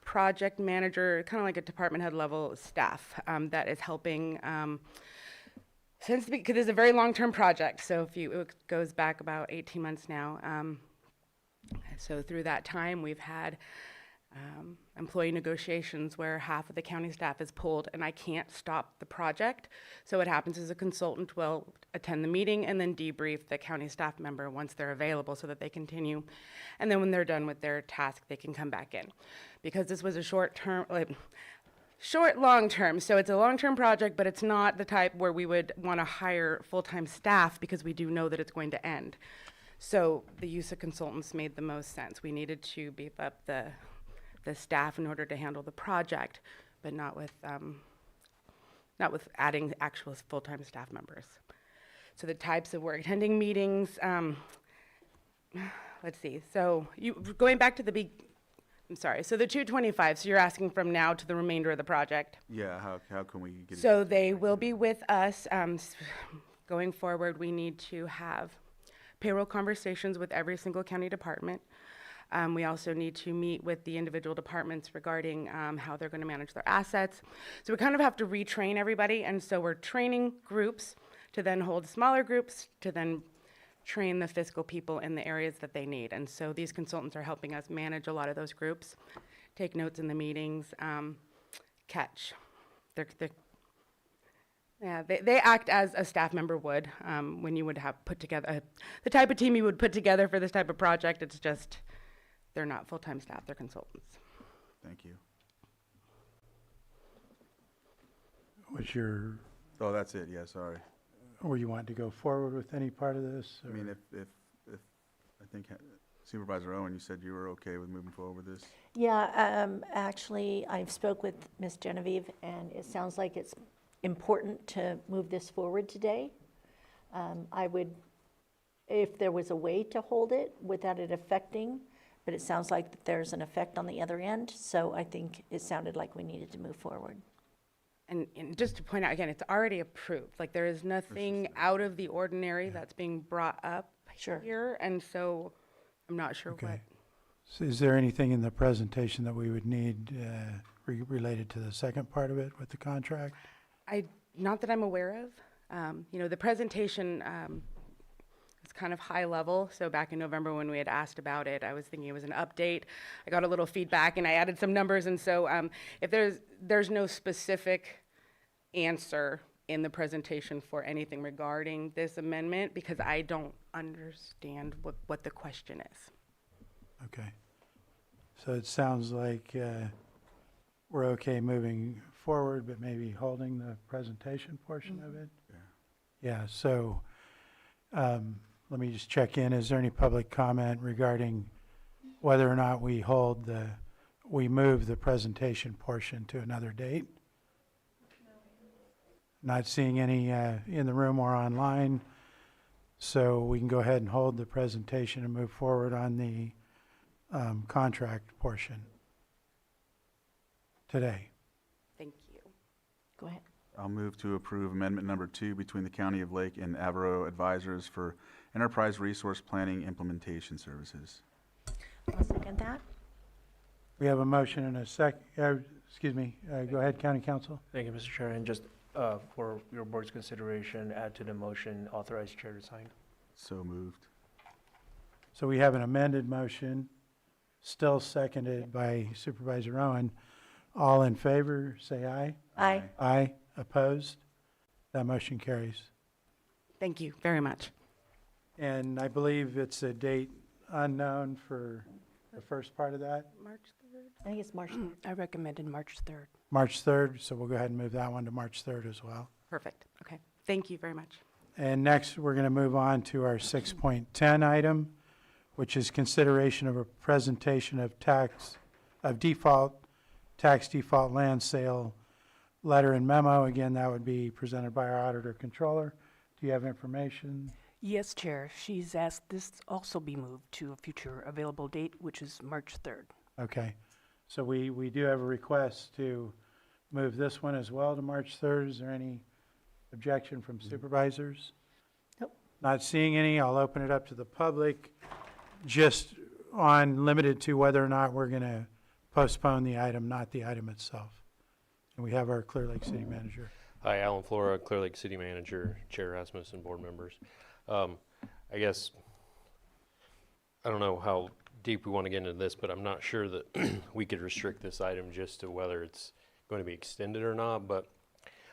project manager, kind of like a department head level staff that is helping because it's a very long-term project. So it goes back about 18 months now. So through that time, we've had employee negotiations where half of the county staff is pulled, and I can't stop the project. So what happens is a consultant will attend the meeting and then debrief the county staff member once they're available so that they continue. And then when they're done with their task, they can come back in. Because this was a long-term, so it's a long-term project, but it's not the type where we would want to hire full-time staff because we do know that it's going to end. So the use of consultants made the most sense. We needed to beef up the staff in order to handle the project, but not with adding actual full-time staff members. So the types of work, attending meetings, let's see. So going back to I'm sorry, so the 225, so you're asking from now to the remainder of the project? Yeah, how can we get it? So they will be with us. Going forward, we need to have payroll conversations with every single county department. We also need to meet with the individual departments regarding how they're going to manage their assets. So we kind of have to retrain everybody, and so we're training groups to then hold smaller groups to then train the fiscal people in the areas that they need. And so these consultants are helping us manage a lot of those groups, take notes in the meetings, catch. They act as a staff member would when you would have put together the type of team you would put together for this type of project. It's just They're not full-time staff, they're consultants. Thank you. What's your, Oh, that's it, yeah, sorry. or you want to go forward with any part of this? I mean, if, I think Supervisor Owen, you said you were okay with moving forward with this? Yeah, actually, I've spoke with Ms. Genevieve, and it sounds like it's important to move this forward today. I would, if there was a way to hold it without it affecting, but it sounds like that there's an effect on the other end, so I think it sounded like we needed to move forward. And just to point out, again, it's already approved. Like, there is nothing out of the ordinary that's being brought up here, and so I'm not sure what. Okay. So is there anything in the presentation that we would need related to the second part of it with the contract? Not that I'm aware of. You know, the presentation is kind of high level. So back in November when we had asked about it, I was thinking it was an update. I got a little feedback and I added some numbers. And so if there's no specific answer in the presentation for anything regarding this amendment, because I don't understand what the question is. Okay. So it sounds like we're okay moving forward, but maybe holding the presentation portion of it? Yeah, so let me just check in. Is there any public comment regarding whether or not we move the presentation portion to another date? Not seeing any in the room or online, so we can go ahead and hold the presentation and move forward on the contract portion today. Thank you. Go ahead. I'll move to approve amendment number 2 between the County of Lake and Avro Advisors for Enterprise Resource Planning Implementation Services. I'll second that. We have a motion and a excuse me, go ahead, County Council. Thank you, Mr. Chair. And just for your board's consideration, add to the motion, authorize chair to sign. So moved. So we have an amended motion, still seconded by Supervisor Owen. All in favor, say aye. Aye. Aye. Opposed? That motion carries. Thank you very much. And I believe it's a date unknown for the first part of that, March 3rd? I think it's March. I recommended March 3rd. March 3rd, so we'll go ahead and move that one to March 3rd as well. Perfect. Okay. Thank you very much. And next, we're going to move on to our 6.10 item, which is consideration of a presentation of tax default land sale letter and memo. Again, that would be presented by our auditor controller. Do you have information? Yes, Chair. She's asked this also be moved to a future available date, which is March 3rd. Okay. So we do have a request to move this one as well to March 3rd. Is there any objection from supervisors? Nope. Not seeing any. I'll open it up to the public, just on limited to whether or not we're going to postpone the item, not the item itself. And we have our Clear Lake City Manager. Hi, Alan Flora, Clear Lake City Manager, Chair Rasmussen, board members. I guess, I don't know how deep we want to get into this, but I'm not sure that we could restrict this item just to whether it's going to be extended or not, but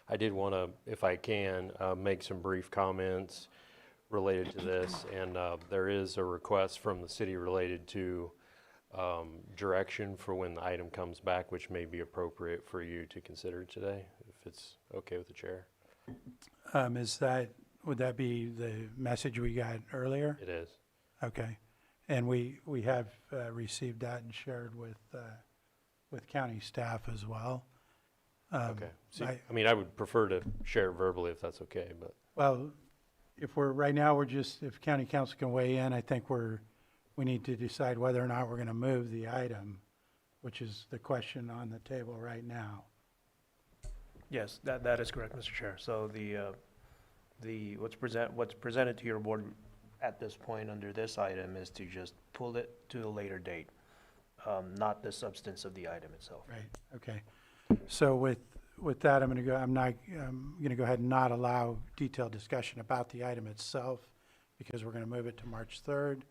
I did want to, if I can, make some brief comments related to this, and there is a request from the city related to direction for when the item comes back, which may be appropriate for you to consider today, if it's okay with the chair. Would that be the message we got earlier? It is. Okay. And we have received that and shared with county staff as well. Okay. So, I mean, I would prefer to share it verbally if that's okay, but. Well, right now, if county council can weigh in, I think we need to decide whether or not we're going to move the item, which is the question on the table right now. Yes, that is correct, Mr. Chair. So what's presented to your board at this point under this item is to just pull it to a later date, not the substance of the item itself. Right. Okay. So with that, I'm going to go ahead and not allow detailed discussion about the item itself because we're going to move it to March 3rd,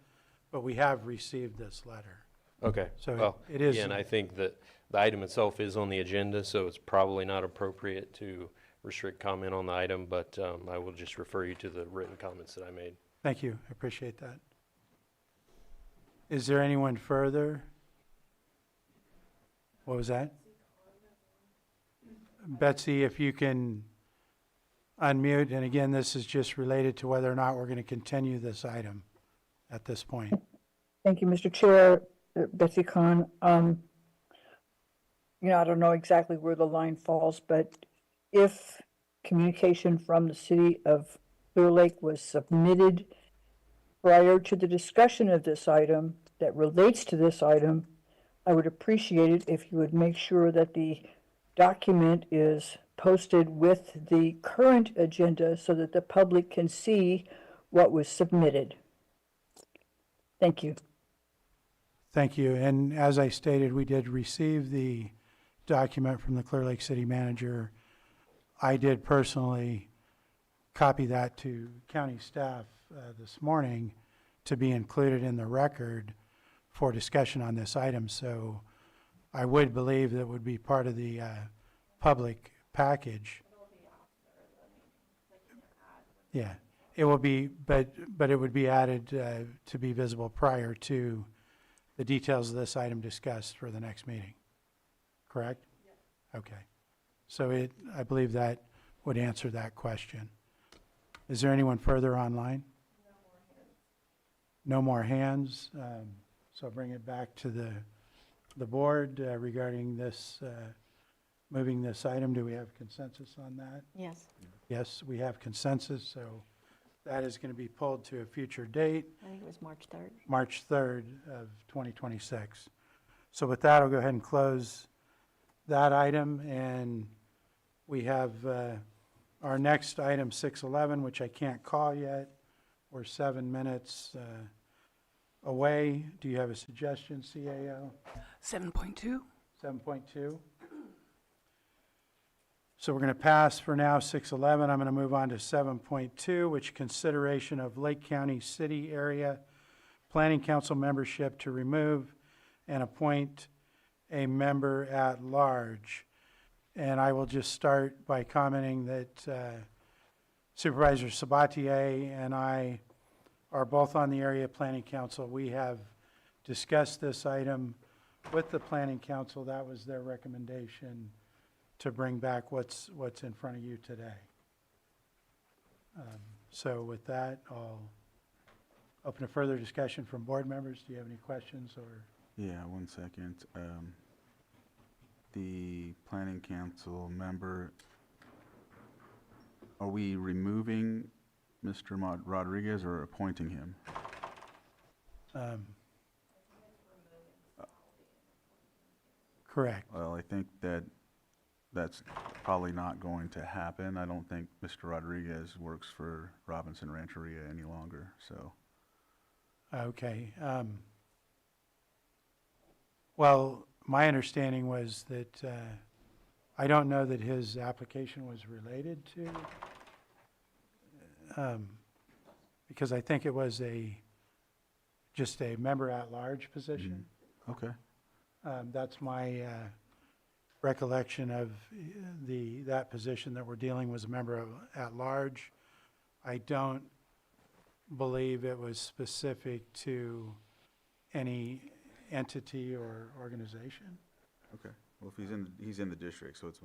but we have received this letter. Okay. So well, it is. Again, I think that the item itself is on the agenda, so it's probably not appropriate to restrict comment on the item, but I will just refer you to the written comments that I made. Thank you. I appreciate that. Is there anyone further? What was that? Betsy, if you can unmute, and again, this is just related to whether or not we're going to continue this item at this point. Thank you, Mr. Chair. Betsy Kahn. I don't know exactly where the line falls, but if communication from the city of Clear Lake was submitted prior to the discussion of this item that relates to this item, I would appreciate it if you would make sure that the document is posted with the current agenda so that the public can see what was submitted. Thank you. Thank you. And as I stated, we did receive the document from the Clear Lake City Manager. I did personally copy that to county staff this morning to be included in the record for discussion on this item. So I would believe that would be part of the public package. Yeah, it will be, but it would be added to be visible prior to the details of this item discussed for the next meeting. Correct? Yes. Okay. So I believe that would answer that question. Is there anyone further online? No more hands. So I'll bring it back to the board regarding this, moving this item. Do we have consensus on that? Yes. Yes, we have consensus, so that is going to be pulled to a future date, I think it was March 3rd. March 3rd of 2026. So with that, I'll go ahead and close that item, and we have our next item, 611, which I can't call yet. We're 7 minutes away. Do you have a suggestion, CAO? 7.2. 7.2. So we're going to pass for now 611. I'm going to move on to 7.2, which consideration of Lake County City Area Planning Council membership to remove and appoint a member at large. And I will just start by commenting that Supervisor Sabatier and I are both on the Area Planning Council. We have discussed this item with the Planning Council. That was their recommendation to bring back what's in front of you today. So with that, I'll open a further discussion from board members. Do you have any questions or? Yeah, 1 second. The planning council member, are we removing Mr. Rodriguez or appointing him? Correct. Well, I think that's probably not going to happen. I don't think Mr. Rodriguez works for Robinson Rancheria any longer, so. Okay. Well, my understanding was that I don't know that his application was related to, because I think it was just a member at large position. Okay. That's my recollection of that position that we're dealing was a member at large. I don't believe it was specific to any entity or organization. Okay. Well, if he's in the district, so it's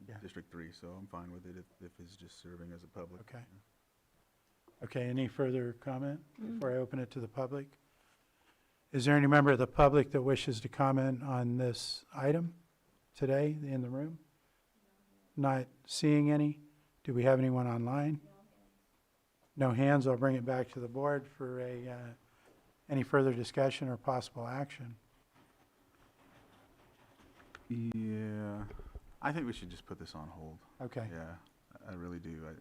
Yeah. District 3, so I'm fine with it if he's just serving as a public. Okay. Okay, any further comment before I open it to the public? Is there any member of the public that wishes to comment on this item today in the room? Not seeing any. Do we have anyone online? No hands. I'll bring it back to the board for any further discussion or possible action. Yeah, I think we should just put this on hold. Okay. Yeah, I really do. There's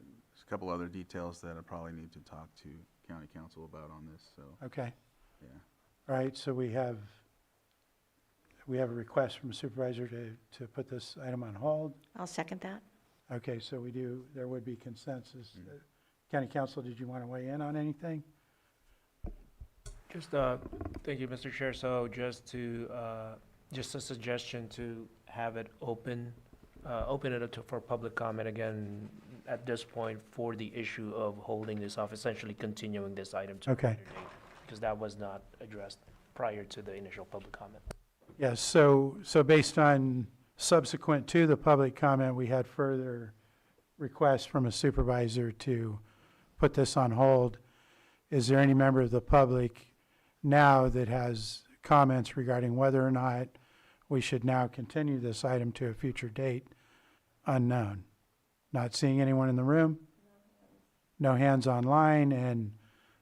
a couple other details that I probably need to talk to county council about on this, so. Okay. Yeah. All right, so we have a request from a supervisor to put this item on hold. I'll second that. Okay, so there would be consensus. County council, did you want to weigh in on anything? Just, thank you, Mr. Chair. So just a suggestion to have it open it up for public comment again at this point for the issue of holding this off, essentially continuing this item to a Okay. later date, because that was not addressed prior to the initial public comment. Yes, so based on subsequent to the public comment, we had further requests from a supervisor to put this on hold. Is there any member of the public now that has comments regarding whether or not we should now continue this item to a future date unknown? Not seeing anyone in the room? No hands online, and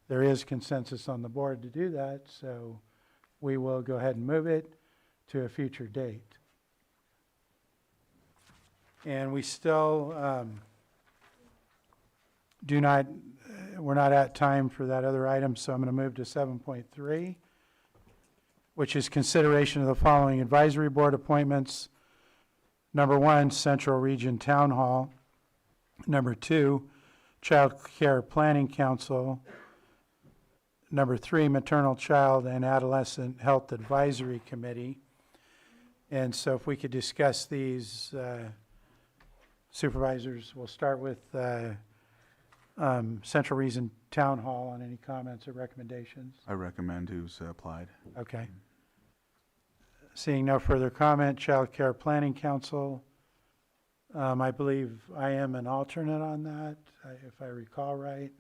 there is consensus on the board to do that, so we will go ahead and move it to a future date. And we still we're not at time for that other item, so I'm going to move to 7.3, which is consideration of the following advisory board appointments. Number 1, Central Region Town Hall. Number 2, Child Care Planning Council. Number 3, Maternal, Child, and Adolescent Health Advisory Committee. And so if we could discuss these, supervisors, we'll start with Central Region Town Hall on any comments or recommendations. I recommend who's applied. Okay. Seeing no further comment, Child Care Planning Council. I believe I am an alternate on that, if I recall right.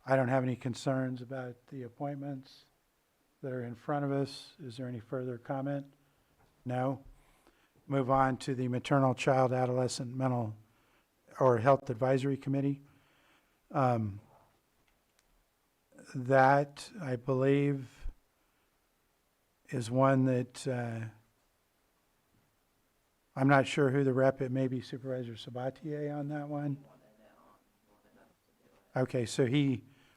I don't have any concerns about the appointments that are in front of us. Is there any further comment? No. Move on to the Maternal, Child, Adolescent, Mental, or Health Advisory Committee. That, I believe, is one that I'm not sure who the rep, it may be Supervisor Sabatier on that one. Okay, so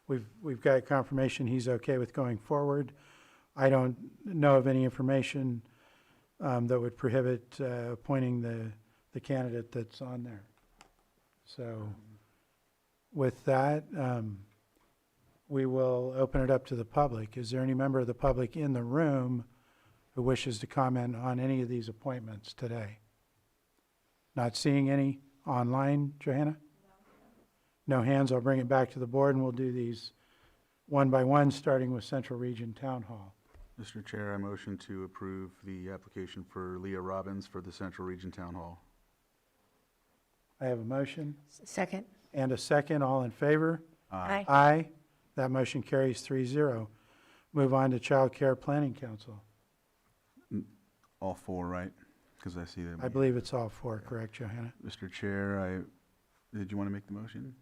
we've got confirmation he's okay with going forward. I don't know of any information that would prohibit appointing the candidate that's on there. So with that, we will open it up to the public. Is there any member of the public in the room who wishes to comment on any of these appointments today? Not seeing any online, Johanna? No hands. I'll bring it back to the board, and we'll do these one by one, starting with Central Region Town Hall. Mr. Chair, I motion to approve the application for Leah Robbins for the Central Region Town Hall. I have a motion Second. and a second. All in favor? Aye. Aye. That motion carries 3-0. Move on to Child Care Planning Council. All 4, right? Because I see them. I believe it's all 4, correct, Johanna? Mr. Chair, did you want to make the motion?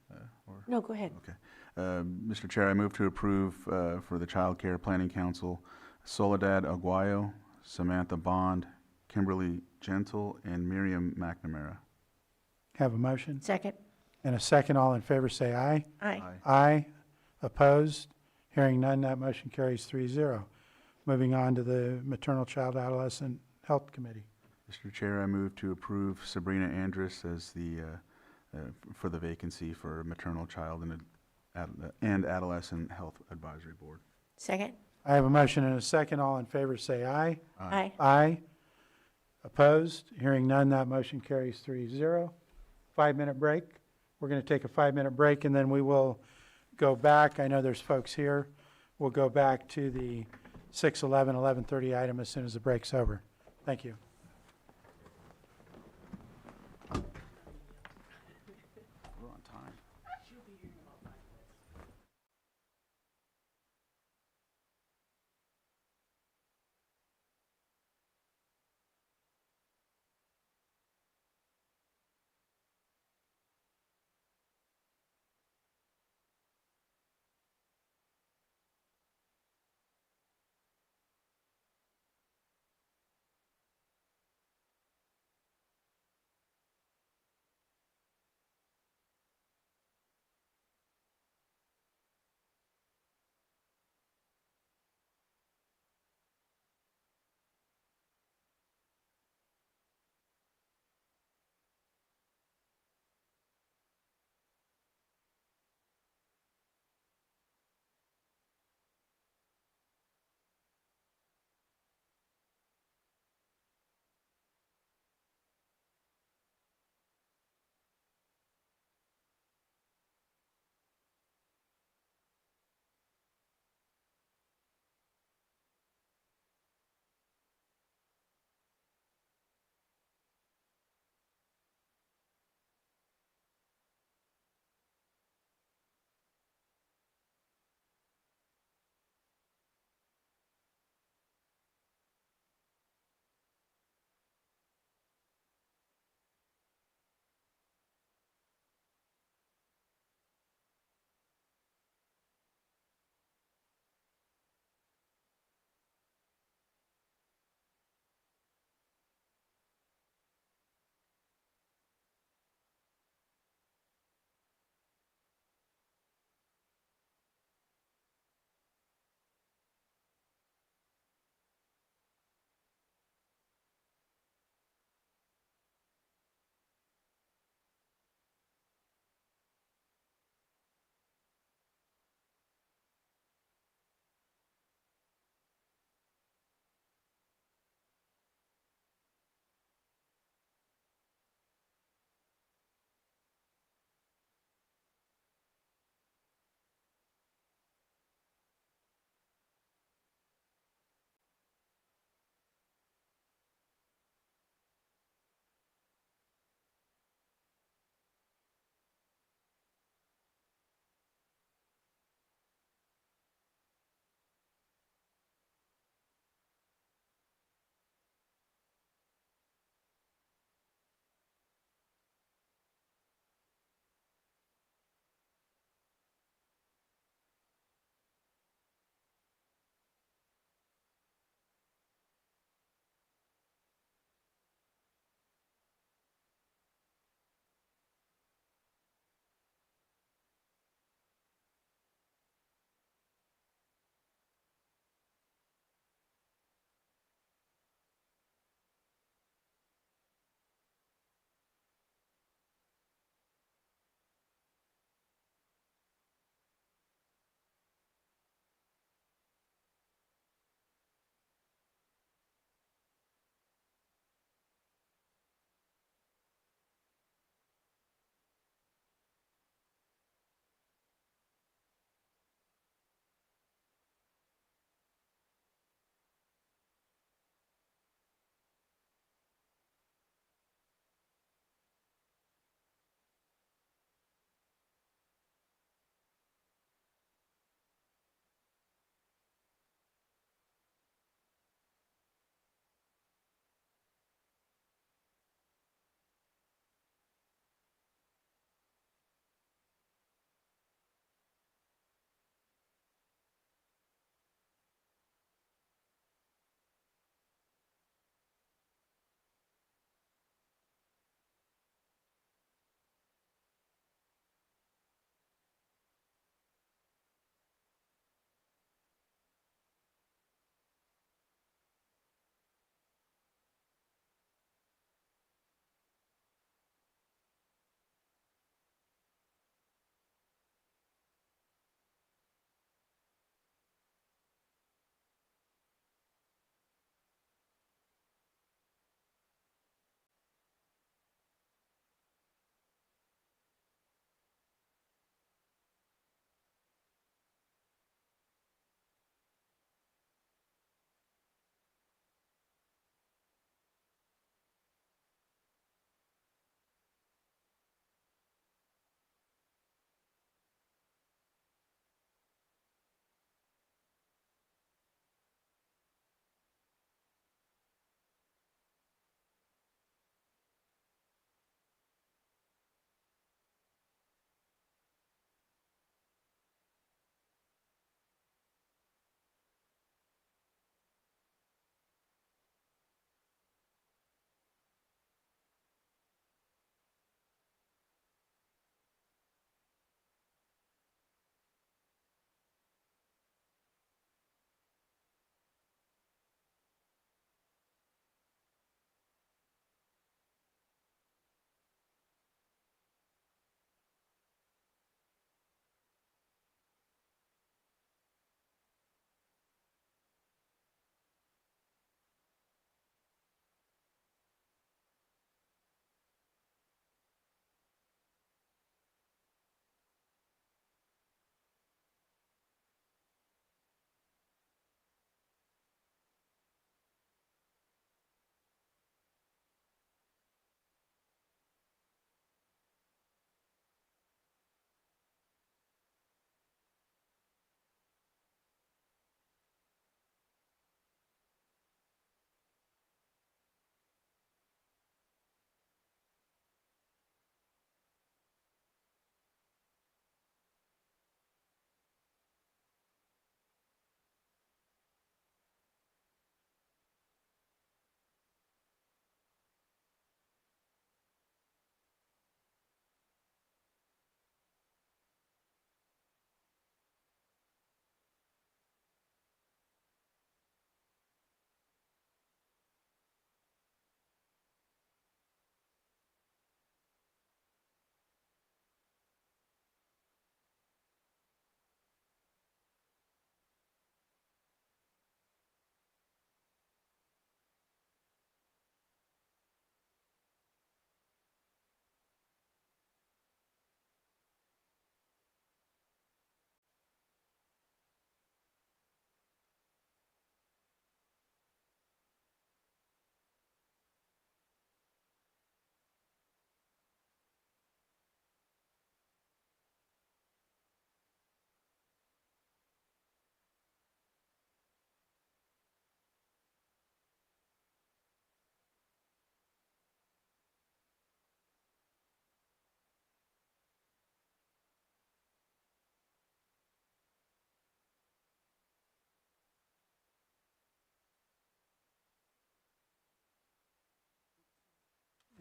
Or? No, go ahead. Okay. Mr. Chair, I move to approve for the Child Care Planning Council, Soledad Aguayo, Samantha Bond, Kimberly Gentle, and Miriam McNamara. Have a motion Second. and a second. All in favor say aye. Aye. Aye. Opposed? Hearing none, that motion carries 3-0. Moving on to the Maternal, Child, Adolescent Health Committee. Mr. Chair, I move to approve Sabrina Andrus as the for the vacancy for Maternal, Child, and Adolescent Health Advisory Board. Second. I have a motion and a second. All in favor say aye. Aye. Aye. Opposed? Hearing none, that motion carries 3-0. 5-minute break. We're going to take a 5-minute break, and then we will go back. I know there's folks here. We'll go back to the 6:11, 11:30 item as soon as the break's over. Thank you.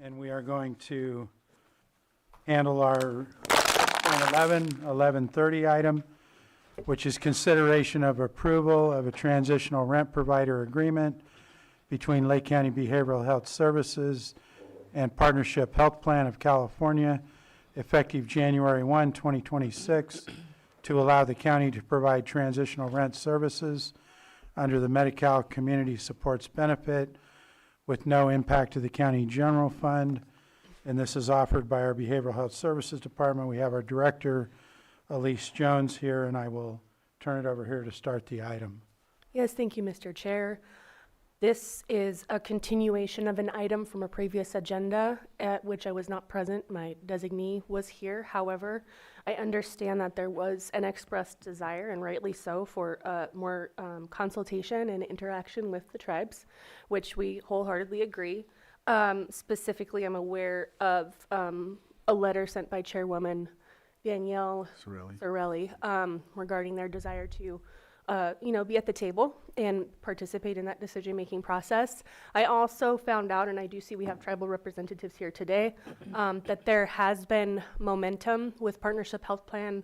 and we are going to handle our 11:30 item, which is consideration of approval of a transitional rent provider agreement between Lake County Behavioral Health Services and Partnership Health Plan of California, effective January 1, 2026, to allow the county to provide transitional rent services under the Medi-Cal Community Supports Benefit with no impact to the county general fund. And this is offered by our Behavioral Health Services Department. We have our Director, Elise Jones, here, and I will turn it over here to start the item. Yes, thank you, Mr. Chair. This is a continuation of an item from a previous agenda at which I was not present. My designee was here. However, I understand that there was an expressed desire, and rightly so, for more consultation and interaction with the tribes, which we wholeheartedly agree. Specifically, I'm aware of a letter sent by Chairwoman Danielle Sorelli regarding their desire to be at the table and participate in that decision-making process. I also found out, and I do see we have tribal representatives here today, that there has been momentum with Partnership Health Plan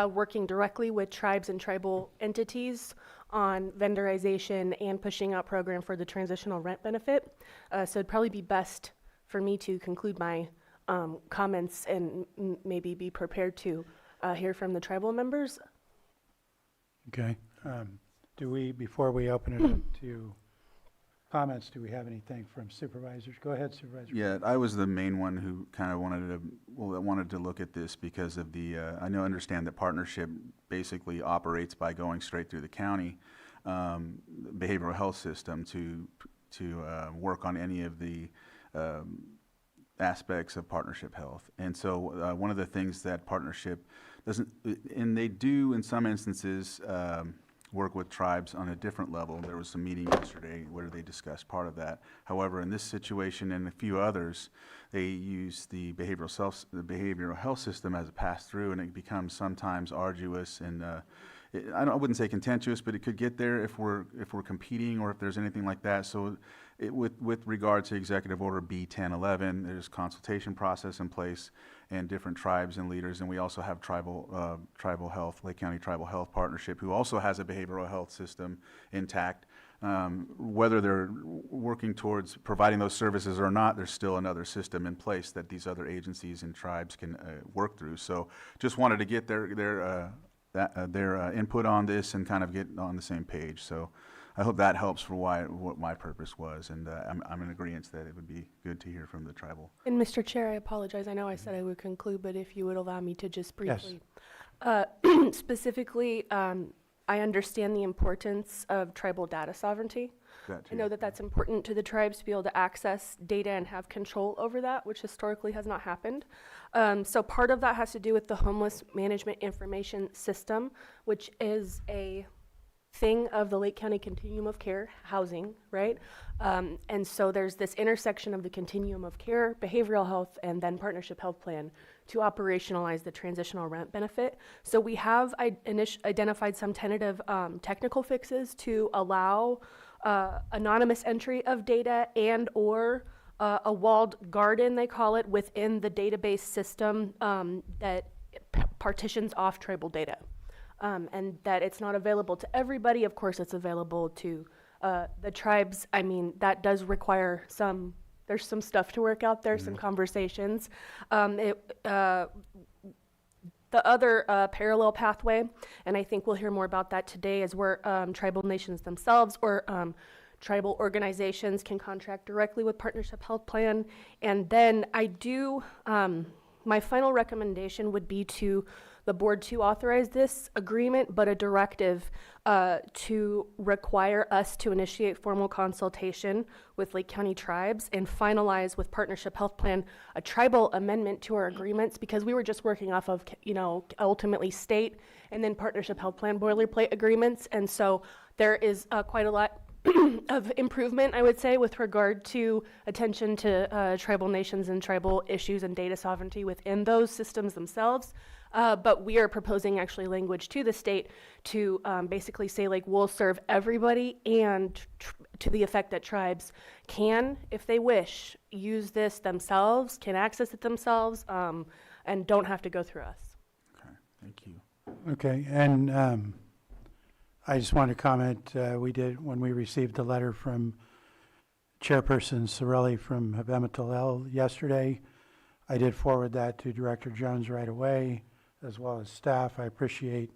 working directly with tribes and tribal entities on vendorization and pushing out program for the transitional rent benefit. So it'd probably be best for me to conclude my comments and maybe be prepared to hear from the tribal members. Okay. Before we open it up to comments, do we have anything from supervisors? Go ahead, Supervisor. Yeah, I was the main one who kind of wanted to look at this because of the, understand that partnership basically operates by going straight through the county behavioral health system to work on any of the aspects of partnership health. And so one of the things that partnership doesn't, and they do in some instances, work with tribes on a different level. There was some meeting yesterday where they discussed part of that. However, in this situation and a few others, they use the behavioral health system as a pass-through, and it becomes sometimes arduous and I wouldn't say contentious, but it could get there if we're competing or if there's anything like that. So with regard to Executive Order B1011, there's a consultation process in place and different tribes and leaders, and we also have tribal health, Lake County Tribal Health Partnership, who also has a behavioral health system intact. Whether they're working towards providing those services or not, there's still another system in place that these other agencies and tribes can work through. So just wanted to get their input on this and kind of get on the same page. So I hope that helps for what my purpose was, and I'm in agreement that it would be good to hear from the tribal. And Mr. Chair, I apologize. I know I said I would conclude, but if you would allow me to just briefly. Specifically, I understand the importance of tribal data sovereignty. I know that that's important to the tribes to be able to access data and have control over that, which historically has not happened. So part of that has to do with the Homeless Management Information System, which is a thing of the Lake County Continuum of Care housing, right? And so there's this intersection of the Continuum of Care, behavioral health, and then Partnership Health Plan to operationalize the transitional rent benefit. So we have identified some tentative technical fixes to allow anonymous entry of data and or a walled garden, they call it, within the database system that partitions off tribal data. And that it's not available to everybody. Of course, it's available to the tribes. I mean, that does require there's some stuff to work out there, some conversations. The other parallel pathway, and I think we'll hear more about that today, is where tribal nations themselves or tribal organizations can contract directly with Partnership Health Plan. And then my final recommendation would be to the board to authorize this agreement, but a directive to require us to initiate formal consultation with Lake County tribes and finalize with Partnership Health Plan a tribal amendment to our agreements, because we were just working off of, ultimately state and then Partnership Health Plan boilerplate agreements. And so there is quite a lot of improvement, I would say, with regard to attention to tribal nations and tribal issues and data sovereignty within those systems themselves. But we are proposing actually language to the state to basically say, like, we'll serve everybody, and to the effect that tribes can, if they wish, use this themselves, can access it themselves, and don't have to go through us. Okay, thank you. Okay, and I just want to comment, when we received the letter from Chairperson Sorelli from Habemetalel yesterday, I did forward that to Director Jones right away, as well as staff. I appreciate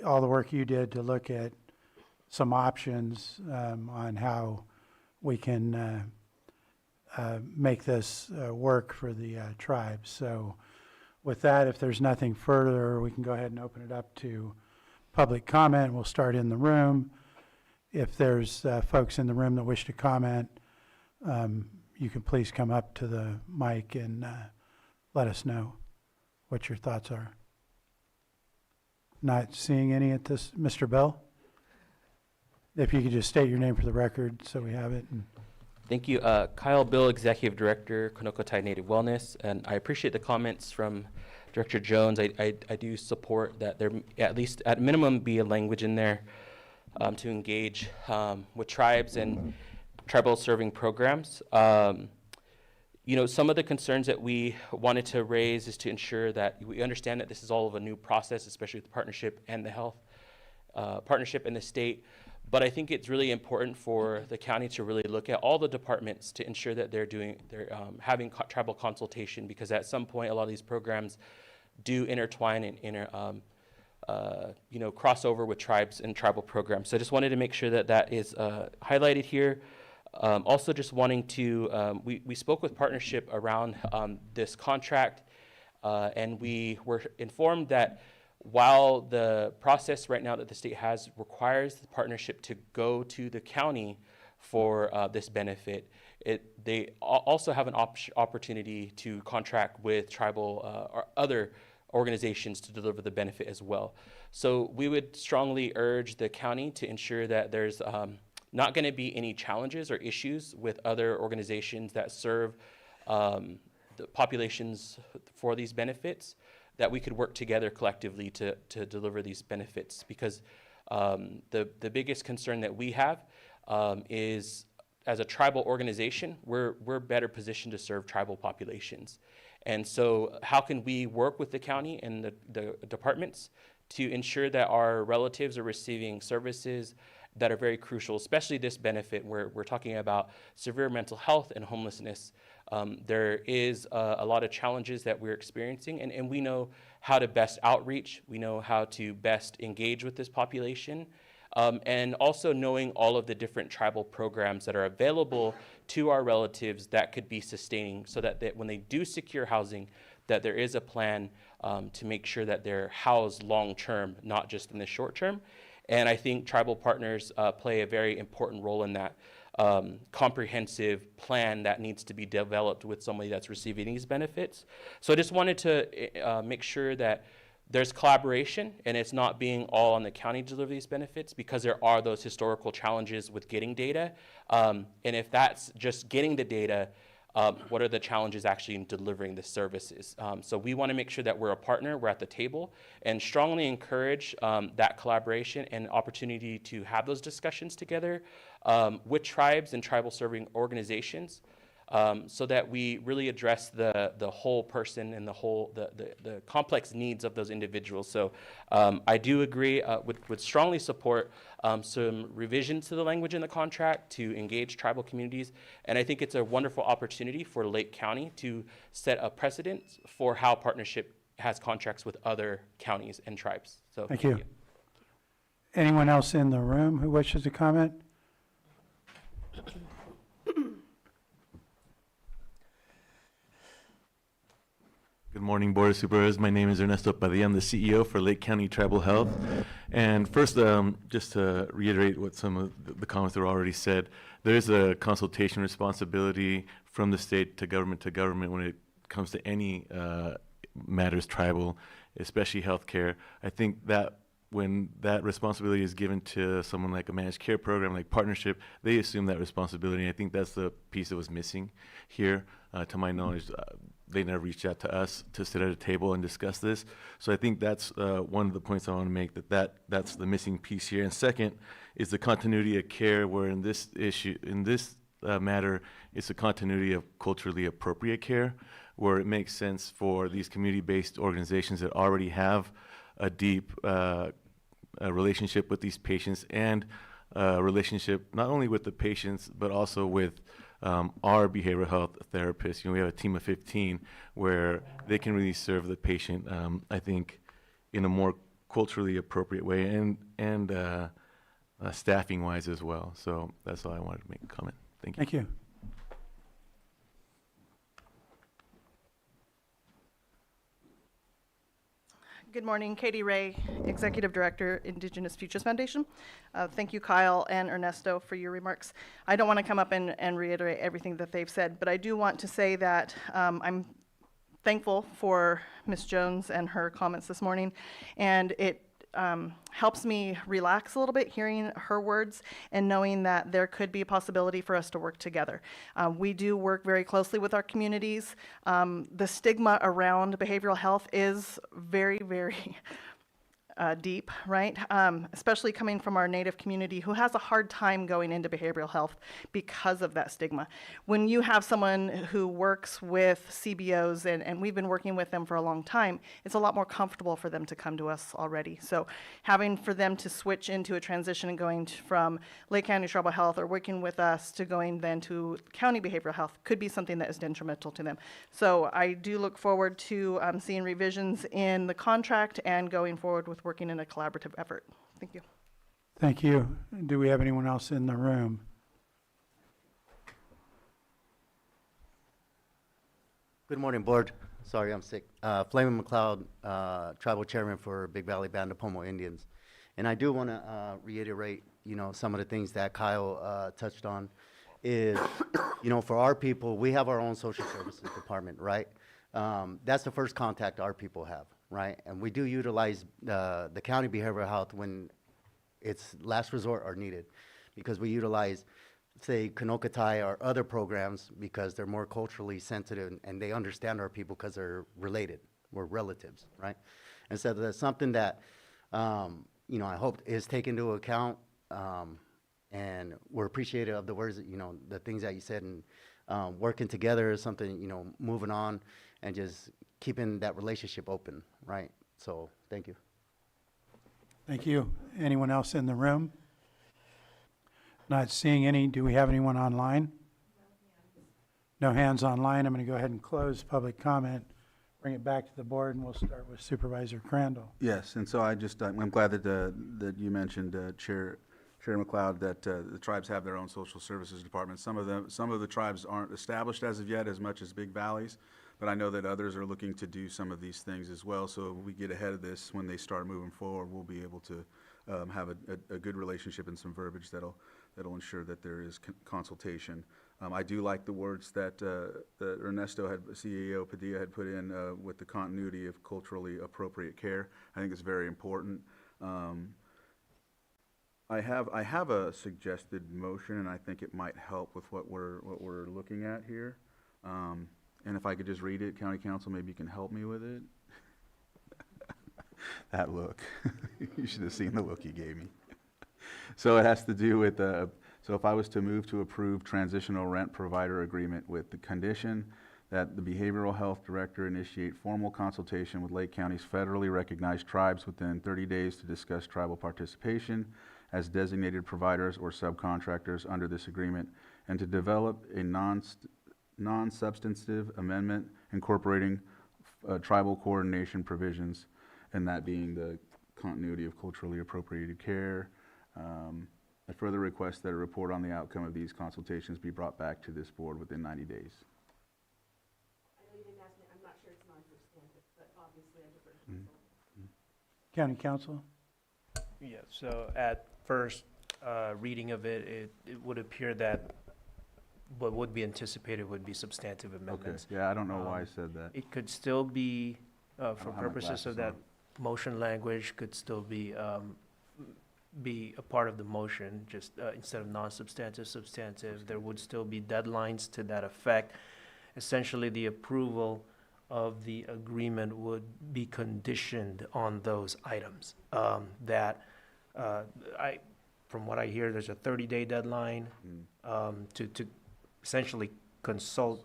all the work you did to look at some options on how we can make this work for the tribes. So with that, if there's nothing further, we can go ahead and open it up to public comment. We'll start in the room. If there's folks in the room that wish to comment, you can please come up to the mic and let us know what your thoughts are. Not seeing any at this. Mr. Bell? If you could just state your name for the record so we have it. Thank you. Kyle Bill, Executive Director, Conocotai Native Wellness. And I appreciate the comments from Director Jones. I do support that there, at least at minimum, be a language in there to engage with tribes and tribal serving programs. You know, some of the concerns that we wanted to raise is to ensure that we understand that this is all of a new process, especially with the partnership and the health partnership and the state. But I think it's really important for the county to really look at all the departments to ensure that they're having tribal consultation, because at some point a lot of these programs do intertwine and you know, cross over with tribes and tribal programs. So I just wanted to make sure that that is highlighted here. Also just wanting to, we spoke with partnership around this contract, and we were informed that while the process right now that the state has requires the partnership to go to the county for this benefit, they also have an opportunity to contract with tribal or other organizations to deliver the benefit as well. So we would strongly urge the county to ensure that there's not going to be any challenges or issues with other organizations that serve the populations for these benefits, that we could work together collectively to deliver these benefits. Because the biggest concern that we have is, as a tribal organization, we're better positioned to serve tribal populations. And so how can we work with the county and the departments to ensure that our relatives are receiving services that are very crucial, especially this benefit where we're talking about severe mental health and homelessness. There is a lot of challenges that we're experiencing, and we know how to best outreach. We know how to best engage with this population, and also knowing all of the different tribal programs that are available to our relatives that could be sustaining, so that when they do secure housing, that there is a plan to make sure that they're housed long-term, not just in the short term. And I think tribal partners play a very important role in that comprehensive plan that needs to be developed with somebody that's receiving these benefits. So I just wanted to make sure that there's collaboration and it's not being all on the county to deliver these benefits, because there are those historical challenges with getting data. And if that's just getting the data, what are the challenges actually in delivering the services? So we want to make sure that we're a partner, we're at the table, and strongly encourage that collaboration and opportunity to have those discussions together with tribes and tribal serving organizations, so that we really address the whole person and the complex needs of those individuals. So I do agree, would strongly support some revisions to the language in the contract to engage tribal communities. And I think it's a wonderful opportunity for Lake County to set a precedent for how partnership has contracts with other counties and tribes. So Thank you. Anyone else in the room who wishes to comment? Good morning, Board of Supervisors. My name is Ernesto Padilla. I'm the CEO for Lake County Tribal Health. And first, just to reiterate what some of the comments that were already said, there is a consultation responsibility from the state to government when it comes to any matters tribal, especially healthcare. I think that when that responsibility is given to someone like a managed care program, like partnership, they assume that responsibility. I think that's the piece that was missing here. To my knowledge, they never reached out to us to sit at a table and discuss this. So I think that's one of the points I want to make, that's the missing piece here. And second is the continuity of care, where in this issue, in this matter, it's the continuity of culturally appropriate care, where it makes sense for these community-based organizations that already have a deep relationship with these patients, and a relationship not only with the patients but also with our behavioral health therapists. You know, we have a team of 15 where they can really serve the patient, I think, in a more culturally appropriate way, and staffing-wise as well. So that's all I wanted to make a comment. Thank you. Thank you. Good morning, Katie Ray, Executive Director, Indigenous Futures Foundation. Thank you, Kyle and Ernesto, for your remarks. I don't want to come up and reiterate everything that they've said, but I do want to say that I'm thankful for Ms. Jones and her comments this morning, and it helps me relax a little bit hearing her words and knowing that there could be a possibility for us to work together. We do work very closely with our communities. The stigma around behavioral health is very, very deep, right? Especially coming from our Native community who has a hard time going into behavioral health because of that stigma. When you have someone who works with CBOs, and we've been working with them for a long time, it's a lot more comfortable for them to come to us already. So having for them to switch into a transition and going from Lake County Tribal Health or working with us to going then to county behavioral health could be something that is detrimental to them. So I do look forward to seeing revisions in the contract and going forward with working in a collaborative effort. Thank you. Thank you. Do we have anyone else in the room? Good morning, board. Sorry, I'm sick. Flamin McLeod, tribal chairman for Big Valley Band of Pomo Indians. And I do want to reiterate, some of the things that Kyle touched on is, for our people, we have our own social services department, right? That's the first contact our people have, right? And we do utilize the county behavioral health when it's last resort or needed, because we utilize, say, Kanokatai or other programs because they're more culturally sensitive and they understand our people because they're related. We're relatives, right? And so that's something that, I hope is taken into account, and we're appreciative of the words that, the things that you said, and working together is something, moving on and just keeping that relationship open, right? So, thank you. Thank you. Anyone else in the room? Not seeing any. Do we have anyone online? No hands online. I'm going to go ahead and close public comment, bring it back to the board, and we'll start with Supervisor Crandall. Yes, and so I'm glad that you mentioned, Chair McLeod, that the tribes have their own social services departments. Some of the tribes aren't established as of yet, as much as Big Valleys, but I know that others are looking to do some of these things as well. So if we get ahead of this when they start moving forward, we'll be able to have a good relationship and some verbiage that'll ensure that there is consultation. I do like the words that Ernesto CEO Padilla had put in with the continuity of culturally appropriate care. I think it's very important. I have a suggested motion, and I think it might help with what we're looking at here. And if I could just read it, County Council, maybe you can help me with it. That look. You should have seen the look he gave me. So it has to do with, so if I was to move to approve transitional rent provider agreement with the condition that the behavioral health director initiate formal consultation with Lake County's federally recognized tribes within 30 days to discuss tribal participation as designated providers or subcontractors under this agreement, and to develop a non-substantive amendment incorporating tribal coordination provisions, and that being the continuity of culturally appropriated care. I further request that a report on the outcome of these consultations be brought back to this board within 90 days. I know you didn't ask me, I'm not sure it's non-substantive, but obviously I defer to council. County Council? Yeah, so at first reading of it, it would appear that what would be anticipated would be substantive amendments. Okay, yeah, I don't know why I said that. It could still be, for have my purposes glasses of that on. motion language could still be a part of the motion, just instead of non-substantive, substantive. There would still be deadlines to that effect. Essentially, the approval of the agreement would be conditioned on those items. From what I hear, there's a 30-day deadline to essentially consult,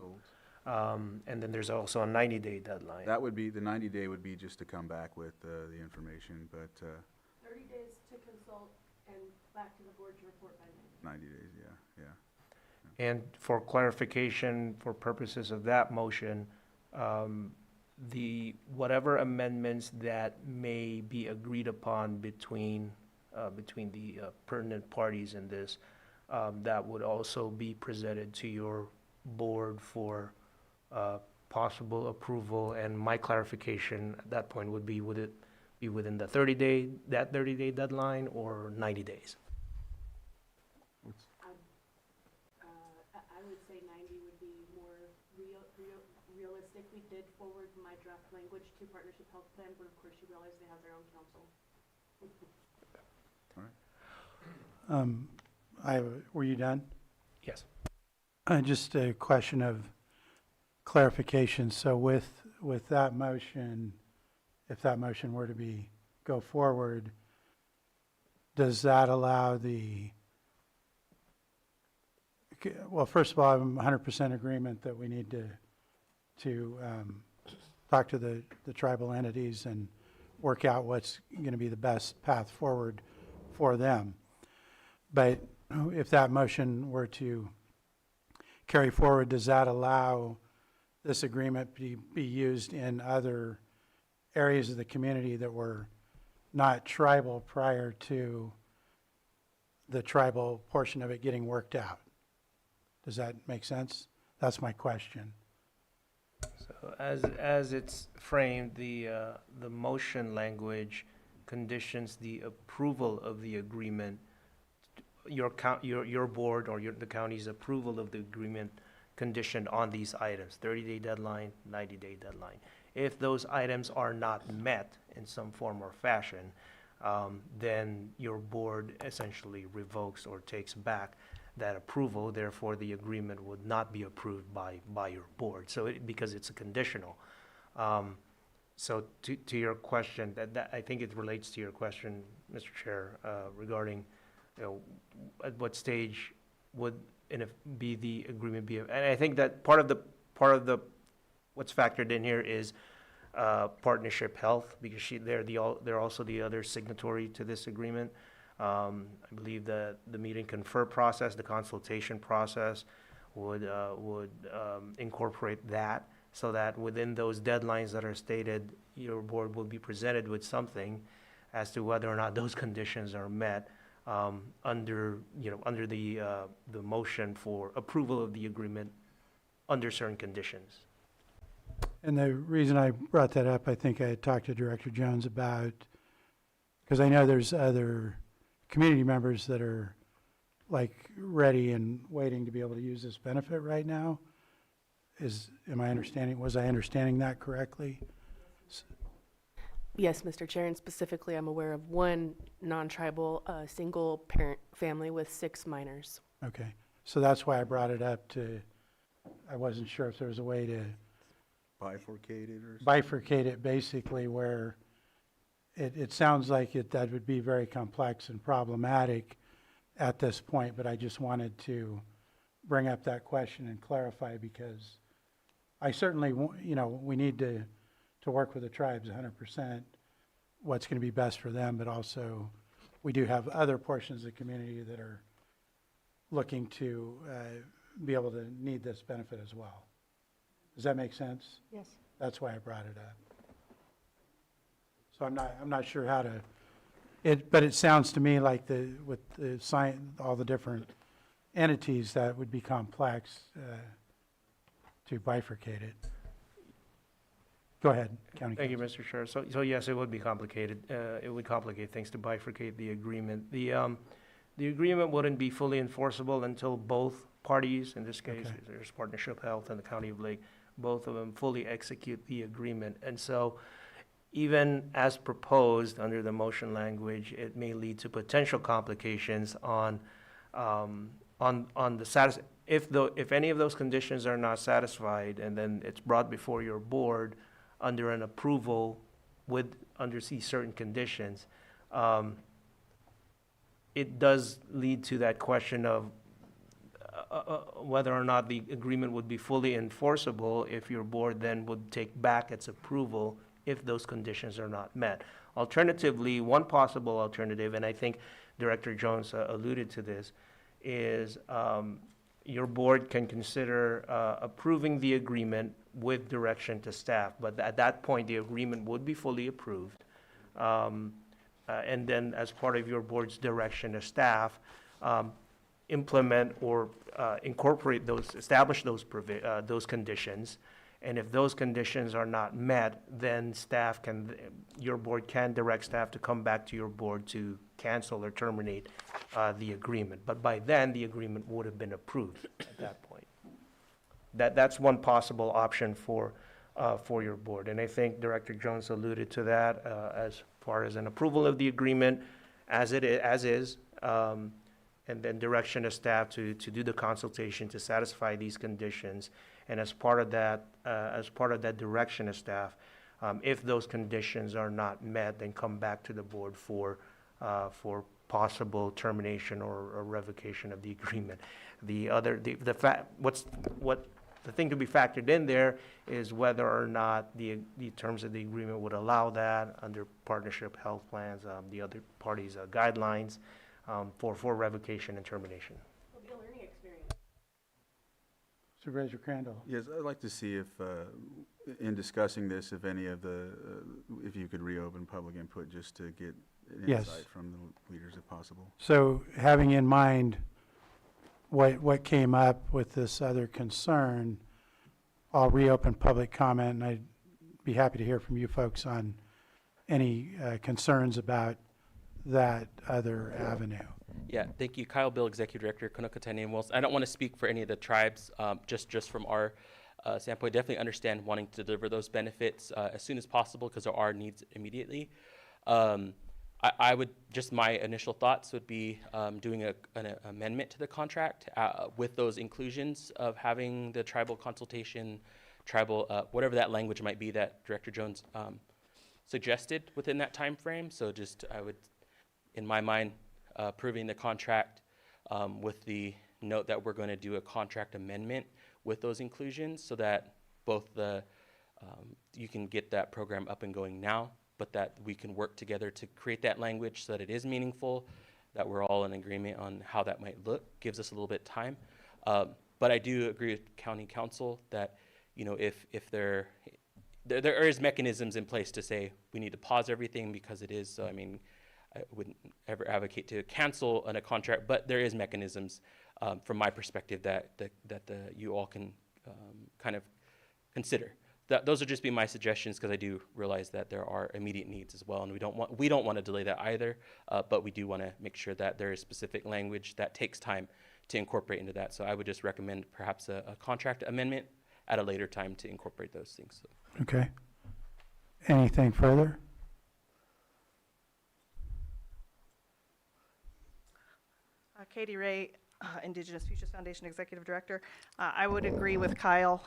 and then there's also a 90-day deadline. That would be, the 90-day would be just to come back with the information, but 30 days to consult and back to the board to report by 90 days, yeah. And for clarification, for purposes of that motion, whatever amendments that may be agreed upon between the pertinent parties in this, that would also be presented to your board for possible approval. And my clarification at that point would be, would it be within the 30-day deadline or 90 days? I would say 90 would be more realistic. We did forward my draft language to Partnership Health Plan, but of course you realize they have their own counsel. Were you done? Yes. Just a question of clarification. So with that motion, if that motion were to go forward, does that allow well, first of all, I'm 100% agreement that we need to talk to the tribal entities and work out what's going to be the best path forward for them. But if that motion were to carry forward, does that allow this agreement to be used in other areas of the community that were not tribal prior to the tribal portion of it getting worked out? Does that make sense? That's my question. So as it's framed, the motion language conditions the approval of the agreement, your board or the county's approval of the agreement conditioned on these items, 30-day deadline, 90-day deadline. If those items are not met in some form or fashion, then your board essentially revokes or takes back that approval. Therefore, the agreement would not be approved by your board. So because it's a conditional. So to your question, that I think it relates to your question, Mr. Chair, regarding, at what stage would be the agreement be? And I think that part of the what's factored in here is Partnership Health, because they're also the other signatory to this agreement. I believe that the meet and confer process, the consultation process, would incorporate that, so that within those deadlines that are stated, your board will be presented with something as to whether or not those conditions are met under the motion for approval of the agreement under certain conditions. And the reason I brought that up, I think I had talked to Director Jones about, because I know there's other community members that are ready and waiting to be able to use this benefit right now. Was I understanding that correctly? Yes, Mr. Chair, and specifically I'm aware of one non-tribal single parent family with 6 minors. Okay, so that's why I brought it up I wasn't sure if there was a way to Bifurcate it or something? bifurcate it, basically, where it sounds like that would be very complex and problematic at this point, but I just wanted to bring up that question and clarify, because I certainly, we need to work with the tribes 100%, what's going to be best for them, but also we do have other portions of the community that are looking to be able to need this benefit as well. Does that make sense? Yes. That's why I brought it up. So I'm not sure how to, but it sounds to me like with all the different entities, that would be complex to bifurcate it. Go ahead, County Thank you, Counsel. Mr. Chair. So yes, it would be complicated. It would complicate things to bifurcate the agreement. The agreement wouldn't be fully enforceable until both parties, in this case, Okay. there's Partnership Health and the County of Lake, both of them fully execute the agreement. And so even as proposed under the motion language, it may lead to potential complications on the if any of those conditions are not satisfied, and then it's brought before your board under an approval under these certain conditions, it does lead to that question of whether or not the agreement would be fully enforceable if your board then would take back its approval if those conditions are not met. Alternatively, one possible alternative, and I think Director Jones alluded to this, is your board can consider approving the agreement with direction to staff, but at that point, the agreement would be fully approved. And then as part of your board's direction to staff, implement or incorporate establish those conditions. And if those conditions are not met, then your board can direct staff to come back to your board to cancel or terminate the agreement. But by then, the agreement would have been approved at that point. That's one possible option for your board. And I think Director Jones alluded to that as far as an approval of the agreement as is, and then direction of staff to do the consultation to satisfy these conditions. And as part of that direction of staff, if those conditions are not met, then come back to the board for possible termination or revocation of the agreement. The thing to be factored in there is whether or not the terms of the agreement would allow that under partnership health plans, the other parties' guidelines for revocation and termination. It'll be a learning experience. Supervisor Crandall. Yes, I'd like to see if, in discussing this, if any of if you could reopen public input just to get an Yes. insight from the leaders if possible. So having in mind what came up with this other concern, I'll reopen public comment, and I'd be happy to hear from you folks on any concerns about that other avenue. Yeah, thank you. Kyle Bill, Executive Director, Konokotane and Wilson. I don't want to speak for any of the tribes, just from our standpoint. Definitely understand wanting to deliver those benefits as soon as possible because there are needs immediately. I would, just my initial thoughts would be doing an amendment to the contract with those inclusions of having the tribal consultation, whatever that language might be that Director Jones suggested within that time frame. So just, I would, in my mind, approving the contract with the note that we're going to do a contract amendment with those inclusions so that both you can get that program up and going now, but that we can work together to create that language so that it is meaningful, that we're all in agreement on how that might look, gives us a little bit of time. But I do agree with County Council that, if there is mechanisms in place to say we need to pause everything because it is, so I mean, I wouldn't ever advocate to cancel on a contract, but there is mechanisms from my perspective that you all can kind of consider. Those would just be my suggestions because I do realize that there are immediate needs as well, and we don't want to delay that either. But we do want to make sure that there is specific language that takes time to incorporate into that. So I would just recommend perhaps a contract amendment at a later time to incorporate those things. So. Okay. Anything further? Katie Ray, Indigenous Futures Foundation Executive Director. I would agree with Kyle.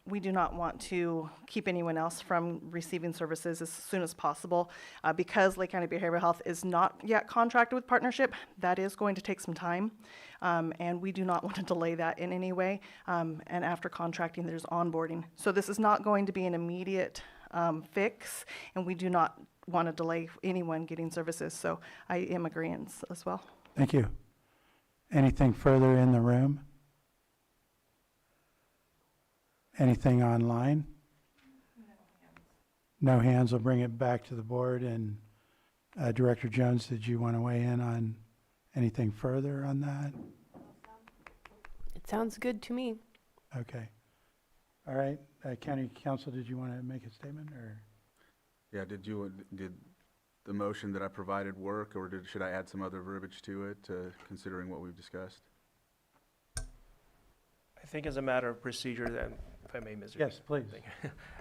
We do not want to keep anyone else from receiving services as soon as possible. Because Lake County Behavioral Health is not yet contracted with partnership, that is going to take some time. And we do not want to delay that in any way. And after contracting, there's onboarding. So this is not going to be an immediate fix, and we do not want to delay anyone getting services. So I am agreeing as well. Thank you. Anything further in the room? Anything online? No hands. We'll bring it back to the board. And Director Jones, did you want to weigh in on anything further on that? It sounds good to me. Okay. All right. County Council, did you want to make a statement or? Yeah, did the motion that I provided work, or should I add some other verbiage to it, considering what we've discussed? I think as a matter of procedure, if I may, Mr. Yes, please.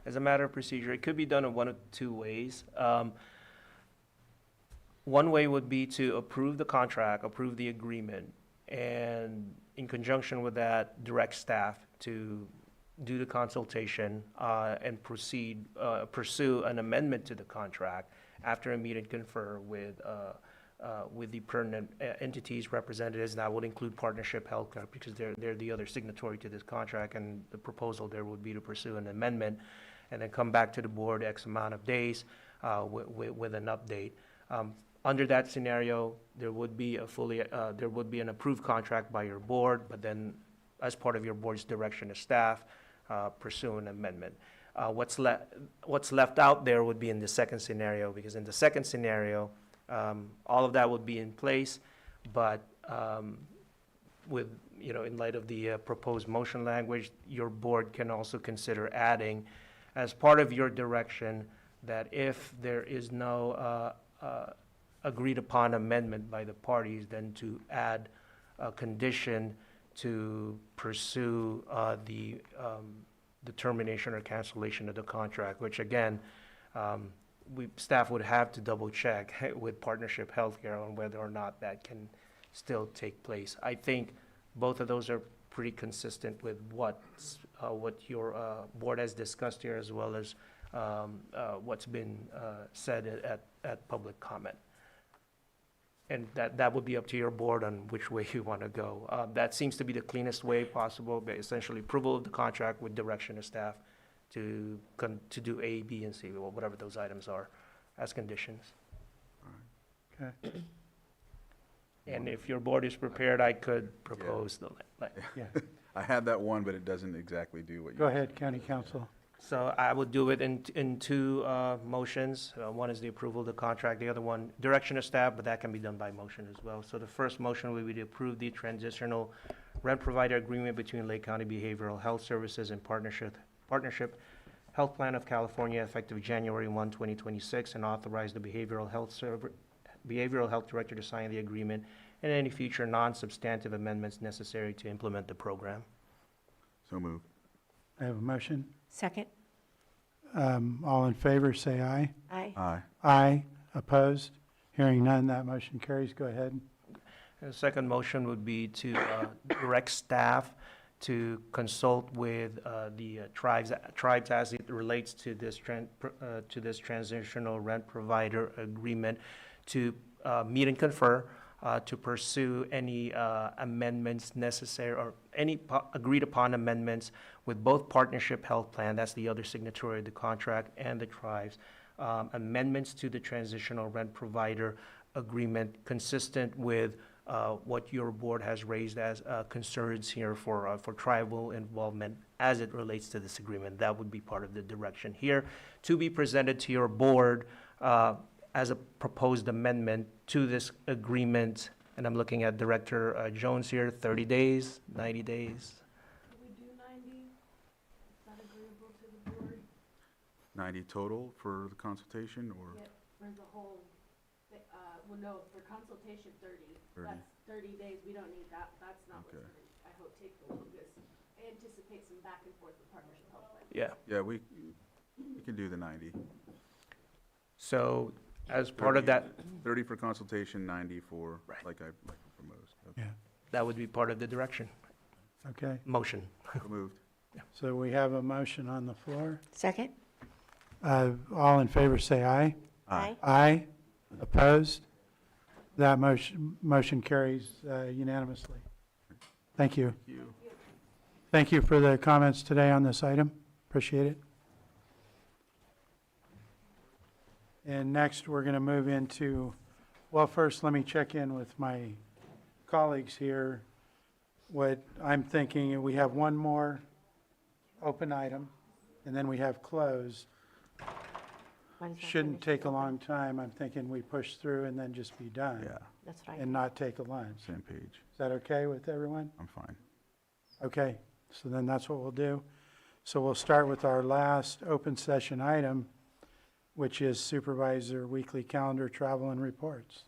As a matter of procedure, it could be done in one of two ways. One way would be to approve the contract, approve the agreement, and in conjunction with that, direct staff to do the consultation and pursue an amendment to the contract after a meet and confer with the pertinent entities, representatives, and that would include Partnership Healthcare because they're the other signatory to this contract, and the proposal there would be to pursue an amendment and then come back to the board X amount of days with an update. Under that scenario, there would be an approved contract by your board, but then as part of your board's direction to staff, pursue an amendment. What's left out there would be in the second scenario, because in the second scenario, all of that would be in place, but with, in light of the proposed motion language, your board can also consider adding, as part of your direction, that if there is no agreed upon amendment by the parties, then to add a condition to pursue the termination or cancellation of the contract, which again, staff would have to double check with Partnership Healthcare on whether or not that can still take place. I think both of those are pretty consistent with what your board has discussed here, as well as what's been said at public comment. And that would be up to your board on which way you want to go. That seems to be the cleanest way possible, but essentially approval of the contract with direction of staff to do A, B, and C, or whatever those items are, as conditions. Okay. And if your board is prepared, I could propose Yeah. I had that one, but it doesn't exactly do what you. Go ahead, County Council. So I would do it in two motions. One is the approval of the contract, the other one, direction of staff, but that can be done by motion as well. So the first motion would be to approve the transitional rent provider agreement between Lake County Behavioral Health Services and Partnership Health Plan of California, effective January 1, 2026, and authorize the Behavioral Health Director to sign the agreement and any future non-substantive amendments necessary to implement the program. So moved. I have a motion. Second? All in favor, say aye. Aye. Aye. Aye. Opposed? Hearing none, that motion carries. Go ahead. And the second motion would be to direct staff to consult with the tribes as it relates to this transitional rent provider agreement, to meet and confer, to pursue any amendments necessary, or any agreed upon amendments with both Partnership Health Plan, that's the other signatory of the contract, and the tribes, amendments to the transitional rent provider agreement consistent with what your board has raised as concerns here for tribal involvement as it relates to this agreement. That would be part of the direction here, to be presented to your board as a proposed amendment to this agreement. And I'm looking at Director Jones here, 30 days, 90 days. Can we do 90? Is that agreeable to the board? 90 total for the consultation, or? Yep, for the whole, well, no, for consultation, 30. 30. That's 30 days, we don't need that, that's not what's Okay. gonna, I hope, take the longest. I anticipate some back and forth with Partnership Health Plan. Yeah. Yeah, we can do the 90. So as part of that, 30 for consultation, 90 for, Right. like I proposed. Okay. Yeah. that would be part of the direction, Okay. motion. So moved. So we have a motion on the floor. Second? All in favor, say aye. Aye. Aye. Opposed? That motion carries unanimously. Thank you. Thank you. Thank you for the comments today on this item. Appreciate it. And next, we're going to move into, well, first, let me check in with my colleagues here. What I'm thinking, we have one more open item, and then we have closed. Shouldn't take a long time. I'm thinking we push through and then just be done. Yeah, That's right. And not take a lunch. same page. Is that okay with everyone? I'm fine. Okay, so then that's what we'll do. So we'll start with our last open session item, which is Supervisor Weekly Calendar Travel and Reports.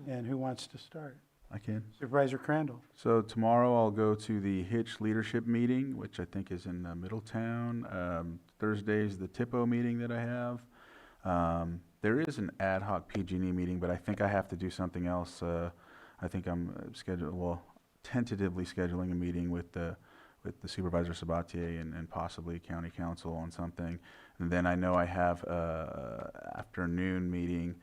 And who wants to start? I can. Supervisor Crandall. So tomorrow I'll go to the Hitch Leadership Meeting, which I think is in Middletown. Thursday's the TIPO meeting that I have. There is an ad hoc PG&E meeting, but I think I have to do something else. I think I'm tentatively scheduling a meeting with the Supervisor Sabatier and possibly County Council on something. And then I know I have afternoon meeting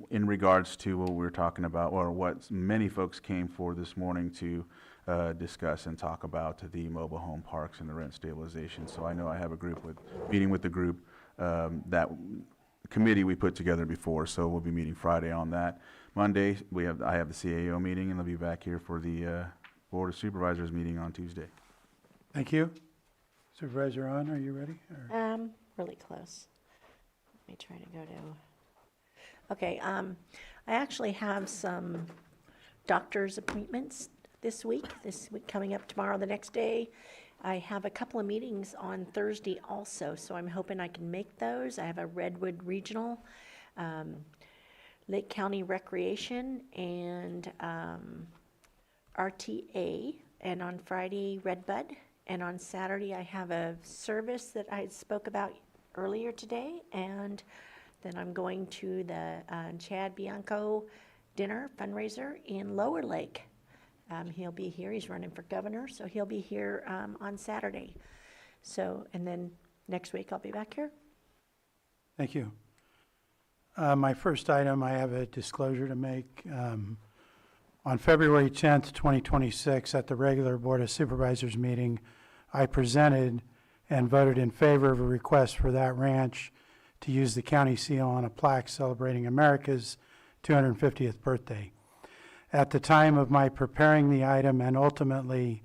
in regards to what we were talking about, or what many folks came for this morning to discuss and talk about the mobile home parks and the rent stabilization. So I know I have a meeting with the group, that committee we put together before, so we'll be meeting Friday on that. Monday, I have the CAO meeting, and I'll be back here for the Board of Supervisors meeting on Tuesday. Thank you. Supervisor On, are you ready? Or- Really close. Let me try to go to, okay, I actually have some doctor's appointments this week coming up tomorrow, the next day. I have a couple of meetings on Thursday also, so I'm hoping I can make those. I have a Redwood Regional, Lake County Recreation, and RTA, and on Friday, Redbud. And on Saturday, I have a service that I spoke about earlier today, and then I'm going to the Chad Bianco dinner fundraiser in Lower Lake. He'll be here. He's running for governor, so he'll be here on Saturday. So, and then next week I'll be back here. Thank you. My first item, I have a disclosure to make. On February 10th, 2026, at the regular Board of Supervisors meeting, I presented and voted in favor of a request for that ranch to use the county seal on a plaque celebrating America's 250th birthday. At the time of my preparing the item and ultimately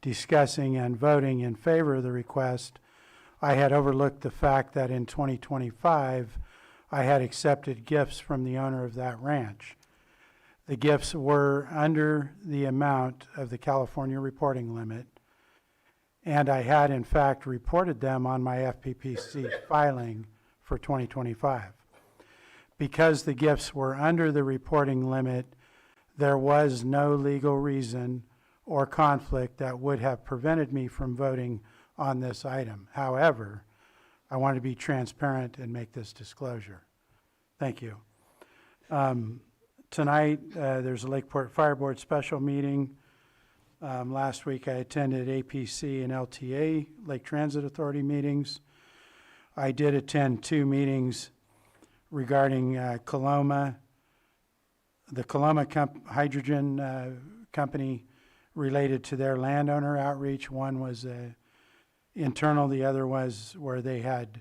discussing and voting in favor of the request, I had overlooked the fact that in 2025, I had accepted gifts from the owner of that ranch. The gifts were under the amount of the California reporting limit, and I had in fact reported them on my FPPC filing for 2025. Because the gifts were under the reporting limit, there was no legal reason or conflict that would have prevented me from voting on this item. However, I want to be transparent and make this disclosure. Thank you. Tonight, there's a Lakeport Fire Board special meeting. Last week, I attended APC and LTA, Lake Transit Authority meetings. I did attend 2 meetings regarding Coloma, the Coloma Hydrogen Company, related to their landowner outreach. One was internal, the other was where they had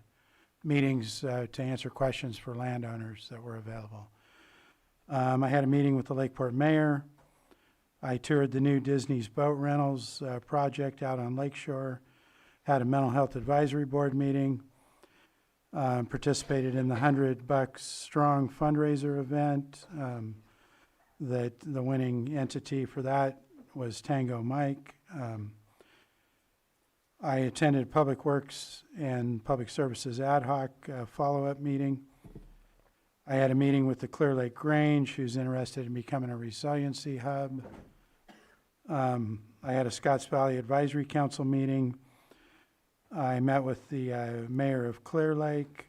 meetings to answer questions for landowners that were available. I had a meeting with the Lakeport mayor. I toured the new Disney's boat rentals project out on Lakeshore, had a mental health advisory board meeting, participated in the $100 Strong fundraiser event. That the winning entity for that was Tango Mike. I attended Public Works and Public Services ad hoc follow-up meeting. I had a meeting with the Clear Lake Grange, who's interested in becoming a resiliency hub. I had a Scotts Valley Advisory Council meeting. I met with the mayor of Clear Lake.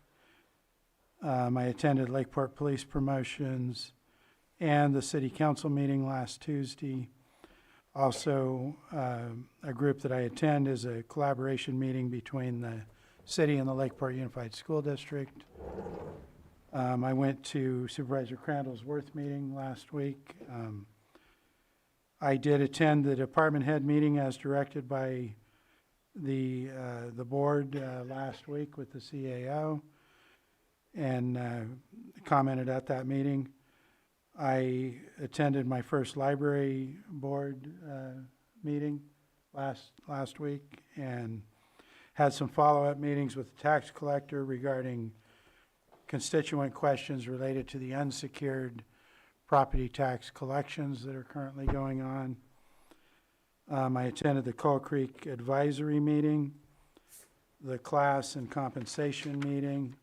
I attended Lakeport Police Promotions and the City Council meeting last Tuesday. Also, a group that I attend is a collaboration meeting between the city and the Lakeport Unified School District. I went to Supervisor Crandall's Worth meeting last week. I did attend the department head meeting as directed by the board last week with the CAO, and commented at that meeting. I attended my first library board meeting last week, and had some follow-up meetings with the tax collector regarding constituent questions related to the unsecured property tax collections that are currently going on. I attended the Coal Creek Advisory meeting, the class and compensation meeting,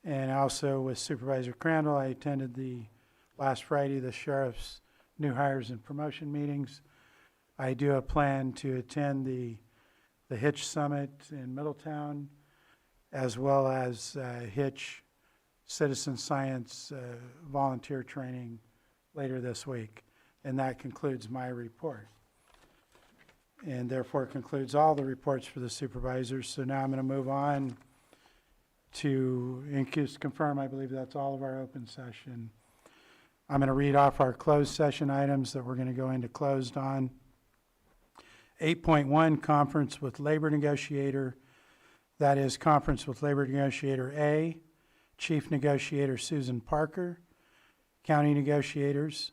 and also with Supervisor Crandall, I attended last Friday, the Sheriff's new hires and promotion meetings. I do have plan to attend the Hitch Summit in Middletown, as well as Hitch Citizen Science volunteer training later this week. And that concludes my report. And therefore concludes all the reports for the supervisors. So now I'm going to move on to, and just confirm, I believe that's all of our open session. I'm going to read off our closed session items that we're going to go into closed on. 8.1, conference with labor negotiator. That is conference with labor negotiator A, chief negotiator Susan Parker, county negotiators,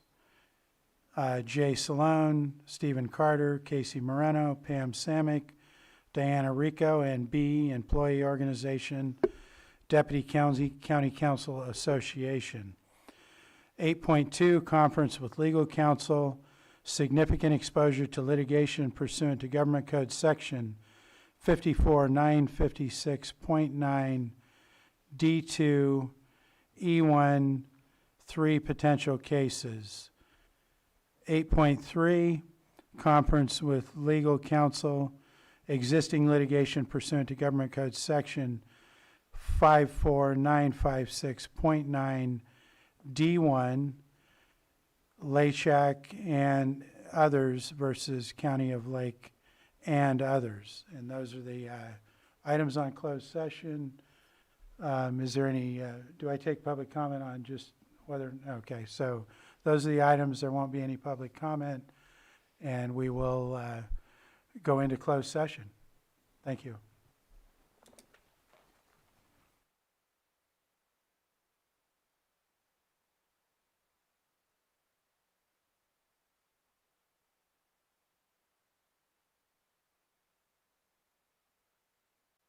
Jay Salone, Stephen Carter, Casey Moreno, Pam Samick, Diana Rico, and B, employee organization, Deputy County Council Association. 8.2, conference with legal counsel, significant exposure to litigation pursuant to Government Code Section 54956.9 D2 E1 3 potential cases. 8.3, conference with legal counsel, existing litigation pursuant to Government Code Section 54956.9 D1 Lachak and others versus County of Lake and others. And those are the items on closed session. Is there any, do I take public comment on just whether, okay, so those are the items. There won't be any public comment, and we will go into closed session. Thank you.